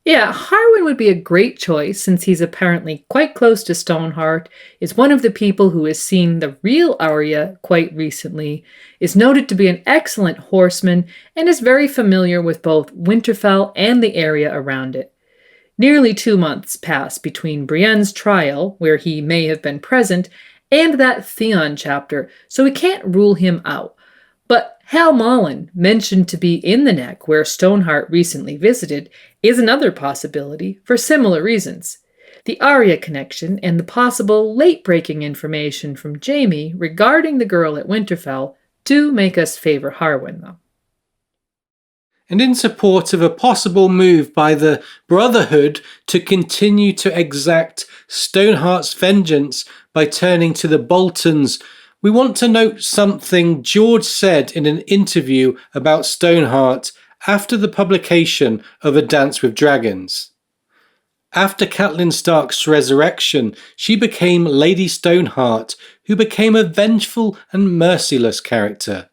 Speaker 1: Yeah, Harwin would be a great choice since he's apparently quite close to Stoneheart, is one of the people who has seen the real Arya quite recently, is noted to be an excellent horseman, and is very familiar with both Winterfell and the area around it. Nearly 2 months pass between Brienne's trial, where he may have been present, and that Theon chapter, so we can't rule him out. But Hal Mullen, mentioned to be in the Neck where Stoneheart recently visited, is another possibility for similar reasons. The Arya connection and the possible late-breaking information from Jaime regarding the girl at Winterfell do make us favor Harwin, though.
Speaker 3: And in support of a possible move by the Brotherhood to continue to exact Stoneheart's vengeance by turning to the Boltons, we want to note something George said in an interview about Stoneheart after the publication of A Dance with Dragons. After Catelyn Stark's resurrection, she became Lady Stoneheart, who became a vengeful and merciless character.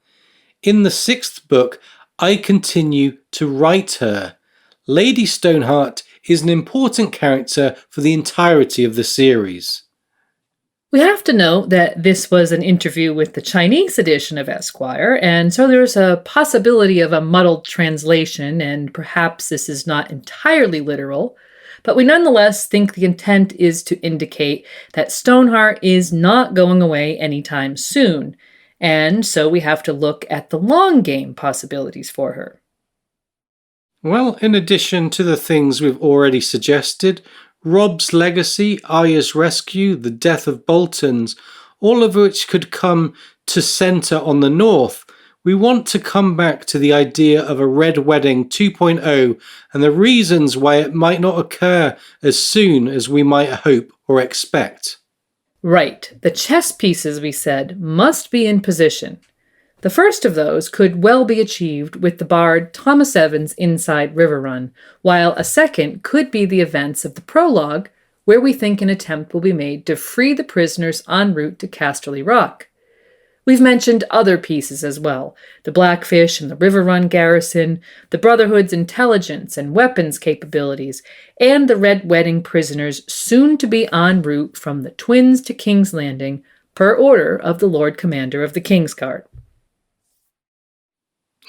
Speaker 3: In the 6th book, I continue to write her. Lady Stoneheart is an important character for the entirety of the series.
Speaker 1: We have to note that this was an interview with the Chinese edition of Esquire, and so there's a possibility of a muddled translation, and perhaps this is not entirely literal, but we nonetheless think the intent is to indicate that Stoneheart is not going away anytime soon, and so we have to look at the long game possibilities for her.
Speaker 3: Well, in addition to the things we've already suggested, Robb's legacy, Arya's rescue, the death of Boltons, all of which could come to centre on the north, we want to come back to the idea of a Red Wedding 2.0 and the reasons why it might not occur as soon as we might hope or expect.
Speaker 1: Right, the chess pieces, we said, must be in position. The first of those could well be achieved with the bard Thomas Evans inside Riverrun, while a second could be the events of the prologue, where we think an attempt will be made to free the prisoners en route to Casterly Rock. We've mentioned other pieces as well, the Blackfish and the Riverrun garrison, the Brotherhood's intelligence and weapons capabilities, and the Red Wedding prisoners soon to be en route from the Twins to King's Landing, per order of the Lord Commander of the Kingsguard.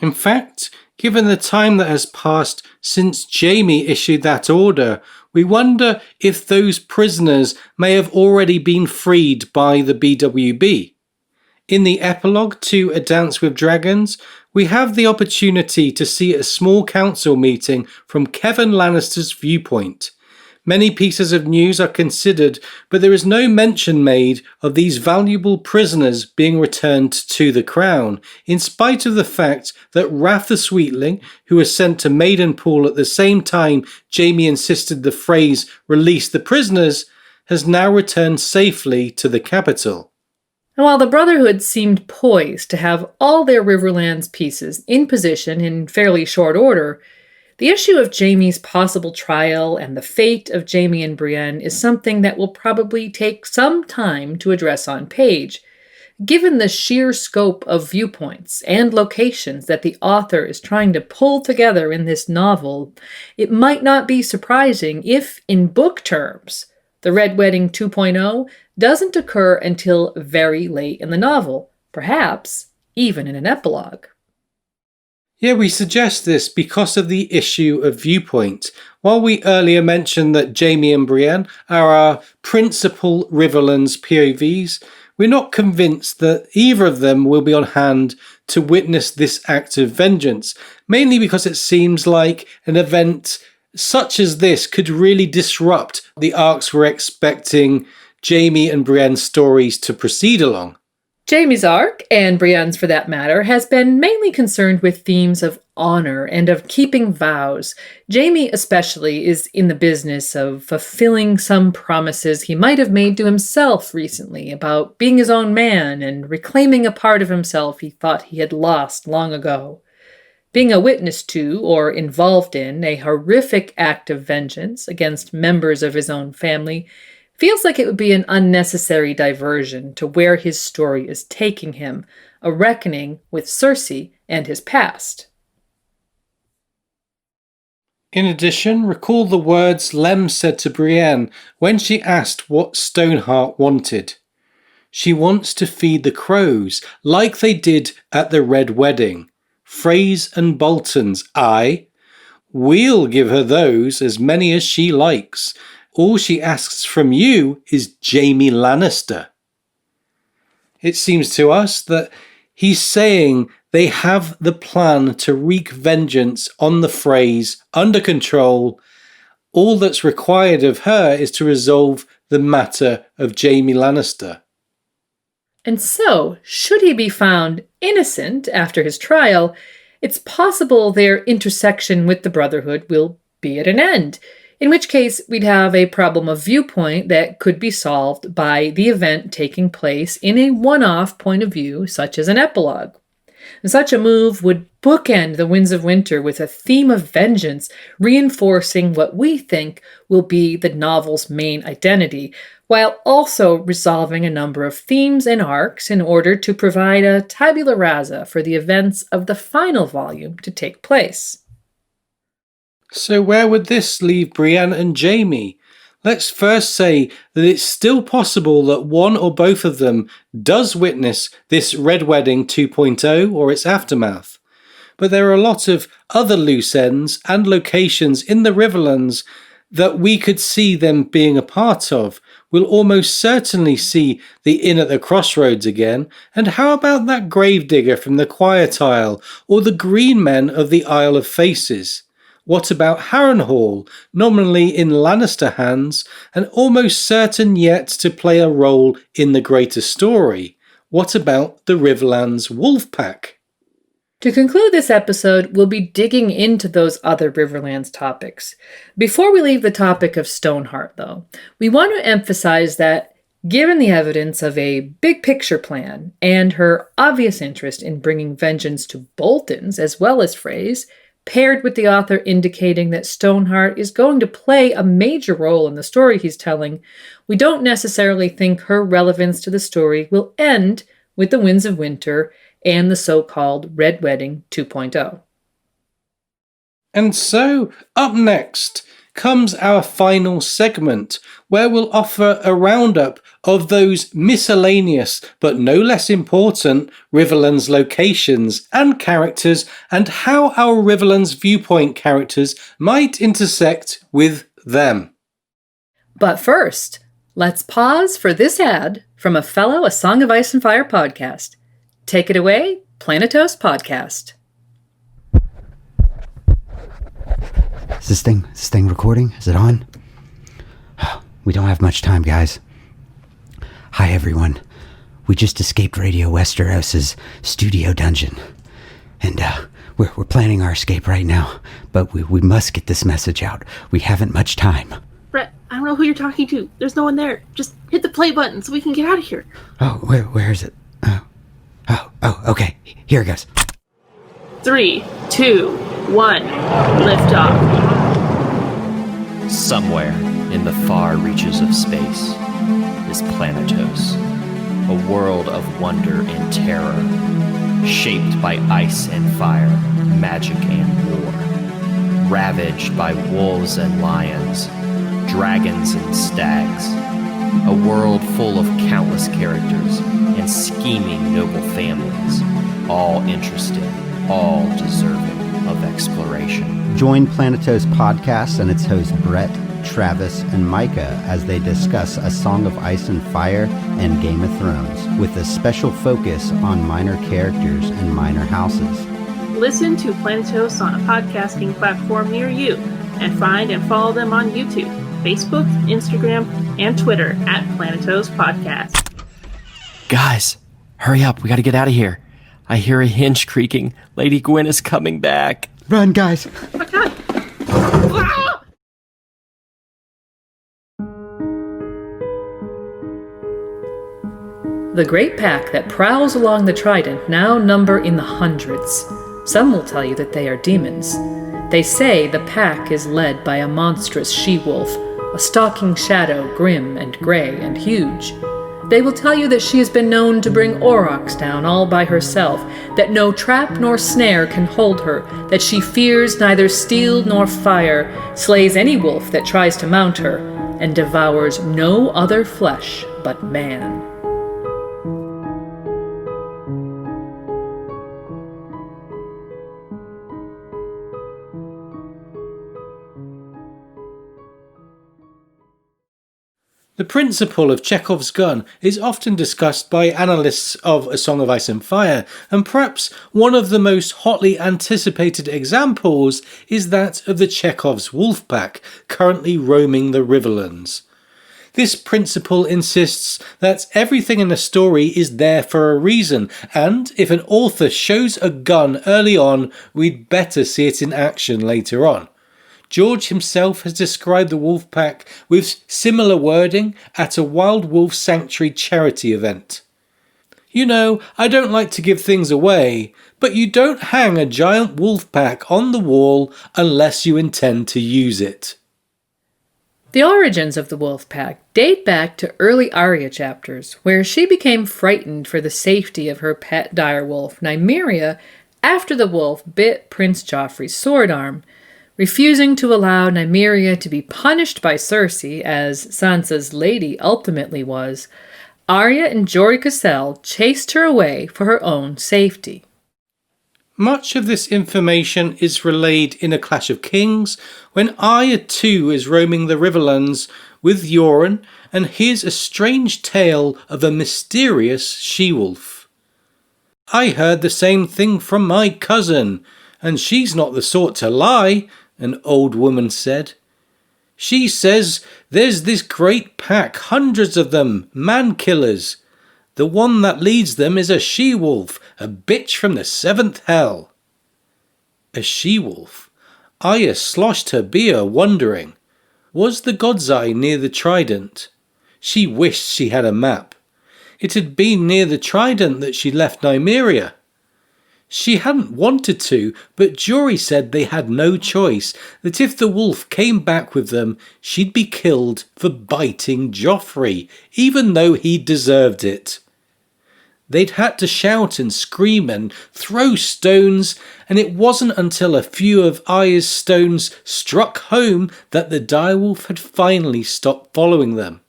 Speaker 3: In fact, given the time that has passed since Jaime issued that order, we wonder if those prisoners may have already been freed by the BWB. In the epilogue to A Dance with Dragons, we have the opportunity to see a small council meeting from Kevan Lannister's viewpoint. Many pieces of news are considered, but there is no mention made of these valuable prisoners being returned to the crown, in spite of the fact that Wrath the Sweetling, who was sent to Maidenpool at the same time Jaime insisted the phrase "release the prisoners," has now returned safely to the capital.
Speaker 1: And while the Brotherhood seemed poised to have all their Riverlands pieces in position in fairly short order, the issue of Jaime's possible trial and the fate of Jaime and Brienne is something that will probably take some time to address on page. Given the sheer scope of viewpoints and locations that the author is trying to pull together in this novel, it might not be surprising if, in book terms, the Red Wedding 2.0 doesn't occur until very late in the novel, perhaps even in an epilogue.
Speaker 3: Yeah, we suggest this because of the issue of viewpoint. While we earlier mentioned that Jaime and Brienne are our principal Riverlands POVs, we're not convinced that either of them will be on hand to witness this act of vengeance, mainly because it seems like an event such as this could really disrupt the arcs we're expecting Jaime and Brienne's stories to proceed along.
Speaker 1: Jaime's arc, and Brienne's for that matter, has been mainly concerned with themes of honor and of keeping vows. Jaime especially is in the business of fulfilling some promises he might have made to himself recently about being his own man and reclaiming a part of himself he thought he had lost long ago. Being a witness to, or involved in, a horrific act of vengeance against members of his own family feels like it would be an unnecessary diversion to where his story is taking him, a reckoning with Cersei and his past.
Speaker 3: In addition, recall the words Lem said to Brienne when she asked what Stoneheart wanted. She wants to feed the crows, like they did at the Red Wedding. Freys and Boltons, aye. We'll give her those, as many as she likes. All she asks from you is Jaime Lannister. It seems to us that he's saying they have the plan to wreak vengeance on the Freys under control. All that's required of her is to resolve the matter of Jaime Lannister.
Speaker 1: And so, should he be found innocent after his trial, it's possible their intersection with the Brotherhood will be at an end, in which case we'd have a problem of viewpoint that could be solved by the event taking place in a one-off point of view, such as an epilogue. And such a move would bookend the Winds of Winter with a theme of vengeance, reinforcing what we think will be the novel's main identity, while also resolving a number of themes and arcs in order to provide a tabula rasa for the events of the final volume to take place.
Speaker 3: So where would this leave Brienne and Jamie? Let's first say that it's still possible that one or both of them does witness this Red Wedding 2.0 or its aftermath. But there are a lot of other loose ends and locations in the Riverlands that we could see them being a part of. We'll almost certainly see the Inn at the Crossroads again. And how about that gravedigger from the Quiet Isle, or the Green Men of the Isle of Faces? What about Harrenhal, nominally in Lannister hands, and almost certain yet to play a role in the greater story? What about the Riverlands Wolfpack?
Speaker 1: To conclude this episode, we'll be digging into those other Riverlands topics. Before we leave the topic of Stoneheart, though, we want to emphasize that, given the evidence of a big picture plan and her obvious interest in bringing vengeance to Boltons as well as Freys, paired with the author indicating that Stoneheart is going to play a major role in the story he's telling, we don't necessarily think her relevance to the story will end with the Winds of Winter and the so-called Red Wedding 2.0.
Speaker 3: And so, up next comes our final segment, where we'll offer a roundup of those miscellaneous but no less important Riverlands locations and characters, and how our Riverlands viewpoint characters might intersect with them.
Speaker 1: But first, let's pause for this ad from a fellow A Song of Ice and Fire podcast. Take it away, Planetos Podcast.
Speaker 5: Is this thing recording? Is it on? We don't have much time, guys. Hi, everyone. We just escaped Radio Westeros's studio dungeon. And we're planning our escape right now. But we must get this message out. We haven't much time.
Speaker 6: Brett, I don't know who you're talking to. There's no one there. Just hit the play button so we can get out of here.
Speaker 5: Oh, where is it? Oh, okay. Here it goes.
Speaker 6: 3, 2, 1, lift off.
Speaker 7: Somewhere in the far reaches of space is Planetos, a world of wonder and terror, shaped by ice and fire, magic and war, ravaged by wolves and lions, dragons and stags, a world full of countless characters and scheming noble families, all interested, all deserving of exploration.
Speaker 5: Join Planetos Podcast and its hosts Brett, Travis, and Micah as they discuss A Song of Ice and Fire and Game of Thrones, with a special focus on minor characters and minor houses.
Speaker 6: Listen to Planetos on a podcasting platform near you, and find and follow them on YouTube, Facebook, Instagram, and Twitter at Planetos Podcast.
Speaker 7: Guys, hurry up, we gotta get out of here. I hear a hinge creaking. Lady Gwyn is coming back.
Speaker 5: Run, guys!
Speaker 6: Oh my god! Ah!
Speaker 1: The great pack that prowls along the Trident now number in the hundreds. Some will tell you that they are demons. They say the pack is led by a monstrous she-wolf, a stalking shadow grim and gray and huge. They will tell you that she has been known to bring aurochs down all by herself, that no trap nor snare can hold her, that she fears neither steel nor fire, slays any wolf that tries to mount her, and devours no other flesh but man.
Speaker 3: The principle of Chekhov's gun is often discussed by analysts of A Song of Ice and Fire, and perhaps one of the most hotly anticipated examples is that of the Chekhov's wolf pack currently roaming the Riverlands. This principle insists that everything in a story is there for a reason, and if an author shows a gun early on, we'd better see it in action later on. George himself has described the wolf pack with similar wording at a Wild Wolf Sanctuary charity event. You know, I don't like to give things away, but you don't hang a giant wolf pack on the wall unless you intend to use it.
Speaker 1: The origins of the wolf pack date back to early Arya chapters, where she became frightened for the safety of her pet direwolf, Nymeria, after the wolf bit Prince Joffrey's sword arm. Refusing to allow Nymeria to be punished by Cersei, as Sansa's lady ultimately was, Arya and Jori Cassel chased her away for her own safety.
Speaker 3: Much of this information is relayed in A Clash of Kings, when Arya too is roaming the Riverlands with Yoren and hears a strange tale of a mysterious she-wolf. "I heard the same thing from my cousin, and she's not the sort to lie," an old woman said. "She says there's this great pack, hundreds of them, man-killers. The one that leads them is a she-wolf, a bitch from the seventh hell." A she-wolf? Arya sloshed her beer, wondering. Was the God's Eye near the Trident? She wished she had a map. It had been near the Trident that she left Nymeria. She hadn't wanted to, but Jory said they had no choice, that if the wolf came back with them, she'd be killed for biting Joffrey, even though he deserved it. They'd had to shout and scream and throw stones, and it wasn't until a few of Arya's stones struck home that the direwolf had finally stopped following them.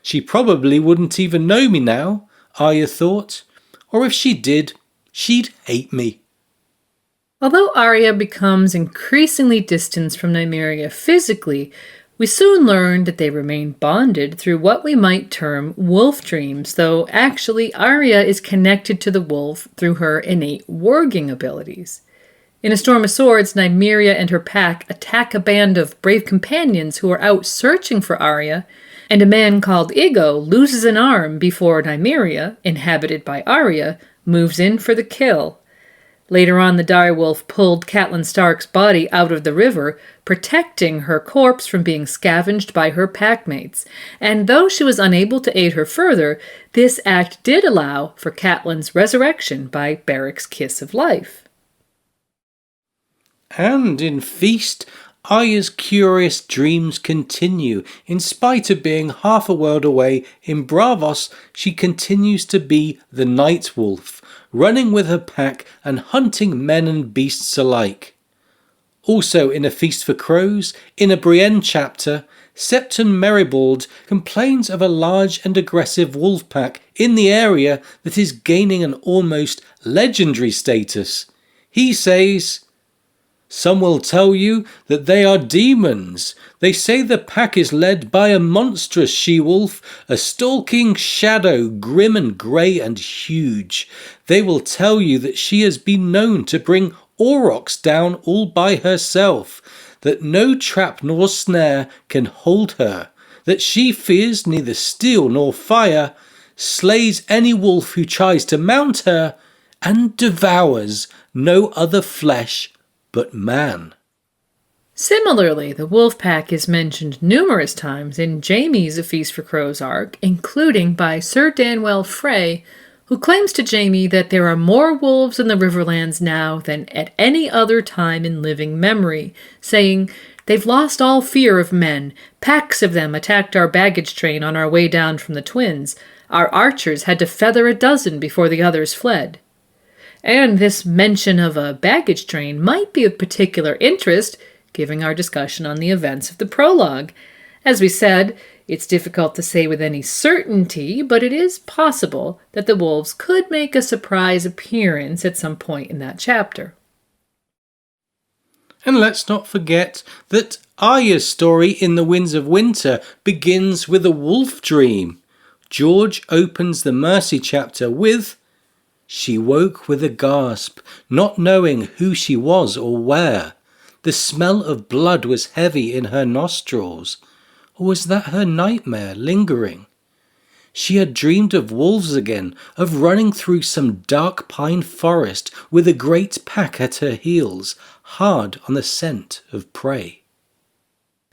Speaker 3: She probably wouldn't even know me now, Arya thought, or if she did, she'd hate me.
Speaker 1: Although Arya becomes increasingly distanced from Nymeria physically, we soon learn that they remain bonded through what we might term wolf dreams, though actually Arya is connected to the wolf through her innate warging abilities. In A Storm of Swords, Nymeria and her pack attack a band of brave companions who are out searching for Arya, and a man called Ego loses an arm before Nymeria, inhabited by Arya, moves in for the kill. Later on, the direwolf pulled Catelyn Stark's body out of the river, protecting her corpse from being scavenged by her packmates. And though she was unable to aid her further, this act did allow for Catelyn's resurrection by Beric's kiss of life.
Speaker 3: And in Feast, Arya's curious dreams continue. In spite of being half a world away in Braavos, she continues to be the Night Wolf, running with her pack and hunting men and beasts alike. Also in A Feast for Crows, in a Brienne chapter, Septon Meribald complains of a large and aggressive wolf pack in the area that is gaining an almost legendary status. He says, "Some will tell you that they are demons. They say the pack is led by a monstrous she-wolf, a stalking shadow, grim and grey and huge. They will tell you that she has been known to bring aurochs down all by herself, that no trap nor snare can hold her, that she fears neither steel nor fire, slays any wolf who tries to mount her, and devours no other flesh but man."
Speaker 1: Similarly, the wolf pack is mentioned numerous times in Jaime's A Feast for Crows arc, including by Sir Danwell Frey, who claims to Jaime that there are more wolves in the Riverlands now than at any other time in living memory, saying, "They've lost all fear of men. Packs of them attacked our baggage train on our way down from the Twins. Our archers had to feather a dozen before the others fled. And this mention of a baggage train might be of particular interest, given our discussion on the events of the prologue. As we said, it's difficult to say with any certainty, but it is possible that the wolves could make a surprise appearance at some point in that chapter.
Speaker 3: And let's not forget that Arya's story in The Winds of Winter begins with a wolf dream. George opens the Mercy chapter with, "She woke with a gasp, not knowing who she was or where. The smell of blood was heavy in her nostrils. Or was that her nightmare lingering? She had dreamed of wolves again, of running through some dark pine forest with a great pack at her heels, hard on the scent of prey."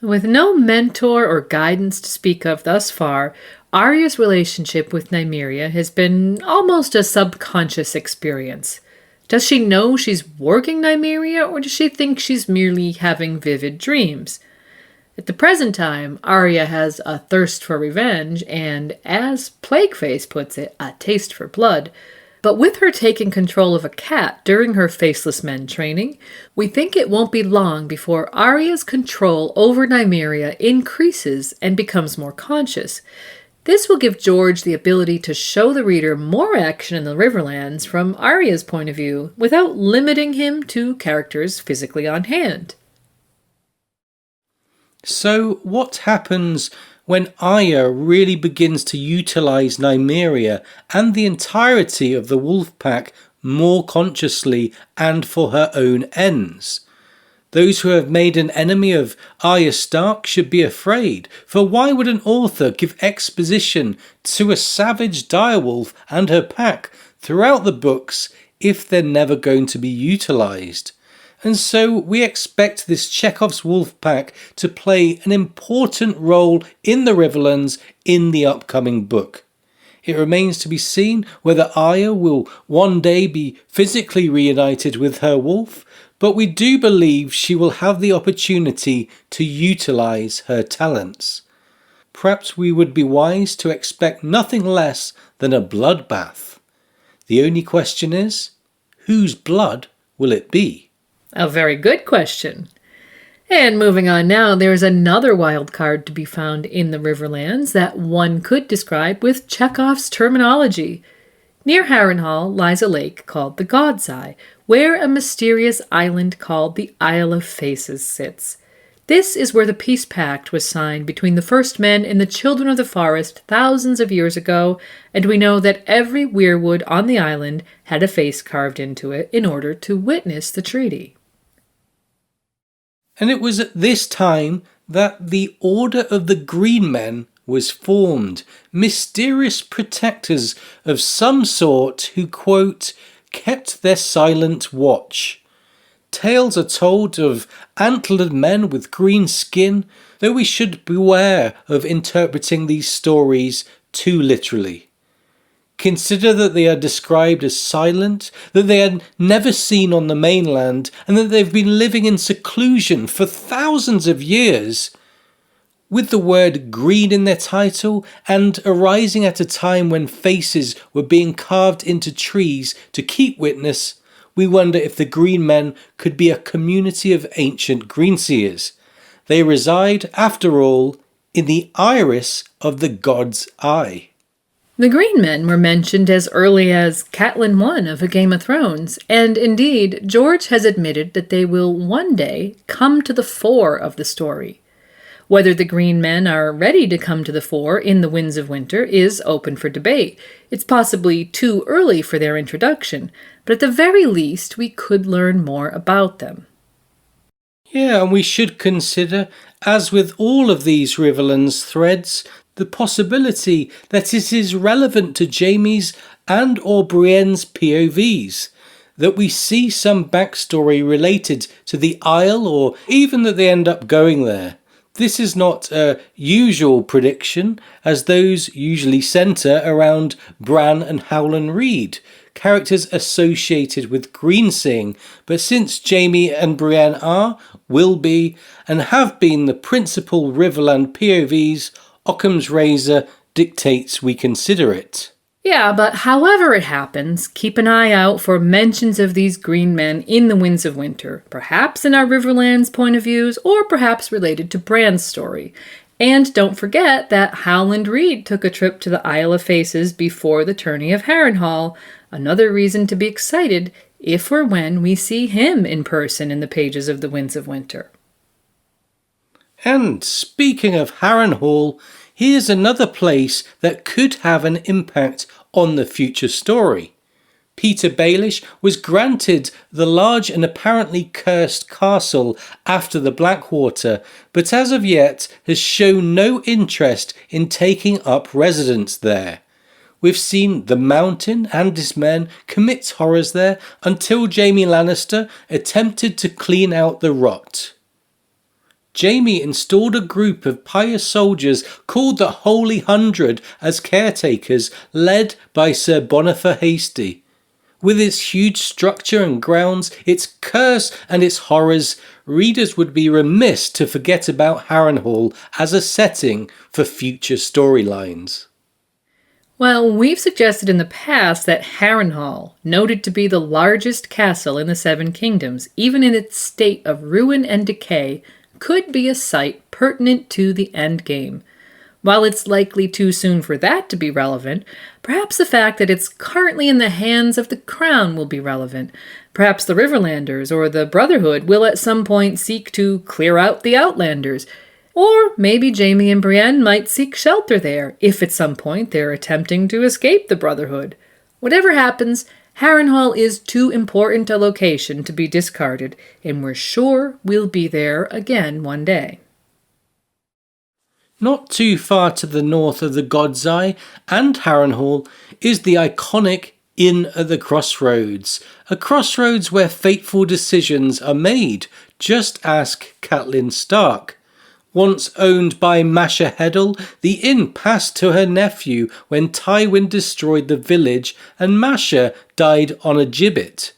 Speaker 1: With no mentor or guidance to speak of thus far, Arya's relationship with Nymeria has been almost a subconscious experience. Does she know she's working Nymeria, or does she think she's merely having vivid dreams? At the present time, Arya has a thirst for revenge and, as Plagueface puts it, a taste for blood. But with her taking control of a cat during her Faceless Men training, we think it won't be long before Arya's control over Nymeria increases and becomes more conscious. This will give George the ability to show the reader more action in the Riverlands from Arya's point of view, without limiting him to characters physically on hand.
Speaker 3: So what happens when Arya really begins to utilize Nymeria and the entirety of the wolf pack more consciously and for her own ends? Those who have made an enemy of Arya Stark should be afraid, for why would an author give exposition to a savage direwolf and her pack throughout the books if they're never going to be utilised? And so we expect this Chekhov's wolf pack to play an important role in the Riverlands in the upcoming book. It remains to be seen whether Arya will one day be physically reunited with her wolf, but we do believe she will have the opportunity to utilise her talents. Perhaps we would be wise to expect nothing less than a bloodbath. The only question is, whose blood will it be?
Speaker 1: A very good question. And moving on now, there is another wild card to be found in the Riverlands that one could describe with Chekhov's terminology. Near Harrenhal lies a lake called the God's Eye, where a mysterious island called the Isle of Faces sits. This is where the peace pact was signed between the First Men and the Children of the Forest thousands of years ago, and we know that every weirwood on the island had a face carved into it in order to witness the treaty.
Speaker 3: And it was at this time that the Order of the Green Men was formed, mysterious protectors of some sort who, quote, kept their silent watch. Tales are told of antlered men with green skin, though we should beware of interpreting these stories too literally. Consider that they are described as silent, that they are never seen on the mainland, and that they've been living in seclusion for thousands of years. With the word green in their title, and arising at a time when faces were being carved into trees to keep witness, we wonder if the Green Men could be a community of ancient greenseers. They reside, after all, in the iris of the God's Eye.
Speaker 1: The Green Men were mentioned as early as Catelyn I of A Game of Thrones, and indeed, George has admitted that they will one day come to the fore of the story. Whether the Green Men are ready to come to the fore in The Winds of Winter is open for debate. It's possibly too early for their introduction, but at the very least we could learn more about them.
Speaker 3: Yeah, and we should consider, as with all of these Riverlands threads, the possibility that it is relevant to Jaime's and or Brienne's POVs, that we see some backstory related to the Isle, or even that they end up going there. This is not a usual prediction, as those usually centre around Bran and Howland Reed, characters associated with greenseeing, but since Jaime and Brienne are, will be, and have been the principal Riverland POVs, Occam's razor dictates we consider it.
Speaker 1: Yeah, but however it happens, keep an eye out for mentions of these green men in the Winds of Winter, perhaps in our Riverlands point of views, or perhaps related to Bran's story. And don't forget that Howland Reed took a trip to the Isle of Faces before the tourney of Harrenhal, another reason to be excited if or when we see him in person in the pages of the Winds of Winter.
Speaker 3: And speaking of Harrenhal, here's another place that could have an impact on the future story. Peter Baelish was granted the large and apparently cursed castle after the Blackwater, but as of yet has shown no interest in taking up residence there. We've seen the Mountain and his men commit horrors there until Jaime Lannister attempted to clean out the rot. Jaime installed a group of pious soldiers called the Holy Hundred as caretakers, led by Sir Boniface Hasty. With its huge structure and grounds, its curse and its horrors, readers would be remiss to forget about Harrenhal as a setting for future storylines.
Speaker 1: Well, we've suggested in the past that Harrenhal, noted to be the largest castle in the Seven Kingdoms, even in its state of ruin and decay, could be a site pertinent to the endgame. While it's likely too soon for that to be relevant, perhaps the fact that it's currently in the hands of the Crown will be relevant. Perhaps the Riverlanders or the Brotherhood will at some point seek to clear out the Outlanders. Or maybe Jaime and Brienne might seek shelter there, if at some point they're attempting to escape the Brotherhood. Whatever happens, Harrenhal is too important a location to be discarded, and we're sure we'll be there again one day.
Speaker 3: Not too far to the north of the God's Eye and Harrenhal is the iconic Inn at the Crossroads, a crossroads where fateful decisions are made. Just ask Catelyn Stark. Once owned by Masha Heddle, the inn passed to her nephew when Tywin destroyed the village and Masha died on a gibbet.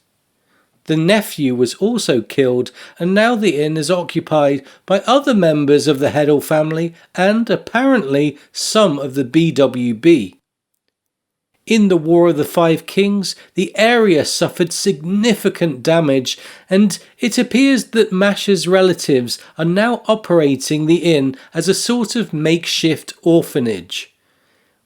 Speaker 3: The nephew was also killed, and now the inn is occupied by other members of the Heddle family and apparently some of the BWB. In the War of the Five Kings, the area suffered significant damage, and it appears that Masha's relatives are now operating the inn as a sort of makeshift orphanage.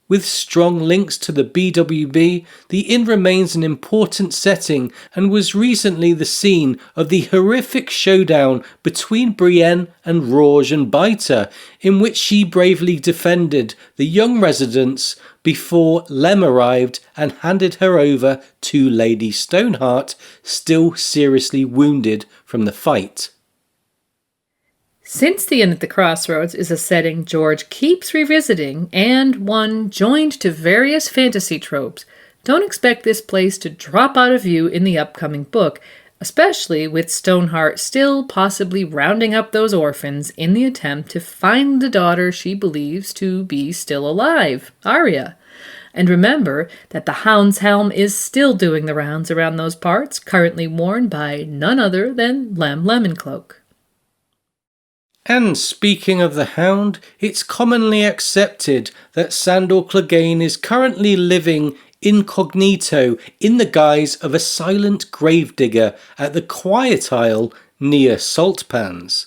Speaker 3: With strong links to the BWB, the inn remains an important setting and was recently the scene of the horrific showdown between Brienne and Rouge and Biter, in which she bravely defended the young residents before Lem arrived and handed her over to Lady Stoneheart, still seriously wounded from the fight.
Speaker 1: Since the Inn at the Crossroads is a setting George keeps revisiting, and one joined to various fantasy tropes, don't expect this place to drop out of view in the upcoming book, especially with Stoneheart still possibly rounding up those orphans in the attempt to find the daughter she believes to be still alive, Arya. And remember that the Hound's helm is still doing the rounds around those parts, currently worn by none other than Lem Lemoncloak.
Speaker 3: And speaking of the Hound, it's commonly accepted that Sandor Clegane is currently living incognito in the guise of a silent gravedigger at the Quiet Isle near Saltpans.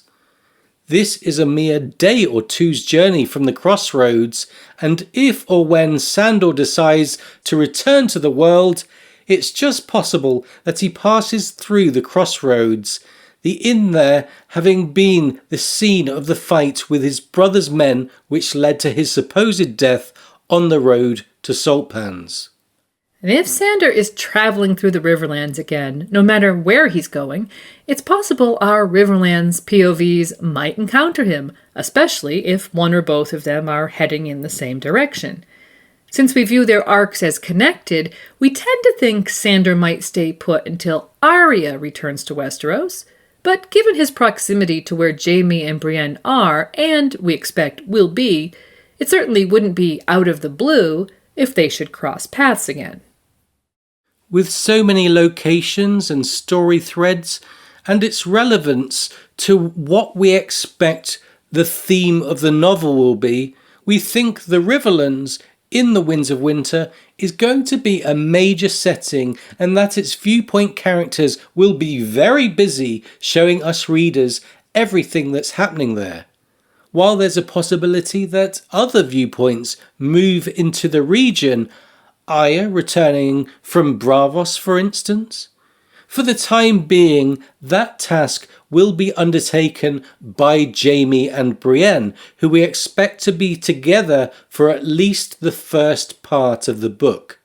Speaker 3: This is a mere day or two's journey from the Crossroads, and if or when Sandor decides to return to the world, it's just possible that he passes through the Crossroads, the inn there having been the scene of the fight with his brother's men which led to his supposed death on the road to Saltpans.
Speaker 1: And if Sandor is traveling through the Riverlands again, no matter where he's going, it's possible our Riverlands POVs might encounter him, especially if one or both of them are heading in the same direction. Since we view their arcs as connected, we tend to think Sandor might stay put until Arya returns to Westeros. But given his proximity to where Jaime and Brienne are, and we expect will be, it certainly wouldn't be out of the blue if they should cross paths again.
Speaker 3: With so many locations and story threads, and its relevance to what we expect the theme of the novel will be, we think the Riverlands in the Winds of Winter is going to be a major setting, and that its viewpoint characters will be very busy showing us readers everything that's happening there. While there's a possibility that other viewpoints move into the region, Arya returning from Braavos for instance. For the time being, that task will be undertaken by Jaime and Brienne, who we expect to be together for at least the first part of the book.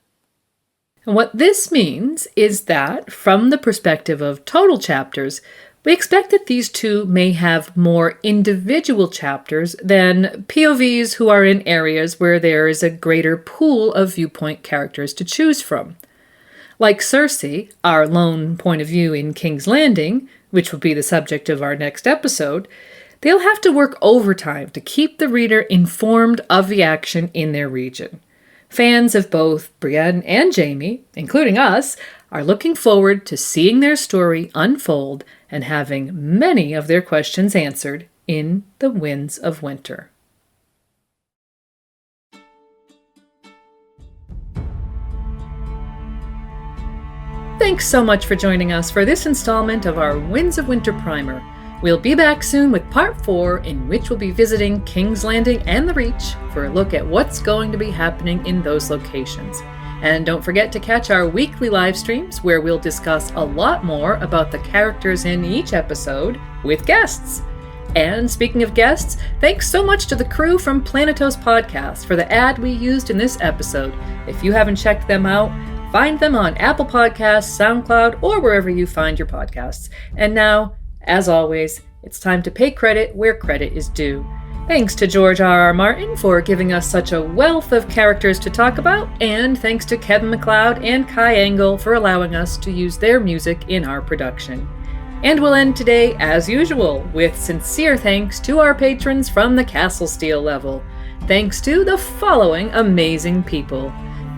Speaker 1: And what this means is that, from the perspective of total chapters, we expect that these two may have more individual chapters than POVs who are in areas where there is a greater pool of viewpoint characters to choose from. Like Cersei, our lone point of view in King's Landing, which will be the subject of our next episode, they'll have to work overtime to keep the reader informed of the action in their region. Fans of both Brienne and Jaime, including us, are looking forward to seeing their story unfold and having many of their questions answered in the Winds of Winter. Thanks so much for joining us for this installment of our Winds of Winter Primer. We'll be back soon with Part 4, in which we'll be visiting King's Landing and the Reach for a look at what's going to be happening in those locations. And don't forget to catch our weekly live streams where we'll discuss a lot more about the characters in each episode with guests. And speaking of guests, thanks so much to the crew from Planetos Podcast for the ad we used in this episode. If you haven't checked them out, find them on Apple Podcasts, SoundCloud, or wherever you find your podcasts. And now, as always, it's time to pay credit where credit is due. Thanks to George R.R. Martin for giving us such a wealth of characters to talk about, and thanks to Kevin MacLeod and Kai Engel for allowing us to use their music in our production. And we'll end today, as usual, with sincere thanks to our patrons from the Castle Steel level. Thanks to the following amazing people: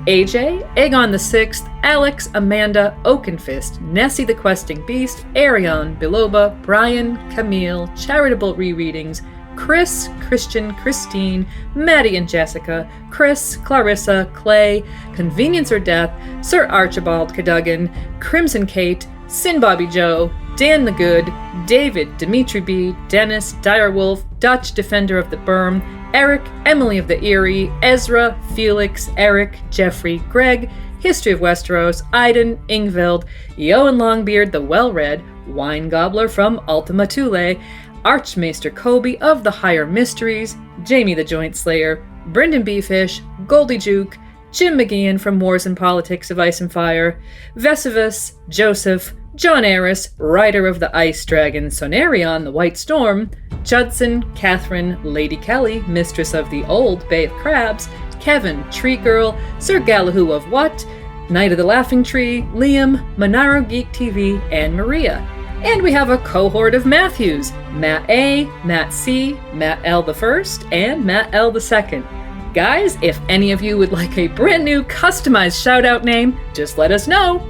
Speaker 1: AJ, Aegon VI, Alex, Amanda, Oakenfist, Nessie the Questing Beast, Arion, Biloba, Brian, Camille, Charitable Rereadings, Chris, Christian, Christine, Maddie and Jessica, Chris, Clarissa, Clay, Convenience or Death, Sir Archibald Cadogan, Crimson Kate, Sin Bobby Joe, Dan the Good, David, Dimitri B, Dennis, Direwolf, Dutch Defender of the Berm, Eric, Emily of the Eyrie, Ezra, Felix, Eric, Jeffrey, Greg, History of Westeros, Iden, Ingvild, Yoan Longbeard the Well-Read, Wine Gobbler from Ultima Thule, Archmaester Kobe of the Higher Mysteries, Jamie the Joint Slayer, Brendan Beefish, Goldie Juke, Jim McGeehan from Wars and Politics of Ice and Fire, Vesivus, Joseph, John Aris, rider of the Ice Dragon, Sonarion the White Storm, Judson, Catherine, Lady Kelly, mistress of the Old Bay of Crabs, Kevin, Tree Girl, Sir Galahoo of What, Knight of the Laughing Tree, Liam, Monaro Geek TV, and Maria. And we have a cohort of Matthews: Matt A, Matt C, Matt L the First, and Matt L the Second. Guys, if any of you would like a brand new customized shout-out name, just let us know.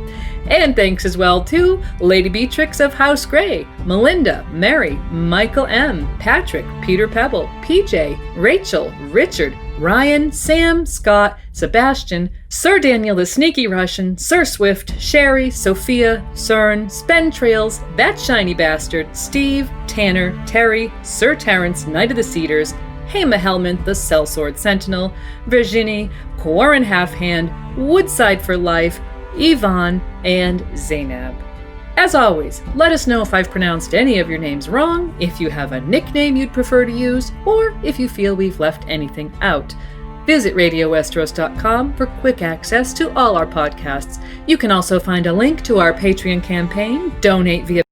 Speaker 1: And thanks as well to Lady Beatrix of House Grey, Melinda, Mary, Michael M, Patrick, Peter Pebble, PJ, Rachel, Richard, Ryan, Sam, Scott, Sebastian, Sir Daniel the Sneaky Russian, Sir Swift, Sherry, Sophia, Cern, Spen Trails, That Shiny Bastard, Steve, Tanner, Terry, Sir Terrence, Knight of the Cedars, Hema Helmont, the Sellsword Sentinel, Virginie, Quarren Halfhand, Woodside for Life, Yvonne, and Zainab. As always, let us know if I've pronounced any of your names wrong, if you have a nickname you'd prefer to use, or if you feel we've left anything out. Visit RadioWesteros.com for quick access to all our podcasts. You can also find a link to our Patreon campaign, donate via